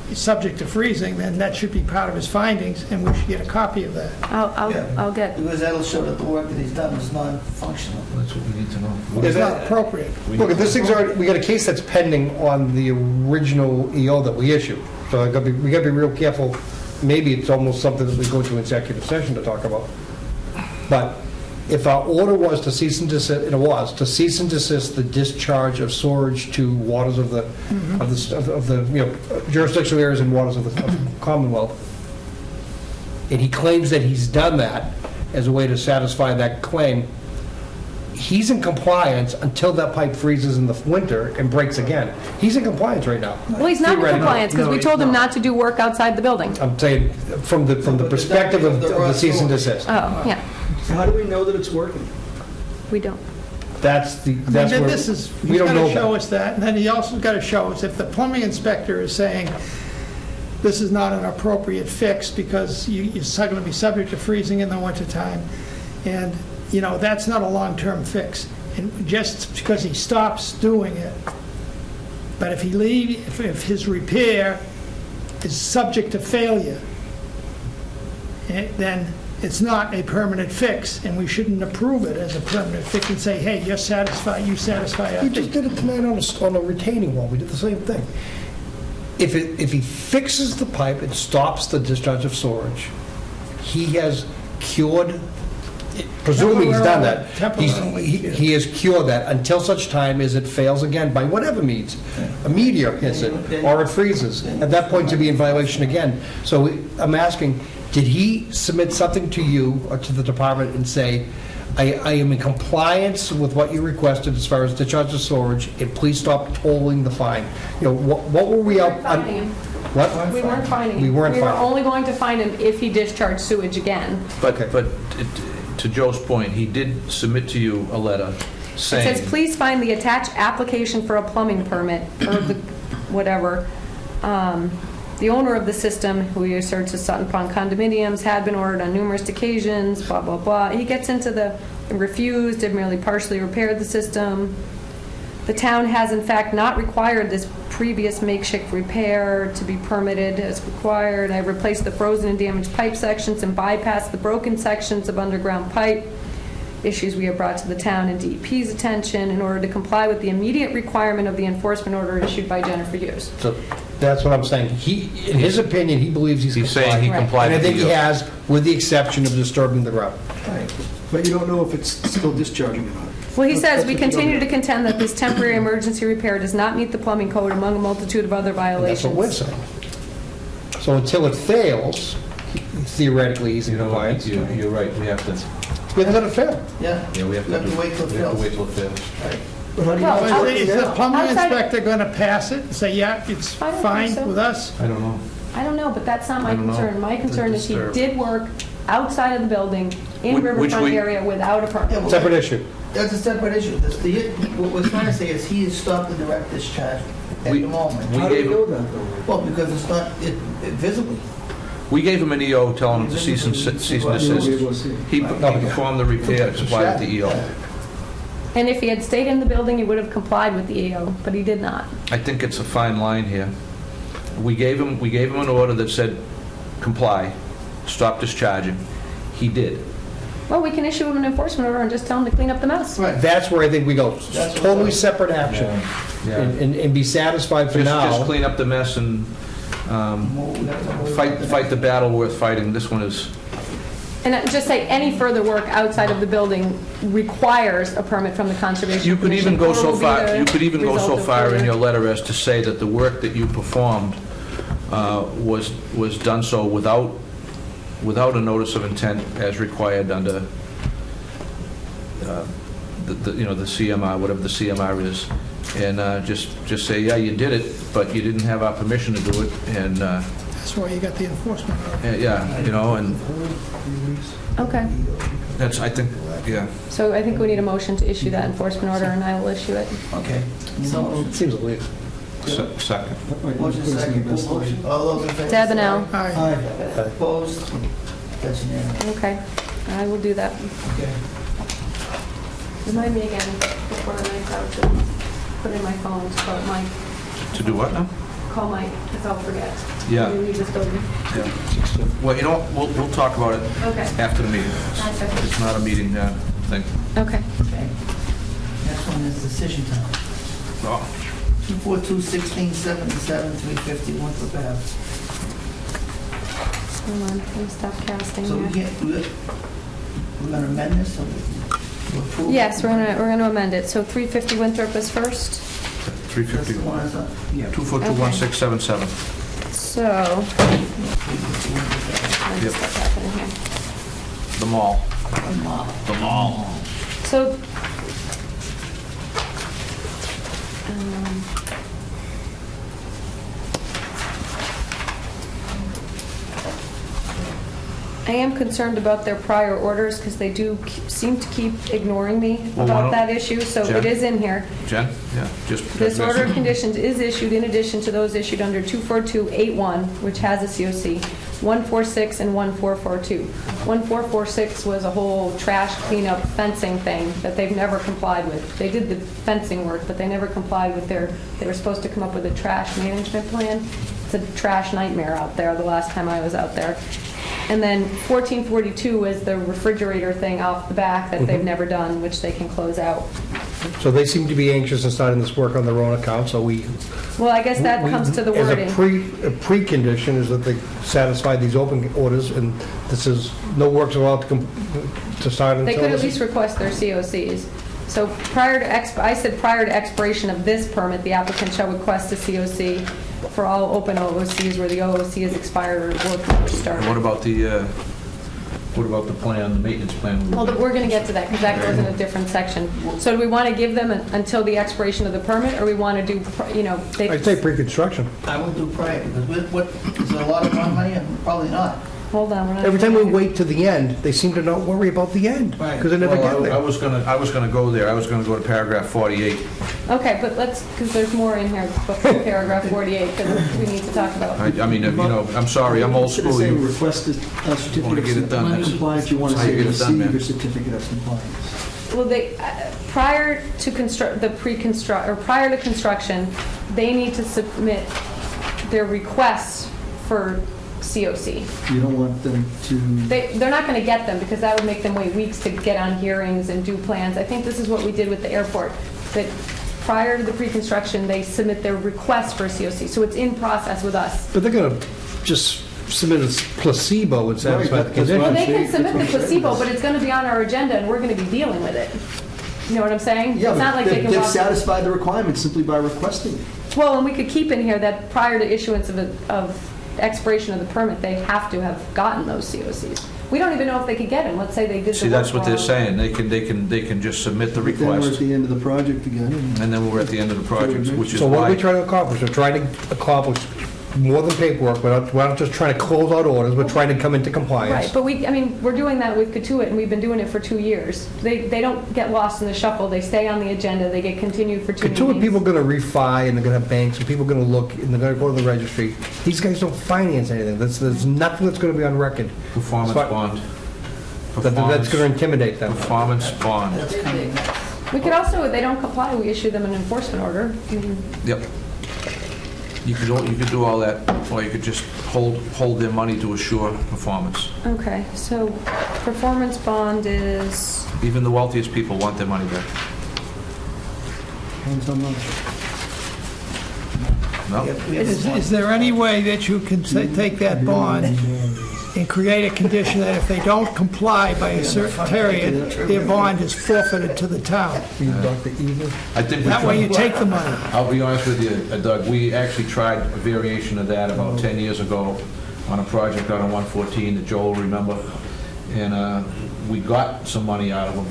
Speaker 7: he's subject to freezing, then that should be part of his findings, and we should get a copy of that.
Speaker 3: I'll get,
Speaker 1: Because that'll show that the work that he's done is non-functional.
Speaker 4: That's what we need to know.
Speaker 7: It's not appropriate.
Speaker 6: Look, if this thing's already, we got a case that's pending on the original EO that we issued, so we got to be real careful. Maybe it's almost something that we go to executive session to talk about. But if our order was to cease and desist, and it was, to cease and desist the discharge of sewerage to waters of the, jurisdictional areas and waters of the Commonwealth, and he claims that he's done that as a way to satisfy that claim, he's in compliance until that pipe freezes in the winter and breaks again. He's in compliance right now.
Speaker 3: well, he's not in
Speaker 6: Theoretically.
Speaker 3: compliance, because we told him not to do work outside the building.
Speaker 6: I'm saying, from the perspective of the cease and desist.
Speaker 3: Oh, yeah,
Speaker 8: How do we know that it's working?
Speaker 3: we don't.
Speaker 6: That's
Speaker 7: Then
Speaker 6: where,
Speaker 7: this is,
Speaker 6: we
Speaker 7: he's
Speaker 6: don't
Speaker 7: got
Speaker 6: know
Speaker 7: to show
Speaker 6: that.
Speaker 7: us that, and then he also got to show us if the plumbing inspector is saying this is not an appropriate fix because you're going to be subject to freezing in the wintertime, and, that's not a long-term fix. And just because he stops doing it, but if if his repair is subject to failure, then it's not a permanent fix, and we shouldn't approve it as a permanent fix and say, hey, you're satisfied, you satisfy
Speaker 6: We
Speaker 7: us.
Speaker 6: just did it tonight on a retaining wall. We did the same thing. If he fixes the pipe and stops the discharge of sewerage, he has cured, presuming he's done that,
Speaker 7: Temporarily.
Speaker 6: he has cured that until such time as it fails again by whatever means. A meteor hits it, or it freezes. At that point, to be in violation again. So I'm asking, did he submit something to you or to the department and say, I am in compliance with what you requested as far as discharge of storage, and please stop tolling the fine? What were we out on?
Speaker 3: Finding him.
Speaker 6: What?
Speaker 3: We weren't finding him.
Speaker 6: We weren't
Speaker 3: We were
Speaker 6: finding him.
Speaker 3: only going to find him if he discharged sewage again.
Speaker 4: But to Joe's point, he did submit to you a letter
Speaker 3: It
Speaker 4: saying.
Speaker 3: says, please find the attached application for a plumbing permit, or the, whatever. The owner of the system, who he asserts is Sutton Pond Condominiums, had been ordered on numerous occasions, blah, blah, blah. He gets into the refused, had merely partially repaired the system. The town has in fact not required this previous makeshift repair to be permitted as required. I replaced the frozen and damaged pipe sections and bypassed the broken sections of underground pipe. Issues we have brought to the town and DEP's attention in order to comply with the immediate requirement of the enforcement order issued by Jennifer Hughes.
Speaker 6: So that's what I'm saying. He, in his opinion, he believes he's complied.
Speaker 4: saying he complied
Speaker 6: And I
Speaker 4: with
Speaker 6: think
Speaker 4: the-
Speaker 6: he has, with the exception of disturbing the ground.
Speaker 8: Right. But you don't know if it's still discharging or not.
Speaker 3: Well, he says,
Speaker 8: That's
Speaker 3: "We
Speaker 8: what you don't
Speaker 3: continue to
Speaker 8: know."
Speaker 3: contend that this temporary emergency repair does not meet the plumbing code among a multitude of other
Speaker 6: And that's what
Speaker 3: violations."
Speaker 6: we're saying. So until it fails, theoretically, he's in compliance.
Speaker 4: You're right, we have to,
Speaker 6: We have to let it fail.
Speaker 1: Yeah.
Speaker 4: yeah, we have to
Speaker 1: wait till it
Speaker 4: we have to
Speaker 1: fails.
Speaker 4: wait till it fails.
Speaker 8: But how do you
Speaker 3: Well,
Speaker 8: know?
Speaker 3: I'll-
Speaker 7: Is the plumbing
Speaker 3: Outside-
Speaker 7: inspector going to pass it and say, yeah, it's
Speaker 3: I don't think
Speaker 7: fine
Speaker 3: so.
Speaker 7: with us?
Speaker 4: I don't know.
Speaker 3: I don't know, but that's not my
Speaker 4: I don't know.
Speaker 3: concern. My concern is he
Speaker 4: Disturb.
Speaker 3: did work outside of the building in
Speaker 4: Which
Speaker 3: riverfront
Speaker 4: we-
Speaker 3: area without a
Speaker 1: Yeah,
Speaker 3: permit.
Speaker 1: well,
Speaker 6: Separate issue.
Speaker 1: That's a separate issue. What we're trying to say is he has stopped the direct discharge at
Speaker 4: We-
Speaker 1: the moment.
Speaker 4: we
Speaker 8: How do we
Speaker 4: gave-
Speaker 8: know that, though?
Speaker 1: Well, because it's not visibly.
Speaker 4: We gave him an EO telling him to cease and desist.
Speaker 8: You won't be able to see.
Speaker 4: He performed the repair supplied with the EO.
Speaker 3: And if he had stayed in the building, he would have complied with the EO, but he did not.
Speaker 4: I think it's a fine line here. We gave him an order that said, comply, stop discharging. He did.
Speaker 3: Well, we can issue him an enforcement order and just tell him to clean up the mess.
Speaker 1: Right.
Speaker 6: That's where I think we go.
Speaker 1: That's what-
Speaker 6: Totally separate action.
Speaker 4: Yeah.
Speaker 6: And be satisfied for
Speaker 4: Just
Speaker 6: now.
Speaker 4: clean up the mess and fight the battle worth fighting. This one is,
Speaker 3: And just say any further work outside of the building requires a permit from the Conservation
Speaker 4: you could
Speaker 3: Commission,
Speaker 4: even go
Speaker 3: or
Speaker 4: so
Speaker 3: will be
Speaker 4: far,
Speaker 3: the
Speaker 4: you could even go
Speaker 3: result
Speaker 4: so
Speaker 3: of
Speaker 4: far in
Speaker 3: further-
Speaker 4: your letter as to say that the work that you performed was done so without a notice of intent as required under the CMR, whatever the CMR is, and just say, yeah, you did it, but you didn't have our permission to do it, and
Speaker 7: That's why you got the enforcement order.
Speaker 4: yeah, and
Speaker 3: Okay,
Speaker 4: that's, I think, yeah.
Speaker 3: so I think we need a motion to issue that enforcement order, and I will issue it.
Speaker 1: Okay.
Speaker 6: It seems illegal.
Speaker 4: Second.
Speaker 1: Motion second. All those in favor?
Speaker 3: Deb and Al.
Speaker 7: Aye.
Speaker 1: Aye. Opposed? That's unanimous.
Speaker 3: Okay, I will do that.
Speaker 1: Okay.
Speaker 3: Remind me again before the night's out to put in my phone to call Mike.
Speaker 4: To do what now?
Speaker 3: Call Mike, because I'll forget.
Speaker 4: Yeah.
Speaker 3: When we leave this building.
Speaker 4: Yeah. Well, you know, we'll talk about it
Speaker 3: Okay.
Speaker 4: after the meeting.
Speaker 3: That's okay.
Speaker 4: It's not a meeting thing.
Speaker 3: Okay.
Speaker 1: Okay. Next one is decision time.
Speaker 4: Oh.
Speaker 1: 242-1677, 350 Winthrop Ave.
Speaker 3: Hold on, let me stop casting
Speaker 1: So we
Speaker 3: here.
Speaker 1: can't, we're gonna amend this, or we approve?
Speaker 3: Yes, we're gonna amend it. So 350 Winthrop is first.
Speaker 4: 350,
Speaker 1: That's the one that's up.
Speaker 4: 2421677.
Speaker 3: So, I just got happening here.
Speaker 4: The mall. The mall.
Speaker 3: So, I am concerned about their prior orders because they do seem to keep ignoring me
Speaker 4: Well, why
Speaker 3: about
Speaker 4: don't-
Speaker 3: that issue, so
Speaker 4: Jen?
Speaker 3: it is in here.
Speaker 4: Jen? Yeah, just.
Speaker 3: This order of conditions is issued in addition to those issued under 24281, which has a COC, 146 and 1442. 1446 was a whole trash cleanup fencing thing that they've never complied with. They did the fencing work, but they never complied with they were supposed to come up with a trash management plan. It's a trash nightmare out there the last time I was out there. And then 1442 is the refrigerator thing off the back that they've never done, which they can close out.
Speaker 6: So they seem to be anxious in starting this work on their own account, so we...
Speaker 3: Well, I guess that comes to the wording.
Speaker 6: As a precondition is that they satisfy these open orders, and this is, no work's allowed to start until...
Speaker 3: They could at
Speaker 6: this-
Speaker 3: least request their COCs. So prior to, I said prior to expiration of this permit, the applicant shall request a COC for all open OOCs where the OOC is expired or work has started.
Speaker 4: What about the plan, the maintenance plan?
Speaker 3: Well, we're going to get to that because that goes in a different section. So do we want to give them until the expiration of the permit, or we want to do,
Speaker 6: I'd say pre-construction.
Speaker 1: I will do prior, because is it a lot of money? Probably not.
Speaker 3: Hold on. We're not
Speaker 6: Every time we wait to the end, they seem to not worry about the end,
Speaker 1: Right.
Speaker 6: because they never get
Speaker 4: I
Speaker 6: there.
Speaker 4: was gonna go there. I was gonna go to paragraph 48.
Speaker 3: Okay, but because there's more in here before paragraph 48 that we need to talk about.
Speaker 4: I mean, I'm sorry, I'm old school.
Speaker 8: Say
Speaker 4: You
Speaker 8: request a
Speaker 4: wanna
Speaker 8: certificate
Speaker 4: get it
Speaker 8: of
Speaker 4: done, that's-
Speaker 8: compliance, you want to
Speaker 4: that's how
Speaker 8: say
Speaker 4: you get it done,
Speaker 8: receive
Speaker 4: man.
Speaker 8: your certificate of compliance.
Speaker 3: Well, prior to prior to construction, they need to submit their requests for COC.
Speaker 8: You don't want them to...
Speaker 3: They're not going to get them because that would make them wait weeks to get on hearings and do plans. I think this is what we did with the airport, that prior to the pre-construction, they submit their request for COC. So it's in process with us.
Speaker 6: But they're going to just submit a placebo and satisfy the conditions.
Speaker 3: Well, they can submit the placebo, but it's going to be on our agenda and we're going to be dealing with it. You know what I'm saying?
Speaker 8: Yeah,
Speaker 3: it's not like they can
Speaker 8: they've
Speaker 3: walk.
Speaker 8: satisfied the requirements simply by requesting it.
Speaker 3: Well, and we could keep in here that prior to issuance of expiration of the permit, they have to have gotten those COCs. We don't even know if they could get them. Let's say they did the
Speaker 4: See, that's
Speaker 3: work
Speaker 4: what they're
Speaker 3: wrong.
Speaker 4: saying. They can just submit the
Speaker 8: But then we're at
Speaker 4: request,
Speaker 8: the end of the project again.
Speaker 4: and then we're at the end of the project, which is
Speaker 6: So what are we
Speaker 4: why,
Speaker 6: trying to accomplish? We're trying to accomplish more than paperwork. We're not just trying to close out orders. We're trying to come into compliance.
Speaker 3: Right, but we're doing that with Katuitt, and we've been doing it for 2 years. They don't get lost in the shuffle. They stay on the agenda. They get continued for 2
Speaker 6: Katuitt
Speaker 3: meetings.
Speaker 6: people are going to refi, and they're going to have banks, and people are going to look, and they're going to go to the registry. These guys don't finance anything. There's nothing that's going to be on record.
Speaker 4: performance
Speaker 6: But-
Speaker 4: bond.
Speaker 6: That's going to intimidate them.
Speaker 4: Performance bond.
Speaker 1: That's kind of,
Speaker 3: We could also, if they don't comply, we issue them an enforcement order. I mean,
Speaker 4: Yep. You could do all that, or you could just hold their money to assure performance.
Speaker 3: okay, so performance bond is,
Speaker 4: Even the wealthiest people want their money back.
Speaker 8: Depends how much.
Speaker 4: No?
Speaker 7: Is there any way that you can take that bond and create a condition that if they don't comply by a certain period, their bond is forfeited to the town?
Speaker 4: I think we
Speaker 7: That way you
Speaker 4: tried-
Speaker 7: take the money.
Speaker 4: I'll be honest with you, Doug, we actually tried a variation of that about 10 years ago on a project out on 114 that Joel will remember, and we got some money out of them,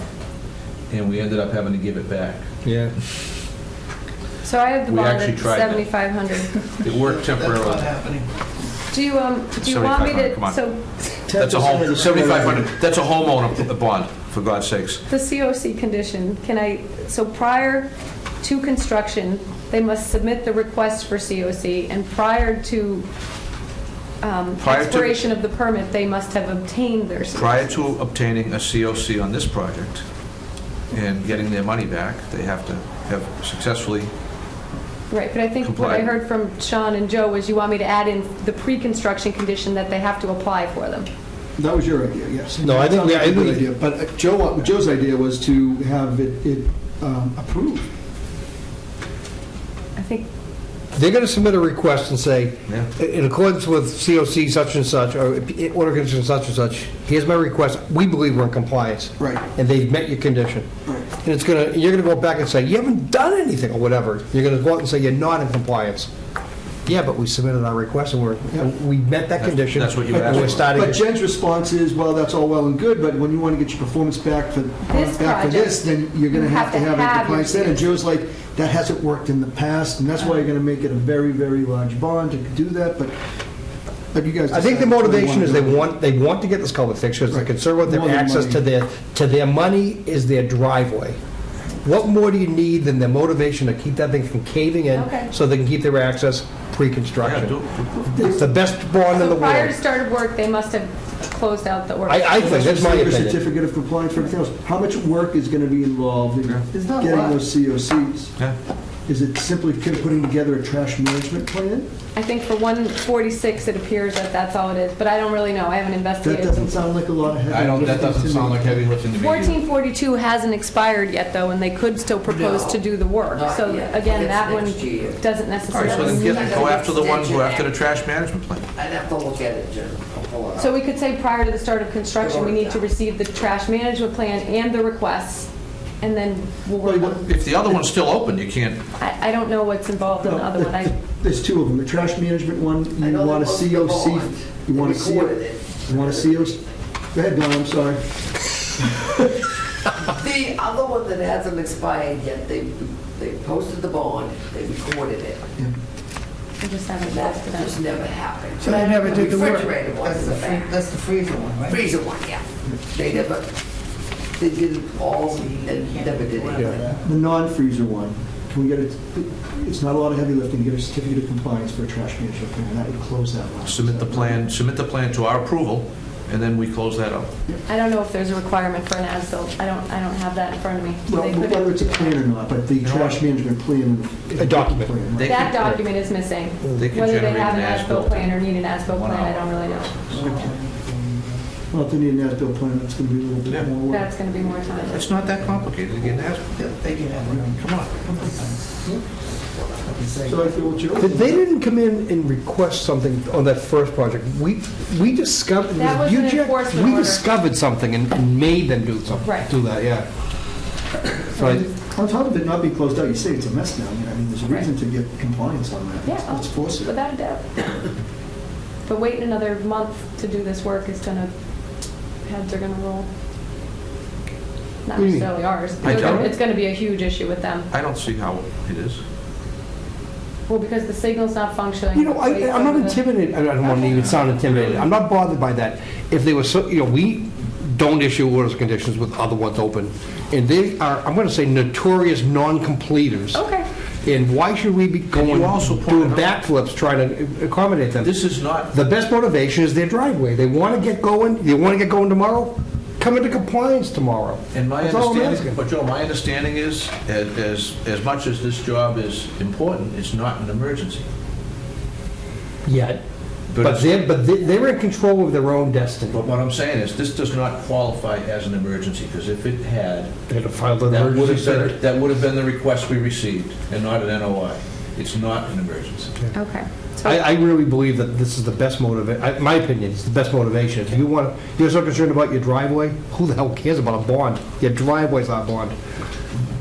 Speaker 4: and we ended up having to give it back.
Speaker 6: Yeah.
Speaker 3: so I have the
Speaker 4: We
Speaker 3: bond
Speaker 4: actually
Speaker 3: at
Speaker 4: tried that.
Speaker 3: 7,500.
Speaker 4: It worked
Speaker 1: that's not
Speaker 4: temporarily.
Speaker 1: happening.
Speaker 3: Do you want me
Speaker 4: 7,500, come on.
Speaker 3: to, so
Speaker 4: That's a home, 7,500, that's a homeowner bond, for God's sakes.
Speaker 3: the COC condition, so prior to construction, they must submit the request for COC, and prior to expiration of the permit, they must have obtained their COC.
Speaker 4: Prior to obtaining a COC on this project and getting their money back, they have to have successfully,
Speaker 3: Right, but I think what I
Speaker 4: Complied.
Speaker 3: heard from Sean and Joe was you want me to add in the pre-construction condition that they have to apply for them.
Speaker 8: That was your idea, yes.
Speaker 6: No, I think
Speaker 8: That sounds like a good
Speaker 6: we-
Speaker 8: idea. But Joe's idea was to have it approved.
Speaker 3: I think,
Speaker 6: They're going to submit a request and say,
Speaker 4: Yeah.
Speaker 6: in accordance with COC such and such, or order condition such and such, here's my request. We believe we're in compliance.
Speaker 8: Right.
Speaker 6: And they've met your condition.
Speaker 8: Right.
Speaker 6: And you're going to go back and say, you haven't done anything, or whatever. You're going to go out and say, you're not in compliance. Yeah, but we submitted our request, and we met that condition.
Speaker 4: that's what you
Speaker 6: and
Speaker 4: asked
Speaker 6: we're
Speaker 4: for.
Speaker 6: starting.
Speaker 8: But Jen's response is, well, that's all well and good, but when you want to get your performance back for this,
Speaker 3: project,
Speaker 8: then you're going to
Speaker 3: you
Speaker 8: have to have it in compliance
Speaker 3: your
Speaker 8: then. And Joe's like, that hasn't worked in the past, and that's why you're going to make it a very, very large bond to do that, but you guys...
Speaker 6: I think the
Speaker 8: decide what you
Speaker 6: motivation is
Speaker 8: to
Speaker 6: they
Speaker 8: do.
Speaker 6: want to get this culvert fixed, because they're
Speaker 8: Right.
Speaker 6: concerned with their
Speaker 8: More than
Speaker 6: access
Speaker 8: money.
Speaker 6: to their money is their driveway. What more do you need than their motivation to keep that thing from caving in,
Speaker 3: Okay.
Speaker 6: so they can keep their access
Speaker 4: Yeah,
Speaker 6: pre-construction? It's the best bond in the
Speaker 3: so prior to
Speaker 6: world.
Speaker 3: start of work, they must have closed out the work.
Speaker 6: I think, that's my
Speaker 8: Receive a
Speaker 6: opinion.
Speaker 8: certificate of compliance for everything else. How much work is going to be involved in
Speaker 1: It's not a
Speaker 8: getting
Speaker 1: lot.
Speaker 8: those COCs?
Speaker 4: Yeah.
Speaker 8: Is it simply putting together a trash management plan?
Speaker 3: I think for 146, it appears that that's all it is, but I don't really know. I haven't
Speaker 8: That
Speaker 3: investigated.
Speaker 8: doesn't sound like a lot of heavy lifting.
Speaker 4: that doesn't
Speaker 8: to
Speaker 4: sound
Speaker 8: me.
Speaker 4: like heavy lifting to me. either.
Speaker 3: 1442 hasn't expired yet, though, and they could still propose
Speaker 1: No,
Speaker 3: to do the work.
Speaker 1: not
Speaker 3: So
Speaker 1: yet.
Speaker 3: again,
Speaker 1: It's
Speaker 3: that one
Speaker 1: next year.
Speaker 3: doesn't
Speaker 4: All right, so
Speaker 3: necessarily.
Speaker 4: then go after the one, go after the trash management plan.
Speaker 1: I'd have to look at it, Jim. I'll pull it up.
Speaker 3: So we could say prior to the start of construction, we need to receive the trash management plan and the requests, and then we'll work on.
Speaker 4: If the other one's still open, you can't,
Speaker 3: I don't know what's involved in the other one.
Speaker 8: There's two of them. The trash management one,
Speaker 1: I
Speaker 8: you
Speaker 1: know
Speaker 8: want a
Speaker 1: they posted the
Speaker 8: COC.
Speaker 1: bond.
Speaker 8: You want a
Speaker 1: They
Speaker 8: CO.
Speaker 1: recorded it.
Speaker 8: You want a COC. Go ahead, Don, I'm sorry.
Speaker 1: The other one that hasn't expired yet, they posted the bond, they recorded it.
Speaker 3: I just haven't
Speaker 1: And that
Speaker 3: posted
Speaker 1: just
Speaker 3: it.
Speaker 1: never happened.
Speaker 7: So they never did the work.
Speaker 1: Refrigerator one is the fact.
Speaker 2: That's the freezer one, right?
Speaker 1: Freezer one, yeah. They did it all, and never did anything.
Speaker 8: The non-freezer one, can we get it, it's not a lot of heavy lifting to get a certificate of compliance for a trash management plan. That would close that one.
Speaker 4: submit the plan to our approval, and then we close that up.
Speaker 3: I don't know if there's a requirement for an as-built. I don't have that in front of me. Do
Speaker 8: Well,
Speaker 3: they put
Speaker 8: whether
Speaker 3: it-
Speaker 8: it's a plan or not, but the trash management plan.
Speaker 6: A document.
Speaker 8: Plan,
Speaker 4: They
Speaker 8: right?
Speaker 3: That
Speaker 4: can-
Speaker 3: document is missing.
Speaker 4: They can
Speaker 3: Whether they
Speaker 4: generate
Speaker 3: have
Speaker 4: an
Speaker 3: an as-built
Speaker 4: as-built
Speaker 3: plan or need an as-built
Speaker 4: 1
Speaker 3: plan, I
Speaker 4: hour.
Speaker 3: don't really know.
Speaker 8: Well, if they need an as-built plan, that's going to be a little
Speaker 4: Yeah.
Speaker 8: bit more work.
Speaker 3: That's going to be more time.
Speaker 4: It's not that complicated to get an as-built.
Speaker 1: They can have it.
Speaker 4: Come on.
Speaker 8: So I feel what you're.
Speaker 6: They didn't come in and request something on that first project. We discovered.
Speaker 3: That was an enforcement
Speaker 6: We
Speaker 3: order.
Speaker 6: discovered something and made them do something.
Speaker 3: Right.
Speaker 6: Do that, yeah. So I,
Speaker 8: On top of it not being closed out, you say it's a mess now. I mean, there's a reason to get compliance on that.
Speaker 3: Yeah,
Speaker 8: Let's force it.
Speaker 3: without a doubt. But waiting another month to do this work is going to, heads are going to roll. Not
Speaker 6: What do you mean?
Speaker 3: necessarily ours.
Speaker 4: I don't.
Speaker 3: It's going to be a huge issue with them.
Speaker 4: I don't see how it is.
Speaker 3: Well, because the signal's not functioning.
Speaker 6: You know, I'm not intimidated. I don't want to even sound intimidated. I'm not bothered by that. If they were so, we don't issue orders of conditions with other ones open, and they are, I'm going to say, notorious non-completers.
Speaker 3: Okay.
Speaker 6: And why should we be going,
Speaker 4: you also
Speaker 6: doing
Speaker 4: pointed out-
Speaker 6: backflips trying to accommodate them?
Speaker 4: This is not,
Speaker 6: The best motivation is their driveway. They want to get going. They want to get going tomorrow. Come into compliance tomorrow.
Speaker 4: and my
Speaker 6: That's all I'm
Speaker 4: understanding,
Speaker 6: asking.
Speaker 4: but Joe, my understanding is, as much as this job is important, it's not an emergency.
Speaker 6: Yet.
Speaker 4: But
Speaker 6: But they're in control of their own destiny.
Speaker 4: But what I'm saying is, this does not qualify as an emergency, because if it had,
Speaker 6: They'd have filed an
Speaker 4: that would
Speaker 6: emergency
Speaker 4: have
Speaker 6: center.
Speaker 4: been, that would have been the request we received, and not an NOI. It's not an emergency.
Speaker 3: Okay. So
Speaker 6: I really believe that this is the best my opinion, it's the best motivation. If you're so concerned about your driveway, who the hell cares about a bond? Your driveway's not bond.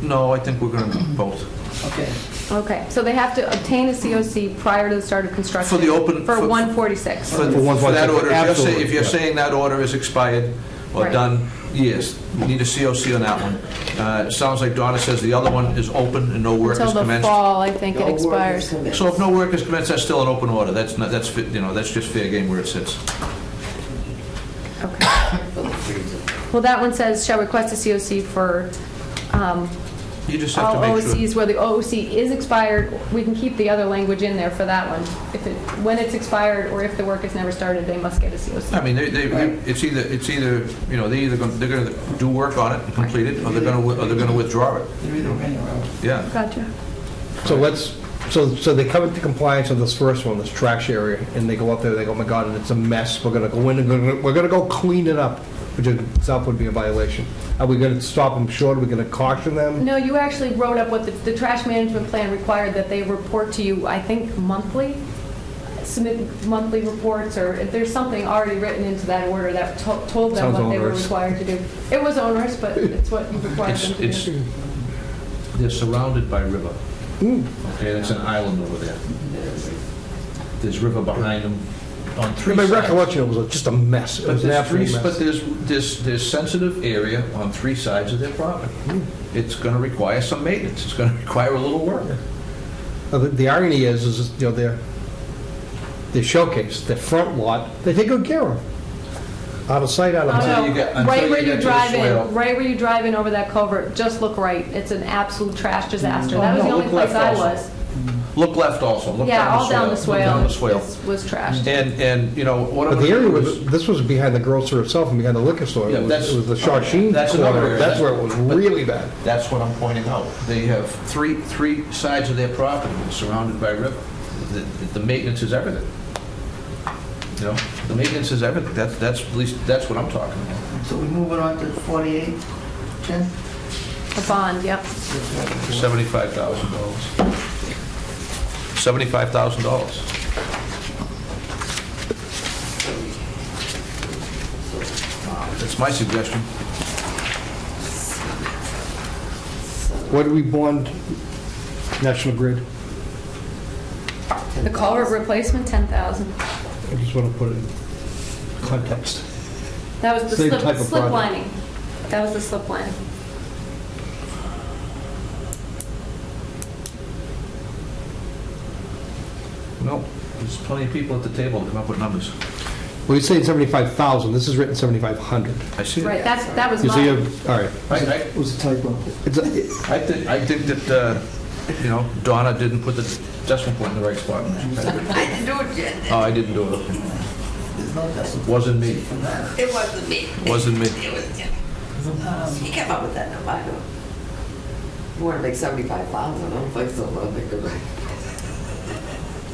Speaker 4: No, I think we're going to both.
Speaker 3: Okay, so they have to obtain a COC prior to the start of construction.
Speaker 4: For the open-
Speaker 3: For
Speaker 4: for-
Speaker 3: 146.
Speaker 4: For that order,
Speaker 6: Absolutely,
Speaker 4: if you're
Speaker 6: yeah.
Speaker 4: saying that order is expired or
Speaker 3: Right.
Speaker 4: done, yes, you need a COC on that one. It sounds like Donna says the other one is open and no work
Speaker 3: Until
Speaker 4: is
Speaker 3: the
Speaker 4: commenced.
Speaker 3: fall, I think it expires.
Speaker 4: So if no work is commenced, that's still an open order. That's not, that's, that's just fair game where it sits.
Speaker 3: Okay. Well, that one says, shall request a COC for
Speaker 4: You just have
Speaker 3: all
Speaker 4: to make sure.
Speaker 3: OOCs where the OOC is expired. We can keep the other language in there for that one. When it's expired, or if the work is never started, they must get a COC.
Speaker 4: I mean, it's either, they're going to do work on it and complete it, or they're going to withdraw it. Yeah.
Speaker 3: Gotcha.
Speaker 6: So they come into compliance on this first one, this trash area, and they go up there, they go, oh my God, it's a mess, we're gonna go in and we're gonna go clean it up, which itself would be a violation. Are we gonna stop them short, are we gonna caution them?
Speaker 3: No, you actually wrote up what the trash management plan required, that they report to you, I think, monthly, submit monthly reports, or if there's something already written into that order that told them
Speaker 6: Sounds
Speaker 3: what they were
Speaker 6: onerous.
Speaker 3: required to do. It was onerous, but it's what you required them to do.
Speaker 4: They're surrounded by river. Okay, that's an island over there. There's river behind them on three
Speaker 6: In my
Speaker 4: sides.
Speaker 6: recollection, it was just a mess, it
Speaker 4: But
Speaker 6: was an absolute
Speaker 4: but
Speaker 6: mess.
Speaker 4: there's sensitive area on three sides of their property. It's going to require some maintenance. It's going to require a little work.
Speaker 6: The irony is their showcase, their front lot, they take good care of. Out of sight, out of
Speaker 3: Oh,
Speaker 6: mind.
Speaker 4: you get- until
Speaker 3: right
Speaker 4: you
Speaker 3: where
Speaker 4: get
Speaker 3: you
Speaker 4: to the
Speaker 3: drive
Speaker 4: swale.
Speaker 3: in, right where you drive in over that culvert, just look right. It's an absolute trash disaster.
Speaker 4: Oh,
Speaker 3: That was
Speaker 4: no,
Speaker 3: the only
Speaker 4: look
Speaker 3: place
Speaker 4: left
Speaker 3: I
Speaker 4: also.
Speaker 3: was.
Speaker 4: Look left also. Look
Speaker 3: Yeah,
Speaker 4: down
Speaker 3: all down the
Speaker 4: Look down the swale.
Speaker 3: was trashed.
Speaker 4: And what I'm
Speaker 6: But the
Speaker 4: going
Speaker 6: area
Speaker 4: to do
Speaker 6: was,
Speaker 4: is...
Speaker 6: this was behind the grocery itself and behind the liquor store.
Speaker 4: Yeah,
Speaker 6: It
Speaker 4: that's-
Speaker 6: was the Shawsheen
Speaker 4: that's another
Speaker 6: corner,
Speaker 4: area.
Speaker 6: that's where it was really bad.
Speaker 4: That's what I'm pointing out. They have three sides of their property surrounded by river. The maintenance is everything. The maintenance is everything. That's at least that's what I'm talking about.
Speaker 1: So we're moving on to 48, Jen?
Speaker 3: The bond, yep.
Speaker 4: $75,000. $75,000. That's my suggestion.
Speaker 6: What did we bond National Grid?
Speaker 3: The culvert replacement, 10,000.
Speaker 6: I just want to put it in context.
Speaker 3: That was the
Speaker 6: Same type of
Speaker 3: slip
Speaker 6: project.
Speaker 3: lining. That was the slip lining.
Speaker 4: No, there's plenty of people at the table to come up with numbers.
Speaker 6: Well, you're saying 75,000, this is written 7,500.
Speaker 4: I see
Speaker 3: Right,
Speaker 4: that.
Speaker 3: that was
Speaker 6: You see,
Speaker 3: mine.
Speaker 6: all right.
Speaker 8: It was a typo.
Speaker 6: It's a-
Speaker 4: I think that, Donna didn't put the decimal point in the right spot.
Speaker 1: I didn't do it, Jen.
Speaker 4: Oh, I didn't do it.
Speaker 1: There's no justification.
Speaker 4: Wasn't me.
Speaker 1: For that.
Speaker 16: It wasn't me.
Speaker 4: Wasn't me.
Speaker 16: It was him. He came up with that number, I know. You want to make 75,000, I don't think so, but I think you're right.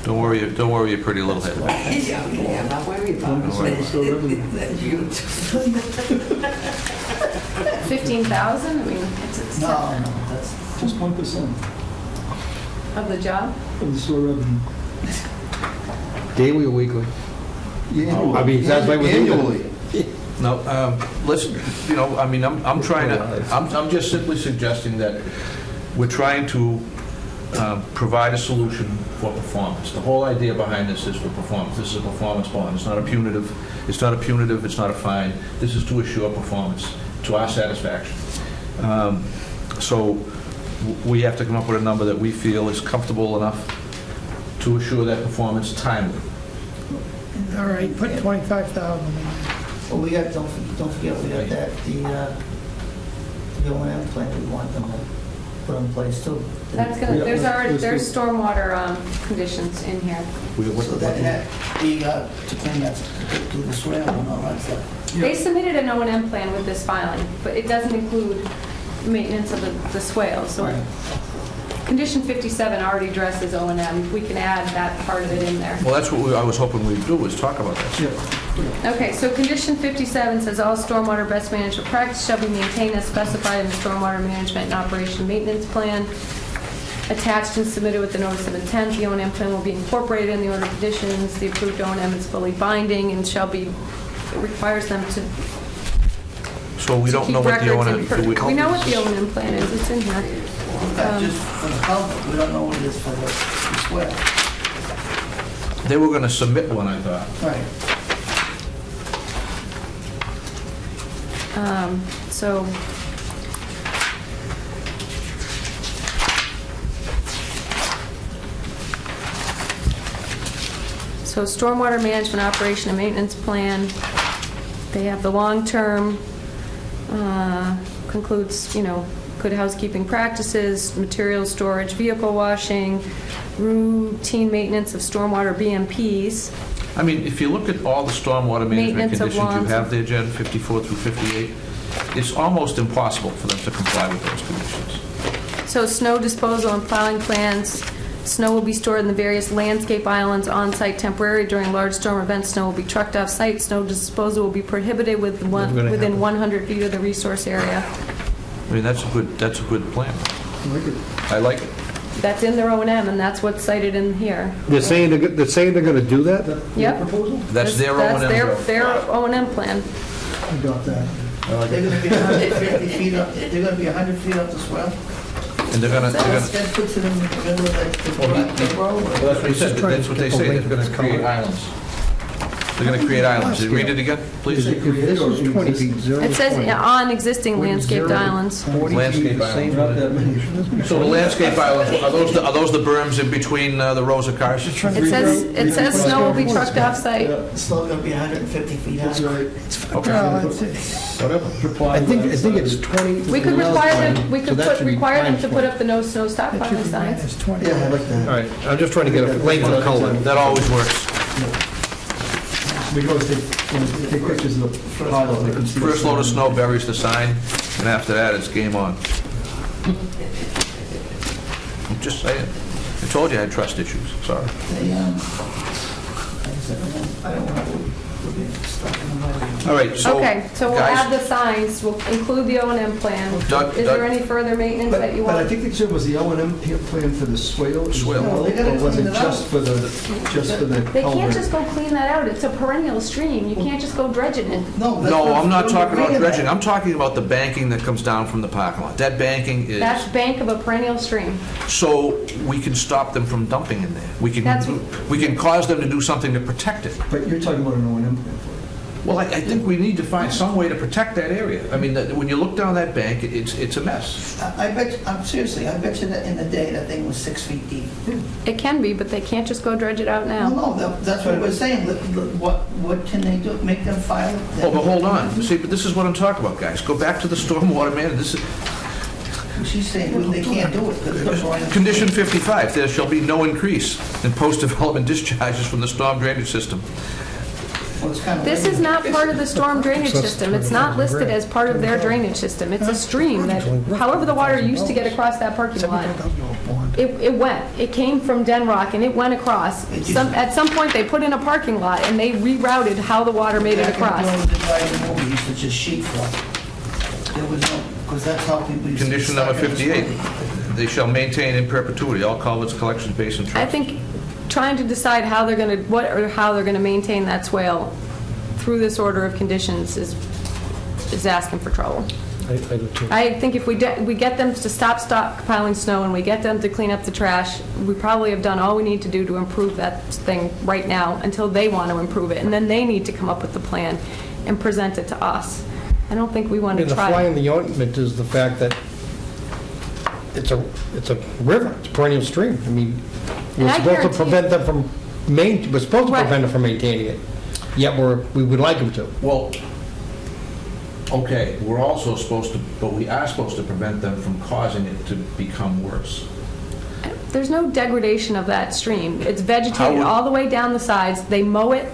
Speaker 4: Don't worry your pretty little head.
Speaker 16: Yeah, I'm not worried about it. That's huge.
Speaker 3: 15,000, I mean, it's
Speaker 1: No, that's,
Speaker 8: Just 1%
Speaker 3: of the job?
Speaker 8: of the store revenue.
Speaker 6: Daily or weekly?
Speaker 8: Yeah.
Speaker 6: I mean, that's like with
Speaker 8: Annually.
Speaker 4: No, let's, I mean, I'm trying to, I'm just simply suggesting that we're trying to provide a solution for performance. The whole idea behind this is for performance. This is a performance bond. It's not a punitive, it's not a fine. This is to assure performance to our satisfaction. So we have to come up with a number that we feel is comfortable enough to assure that performance timely.
Speaker 7: All right, put 25,000 in there.
Speaker 1: well, we got, don't forget, we got that, the O&M plan we want them to put in place too.
Speaker 3: That's gonna, there's stormwater conditions in here.
Speaker 1: So that, to clean that, do the swale and all that stuff.
Speaker 3: They submitted an O&M plan with this filing, but it doesn't include maintenance of the swale, so
Speaker 1: Right.
Speaker 3: condition 57 already addresses O&M. We can add that part of it in there.
Speaker 4: Well, that's what I was hoping we'd do, is talk about that.
Speaker 3: Okay, so condition 57 says all stormwater best management practice shall be maintained as specified in the stormwater management and operation maintenance plan. Attached and submitted with the notice of intent, the O&M plan will be incorporated in the order of conditions. The approved O&M is fully binding and shall be, it requires them to
Speaker 4: So we don't
Speaker 3: keep
Speaker 4: know what the
Speaker 3: records
Speaker 4: O&M...
Speaker 3: in. We know what the O&M plan is, it's in here.
Speaker 1: Just for the culvert, we don't know what it is for the swale.
Speaker 4: They were going to submit one, I thought.
Speaker 1: Right.
Speaker 3: So, stormwater management operation and maintenance plan, they have the long-term, concludes, good housekeeping practices, material storage, vehicle washing, routine maintenance of stormwater BMPs.
Speaker 4: I mean, if you look at all the stormwater management
Speaker 3: Maintenance of
Speaker 4: conditions you
Speaker 3: lawns.
Speaker 4: have there, Jen, 54 through 58, it's almost impossible for them to comply with those conditions.
Speaker 3: So snow disposal and plowing plans, snow will be stored in the various landscape islands on-site temporary. During large storm events, snow will be trucked off-site. Snow disposal will be prohibited within 100 feet of the resource area.
Speaker 4: I mean, that's a good plan. I like it.
Speaker 3: That's in their O&M, and that's what's cited in here.
Speaker 6: They're saying they're going to do that?
Speaker 3: Yep.
Speaker 4: That's their O&M.
Speaker 3: That's their O&M plan.
Speaker 8: I got that.
Speaker 1: They're gonna be 150 feet up, they're gonna be 100 feet up the swell?
Speaker 4: And they're going to...
Speaker 1: That puts it in the middle of the road?
Speaker 4: Well, that's what he said. That's what they say. They're going to create islands. They're going to create islands. Read it again, please.
Speaker 6: This is 20 feet, 0
Speaker 3: It says on existing landscaped islands.
Speaker 4: Landscape islands. So the landscape islands, are those the berms in between the rows of cars?
Speaker 3: It says snow will be trucked off-site.
Speaker 1: It's still gonna be 150 feet high.
Speaker 4: Okay. Whatever.
Speaker 6: I think it's 20.
Speaker 3: We could require them, we
Speaker 6: So
Speaker 3: could
Speaker 6: that should be
Speaker 3: require them to
Speaker 6: times
Speaker 3: put up the no snow stockpiling signs.
Speaker 7: Minus 20.
Speaker 8: Yeah, I like that.
Speaker 6: All right, I'm just trying to get a length of color.
Speaker 4: That always works.
Speaker 8: We can always take pictures of the pile. They can see the
Speaker 4: First load of snow buries the sign, and after that, it's game on. I'm just saying. I told you I had trust issues. Sorry.
Speaker 1: They, like I said, I don't want to get stuck in the mud.
Speaker 4: All right, so...
Speaker 3: Okay, so we'll
Speaker 4: guys,
Speaker 3: add the signs, we'll include the O&M plan.
Speaker 4: Doug-
Speaker 3: Is there any further maintenance that you
Speaker 8: But I
Speaker 3: want?
Speaker 8: think the concern was the O&M plan for the swale.
Speaker 4: Swale.
Speaker 1: No, they gotta
Speaker 8: Or was
Speaker 1: clean
Speaker 8: it
Speaker 1: it
Speaker 8: just
Speaker 1: out.
Speaker 8: for the
Speaker 3: They can't
Speaker 8: culvert?
Speaker 3: just go clean that out, it's a perennial stream, you can't just go dredging it.
Speaker 1: No, that's
Speaker 4: No,
Speaker 1: what-
Speaker 4: I'm not talking about
Speaker 1: Reading that.
Speaker 4: dredging. I'm talking about the banking that comes down from the parking lot. That banking is...
Speaker 3: That's bank of a perennial stream.
Speaker 4: So we can stop them from dumping in there. We
Speaker 3: That's-
Speaker 4: can cause them to do something to protect it.
Speaker 8: But you're talking about an O&M plan for it.
Speaker 4: Well, I think we need to find some way to protect that area. I mean, when you look down that bank, it's a mess.
Speaker 1: I bet, seriously, I bet you that in the day, that thing was 6 feet deep.
Speaker 3: It can be, but they can't just go dredge it out now.
Speaker 1: No, that's what I was saying. What can they do? Make them file?
Speaker 4: Oh, but hold on. See, but this is what I'm talking about, guys. Go back to the stormwater man. This is
Speaker 1: She's saying well, they can't do it because they're going to...
Speaker 4: condition 55. There shall be no increase in post-development discharges from the storm drainage system.
Speaker 1: Well, it's kind of.
Speaker 3: This is not part of the storm drainage system. It's not listed as part of their drainage system. It's a stream that, however the water used to get across that parking lot, it went. It came from Denrock and it went across. At some point, they put in a parking lot and they rerouted how the water made it across.
Speaker 1: It's just sheet flow. There was no, because that's how people used to.
Speaker 4: Condition number 58, they shall maintain in perpetuity all culverts, collection basin
Speaker 3: I
Speaker 4: troughs.
Speaker 3: think trying to decide how they're going to, how they're going to maintain that swale through this order of conditions is asking for trouble.
Speaker 6: I do too.
Speaker 3: I think if we get them to stop stockpiling snow and we get them to clean up the trash, we probably have done all we need to do to improve that thing right now until they want to improve it. And then they need to come up with the plan and present it to us. I don't think we want to
Speaker 6: The fly
Speaker 3: try.
Speaker 6: in the ointment is the fact that it's a river, it's a perennial stream. I mean,
Speaker 3: And
Speaker 6: we're
Speaker 3: I
Speaker 6: supposed to
Speaker 3: guarantee-
Speaker 6: prevent them from we're supposed to
Speaker 3: Right.
Speaker 6: prevent them from maintaining it, yet we would like them to.
Speaker 4: Well, okay, we're also supposed to, but we are supposed to prevent them from causing it to become worse.
Speaker 3: There's no degradation of that stream. It's
Speaker 4: How
Speaker 3: vegetated
Speaker 4: would-
Speaker 3: all the way down the sides. They mow it.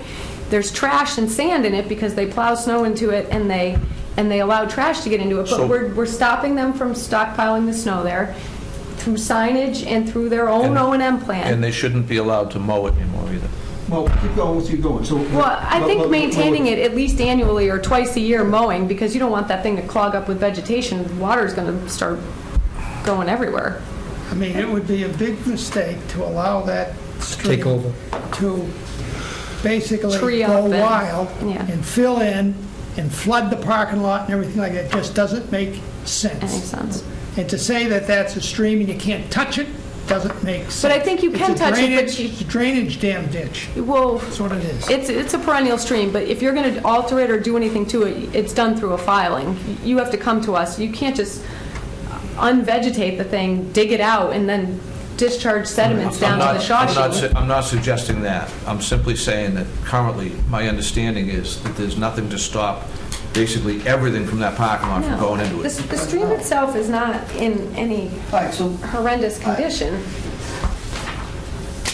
Speaker 3: There's trash and sand in it because they plow snow into it and they allow trash to get into it.
Speaker 4: So-
Speaker 3: But we're stopping them from stockpiling the snow there through signage and through their own O&M plan.
Speaker 4: And they shouldn't be allowed to mow it anymore either.
Speaker 8: Well, keep going with you going, so.
Speaker 3: Well, I think maintaining it at least annually or twice a year mowing, because you don't want that thing to clog up with vegetation. Water's going to start going everywhere.
Speaker 7: I mean, it would be a big mistake to allow that stream
Speaker 6: Take over.
Speaker 7: to basically
Speaker 3: Tree up
Speaker 7: go
Speaker 3: and-
Speaker 7: wild
Speaker 3: yeah.
Speaker 7: and fill in and flood the parking lot and everything like that. It just doesn't make sense.
Speaker 3: That makes sense.
Speaker 7: And to say that that's a stream and you can't touch it, doesn't make sense.
Speaker 3: But I think you can
Speaker 7: It's a
Speaker 3: touch it, but
Speaker 7: drainage-
Speaker 3: you-
Speaker 7: it's a drainage dam ditch.
Speaker 3: Well,
Speaker 7: That's what it is.
Speaker 3: it's a perennial stream, but if you're going to alter it or do anything to it, it's done through a filing. You have to come to us. You can't just unvegetate the thing, dig it out, and then discharge sediments down to the Shawshing.
Speaker 4: I'm not suggesting that. I'm simply saying that currently, my understanding is that there's nothing to stop basically everything from that parking lot from
Speaker 3: No.
Speaker 4: going into it.
Speaker 3: The stream itself is not in any
Speaker 1: All right, so,
Speaker 3: horrendous condition.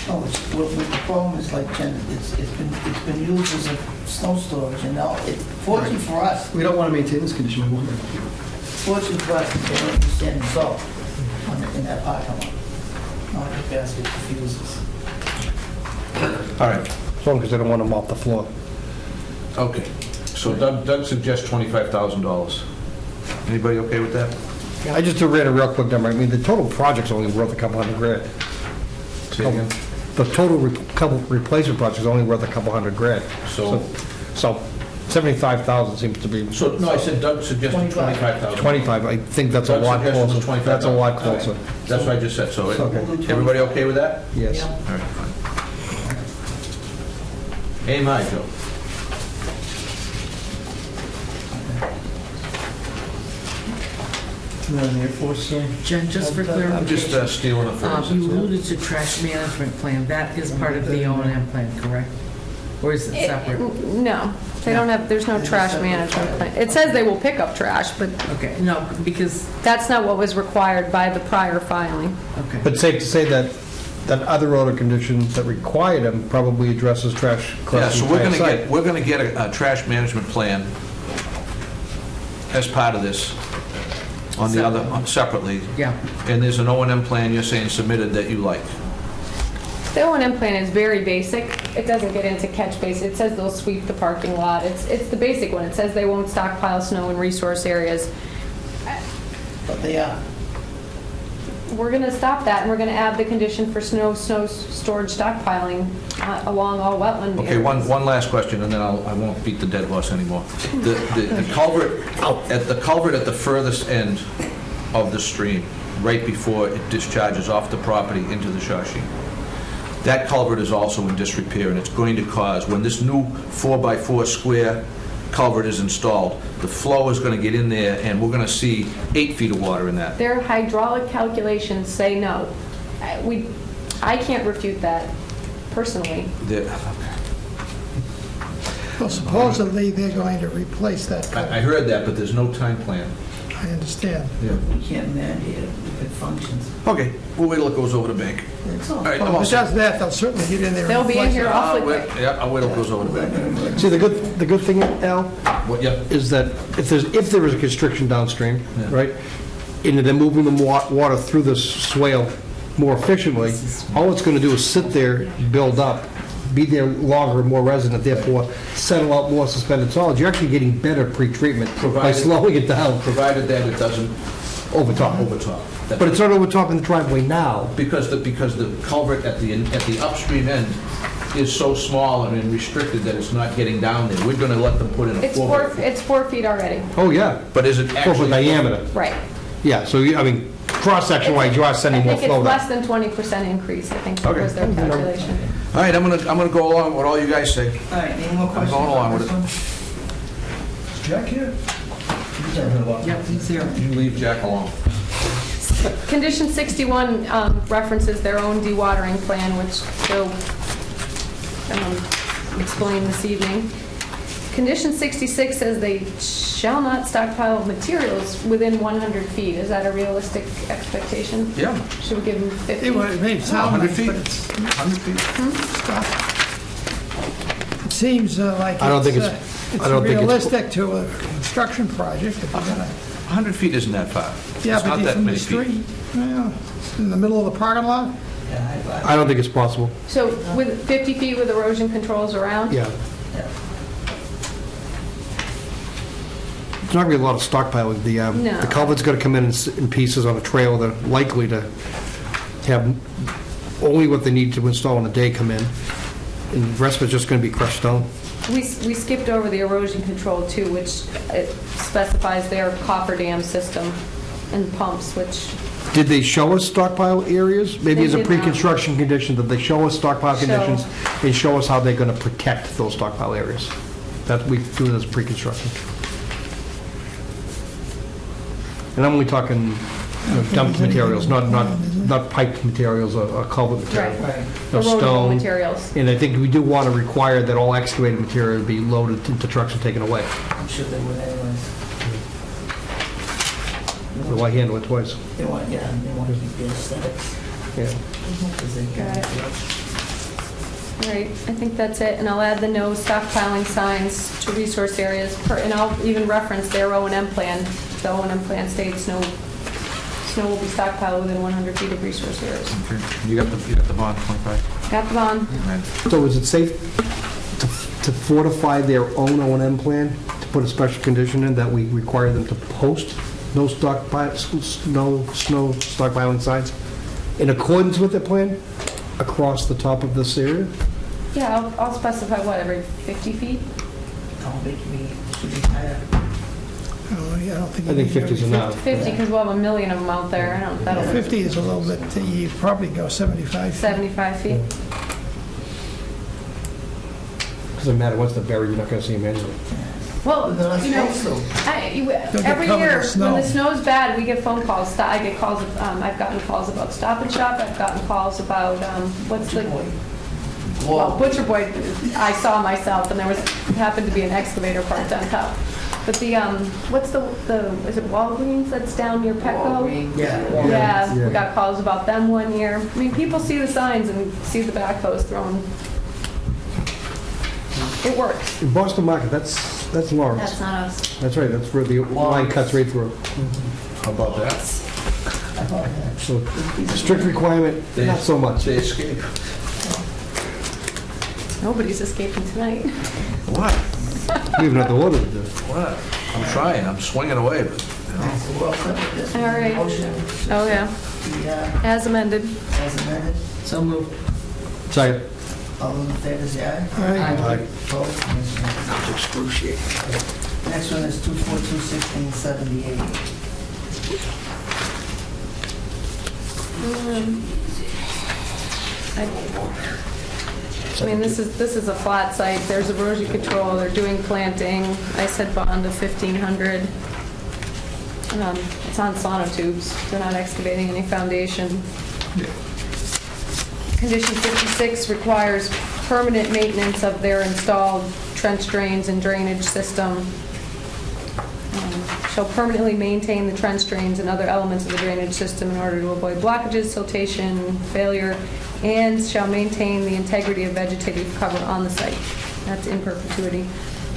Speaker 1: oh, the problem is like, Jen, it's been used as a snow storage, and now, fortunately for us,
Speaker 8: We don't want to maintain this condition, we want to.
Speaker 1: fortunately for us, they don't use sand and salt in that parking lot. Not the basket of fuses.
Speaker 4: All right,
Speaker 6: As long as they don't want them off the floor.
Speaker 4: okay. So Doug suggests $25,000. Anybody okay with that?
Speaker 6: I just ran a real quick number. I mean, the total project's only worth a couple $100,000.
Speaker 4: Say again?
Speaker 6: The total replacement project is only worth a couple $100,000.
Speaker 4: So-
Speaker 6: So 75,000 seems to be,
Speaker 4: So, no, I said Doug suggested 25,000.
Speaker 6: 25, I think that's a
Speaker 4: Doug's
Speaker 6: lot
Speaker 4: suggestion was
Speaker 6: closer.
Speaker 4: 25,000.
Speaker 6: That's a lot
Speaker 4: All
Speaker 6: closer.
Speaker 4: right. That's what I just said, so
Speaker 6: Okay.
Speaker 4: everybody okay with that?
Speaker 6: Yes.
Speaker 4: All right, fine. AMI, Joe.
Speaker 8: Air Force, sorry.
Speaker 2: Jen, just for
Speaker 4: I'm just
Speaker 2: clarification,
Speaker 4: stealing it from
Speaker 2: you
Speaker 4: you.
Speaker 2: alluded to trash management plan. That is part of the O&M plan, correct? Or is it separate?
Speaker 3: No, they don't have, there's no trash management plan. It says they will pick up trash, but
Speaker 2: Okay, no, because,
Speaker 3: that's not what was required by the prior filing.
Speaker 2: okay.
Speaker 6: But safe to say that other order condition that required them probably addresses trash
Speaker 4: Yeah,
Speaker 6: across
Speaker 4: so
Speaker 6: the
Speaker 4: we're
Speaker 6: entire
Speaker 4: gonna
Speaker 6: site.
Speaker 4: get, we're gonna get a trash management plan as part of this on the other, separately.
Speaker 2: Yeah.
Speaker 4: And there's an O&M plan you're saying submitted that you like.
Speaker 3: The O&M plan is very basic. It doesn't get into catch basin. It says they'll sweep the parking lot. It's the basic one. It says they won't stockpile snow in resource areas.
Speaker 1: But they are.
Speaker 3: We're going to stop that, and we're going to add the condition for snow storage stockpiling along all wetland
Speaker 4: Okay,
Speaker 3: areas.
Speaker 4: one last question, and then I won't beat the dead horse anymore. The culvert, at the furthest end of the stream, right before it discharges off the property into the Shawshing, that culvert is also in disrepair, and it's going to cause, when this new 4x4 square culvert is installed, the flow is going to get in there, and we're going to see 8 feet of water in that.
Speaker 3: Their hydraulic calculations say no. I can't refute that personally.
Speaker 7: Well, supposedly, they're going to replace that.
Speaker 4: I heard that, but there's no time plan.
Speaker 7: I understand.
Speaker 1: We can't mandate it. if it functions.
Speaker 4: Okay, we'll wait till it goes over the bank.
Speaker 1: It's all
Speaker 4: All right,
Speaker 7: Well,
Speaker 4: I'm all
Speaker 7: if it
Speaker 4: set.
Speaker 7: does that, they'll certainly get in there.
Speaker 3: They'll be in here awfully
Speaker 4: I'll wait-
Speaker 3: quick.
Speaker 4: Yeah, I'll wait till it goes over the bank.
Speaker 6: See, the good thing, Al,
Speaker 4: What, yeah?
Speaker 6: is that if there is a constriction downstream,
Speaker 4: Yeah.
Speaker 6: right, and they're moving the water through this swale more efficiently, all it's going to do is sit there, build up, be there longer, more resident, therefore settle out more suspended solids. You're actually getting better pretreatment by
Speaker 4: Provided-
Speaker 6: slowing it down
Speaker 4: Provided that it doesn't
Speaker 6: overtop.
Speaker 4: overtop.
Speaker 6: But it's not overtopping the driveway now.
Speaker 4: Because the culvert at the upstream end is so small and restricted that it's not getting down there. We're gonna let them put in a
Speaker 3: It's 4 feet already.
Speaker 6: Oh, yeah.
Speaker 4: But is it
Speaker 6: 4
Speaker 4: actually?
Speaker 6: foot diameter.
Speaker 3: Right.
Speaker 6: Yeah, so, I mean, cross-section wise, you are sending more
Speaker 3: I think
Speaker 6: flow
Speaker 3: it's
Speaker 6: down.
Speaker 3: less than 20% increase, I think
Speaker 4: Okay.
Speaker 3: was their calculation.
Speaker 4: All right, I'm gonna go along with what all you guys say.
Speaker 1: All right, any more questions?
Speaker 4: going along
Speaker 1: about
Speaker 4: with
Speaker 1: this
Speaker 8: Is Jack here?
Speaker 1: one? Yep, he's here.
Speaker 4: You leave Jack alone.
Speaker 3: Condition 61 references their own dewatering plan, which they'll explain this evening. Condition 66 says they shall not stockpile materials within 100 feet. Is that a realistic expectation?
Speaker 4: Yeah.
Speaker 3: Should we give them 50?
Speaker 7: It may sound
Speaker 4: 100
Speaker 7: nice,
Speaker 4: feet.
Speaker 7: but it's
Speaker 4: 100 feet.
Speaker 7: stuff. It seems like
Speaker 6: I don't think
Speaker 7: it's
Speaker 6: I don't think it's-
Speaker 7: realistic to a construction project if you're gonna,
Speaker 4: 100 feet isn't that far.
Speaker 7: yeah,
Speaker 4: It's
Speaker 7: but
Speaker 4: not
Speaker 7: it's
Speaker 4: that
Speaker 7: from the
Speaker 4: many feet.
Speaker 7: street. Well, in the middle of the parking lot?
Speaker 1: Yeah,
Speaker 6: I don't think it's possible.
Speaker 3: So with 50 feet with erosion controls around?
Speaker 6: Yeah.
Speaker 1: yeah.
Speaker 6: There's not going to be a lot of stockpiling.
Speaker 3: No.
Speaker 6: The culvert's going to come in pieces on a trail. They're likely to have only what they need to install in a day come in, and the rest of it's just going to be crushed stone.
Speaker 3: We skipped over the erosion control too, which it specifies their cofferdam system and pumps, which
Speaker 6: Did they show us stockpile areas? Maybe
Speaker 3: They
Speaker 6: as a
Speaker 3: did not.
Speaker 6: pre-construction condition, did they show us stockpile
Speaker 3: Show.
Speaker 6: conditions and show us how they're going to protect those stockpile areas? That we do it as pre-construction. And I'm only talking dumped materials, not piped materials or culvert material.
Speaker 3: Right.
Speaker 6: No
Speaker 3: Erodible
Speaker 6: stone.
Speaker 3: materials.
Speaker 6: And I think we do want to require that all excavated material be loaded into trucks and taken away.
Speaker 1: I'm sure they would anyways.
Speaker 6: So why handle it twice?
Speaker 1: They want to keep the aesthetics.
Speaker 6: Yeah.
Speaker 1: 'Cause they
Speaker 3: Got it.
Speaker 1: can-
Speaker 3: All right, I think that's it, and I'll add the no stockpiling signs to resource areas, and I'll even reference their O&M plan. The O&M plan states snow will be stockpiled within 100 feet of resource areas.
Speaker 4: Okay. You got the bond, 25?
Speaker 3: Got the bond.
Speaker 6: So is it safe to fortify their own O&M plan, to put a special condition in that we require them to post no snow stockpiling signs in accordance with their plan across the top of this area?
Speaker 3: Yeah, I'll specify what, every 50 feet?
Speaker 1: No, they should be higher.
Speaker 7: Oh, yeah, I don't think.
Speaker 6: I think 50 is enough.
Speaker 3: 50, because we'll have a million of them out there. I don't, that'll,
Speaker 7: 50 is a little bit, you probably go 75.
Speaker 3: 75 feet.
Speaker 6: Doesn't matter, once they're buried, you're not going to see them anyway.
Speaker 3: Well,
Speaker 1: They're not
Speaker 3: you know,
Speaker 1: supposed to.
Speaker 3: every
Speaker 7: covered
Speaker 3: year,
Speaker 7: in snow.
Speaker 3: when the snow's bad, we get phone calls. I get calls, I've gotten calls about Stop and Shop, I've gotten calls about, what's the, well, Butcher Boy, I saw myself, and there happened to be an excavator parked on top. But the, what's the, is it Walgreens that's down near Petco?
Speaker 1: Yeah.
Speaker 3: Yeah, we got calls about them one year. I mean, people see the signs and see the backhoes thrown. It works.
Speaker 6: In Boston Market, that's Lawrence.
Speaker 3: That's not us.
Speaker 6: That's right, that's where the line cuts right through.
Speaker 4: How about that?
Speaker 6: So strict requirement, not so much.
Speaker 4: They escape.
Speaker 3: Nobody's escaping tonight.
Speaker 4: What?
Speaker 6: We have nothing order to do.
Speaker 4: What? I'm trying, I'm swinging away, but, you know.
Speaker 1: So we're all set with this?
Speaker 3: All right.
Speaker 1: Motion.
Speaker 3: Oh, yeah.
Speaker 1: The,
Speaker 3: As amended.
Speaker 1: as amended. So moved.
Speaker 6: Second.
Speaker 1: All those in favor say aye.
Speaker 6: Aye.
Speaker 1: Opposed? Yes, no.
Speaker 6: That's excruciating.
Speaker 1: Next one is 2421678.
Speaker 3: I mean, this is a flat site. There's erosion control. They're doing planting. I said bond of 1,500. It's on sonotubes. They're not excavating any foundation. Condition 56 requires permanent maintenance of their installed trench drains and drainage system. shall permanently maintain the trench drains and other elements of the drainage system in order to avoid blockages, siltation, failure, and shall maintain the integrity of vegetative cover on the site. That's in perpetuity.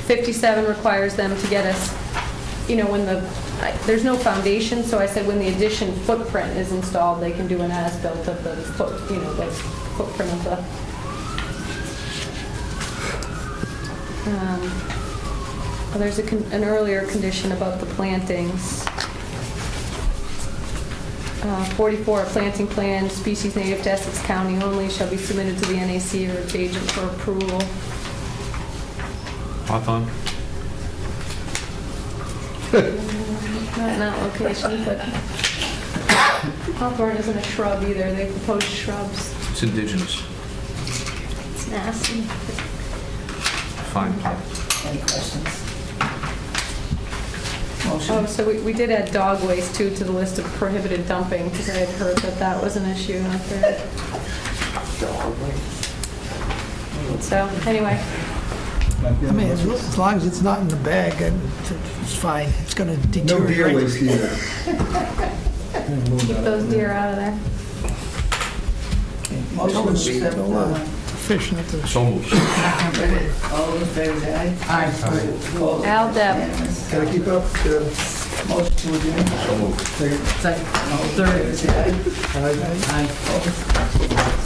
Speaker 3: 57 requires them to get us, when there's no foundation, so I said when the addition footprint is installed, they can do an as-built of the the footprint of the... there's an earlier condition about the plantings. 44, a planting plan, species native to Essex County only, shall be submitted to the NAC or its agent for approval.
Speaker 4: Hawthorne?
Speaker 3: Not in that location, but hawthorn isn't a shrub either. They propose shrubs.
Speaker 4: It's indigenous.
Speaker 3: It's nasty.
Speaker 4: Fine.
Speaker 1: Any questions?
Speaker 3: Oh, so we did add dog waste too to the list of prohibited dumping because I had heard that was an issue out there. So anyway.
Speaker 7: I mean, as long as it's not in the bag, it's fine. It's going to
Speaker 8: No
Speaker 7: deteriorate.
Speaker 8: deer waste either.
Speaker 3: Keep those deer out of there.
Speaker 1: Motion to accept,
Speaker 7: Fish not to...
Speaker 4: So moved.
Speaker 1: all in favor, say aye. Aye. Opposed?
Speaker 3: Al Deb.
Speaker 8: Gotta keep up.
Speaker 1: Motion to adjourn.
Speaker 4: So moved.
Speaker 1: Second. All in favor, say aye. Aye. Opposed?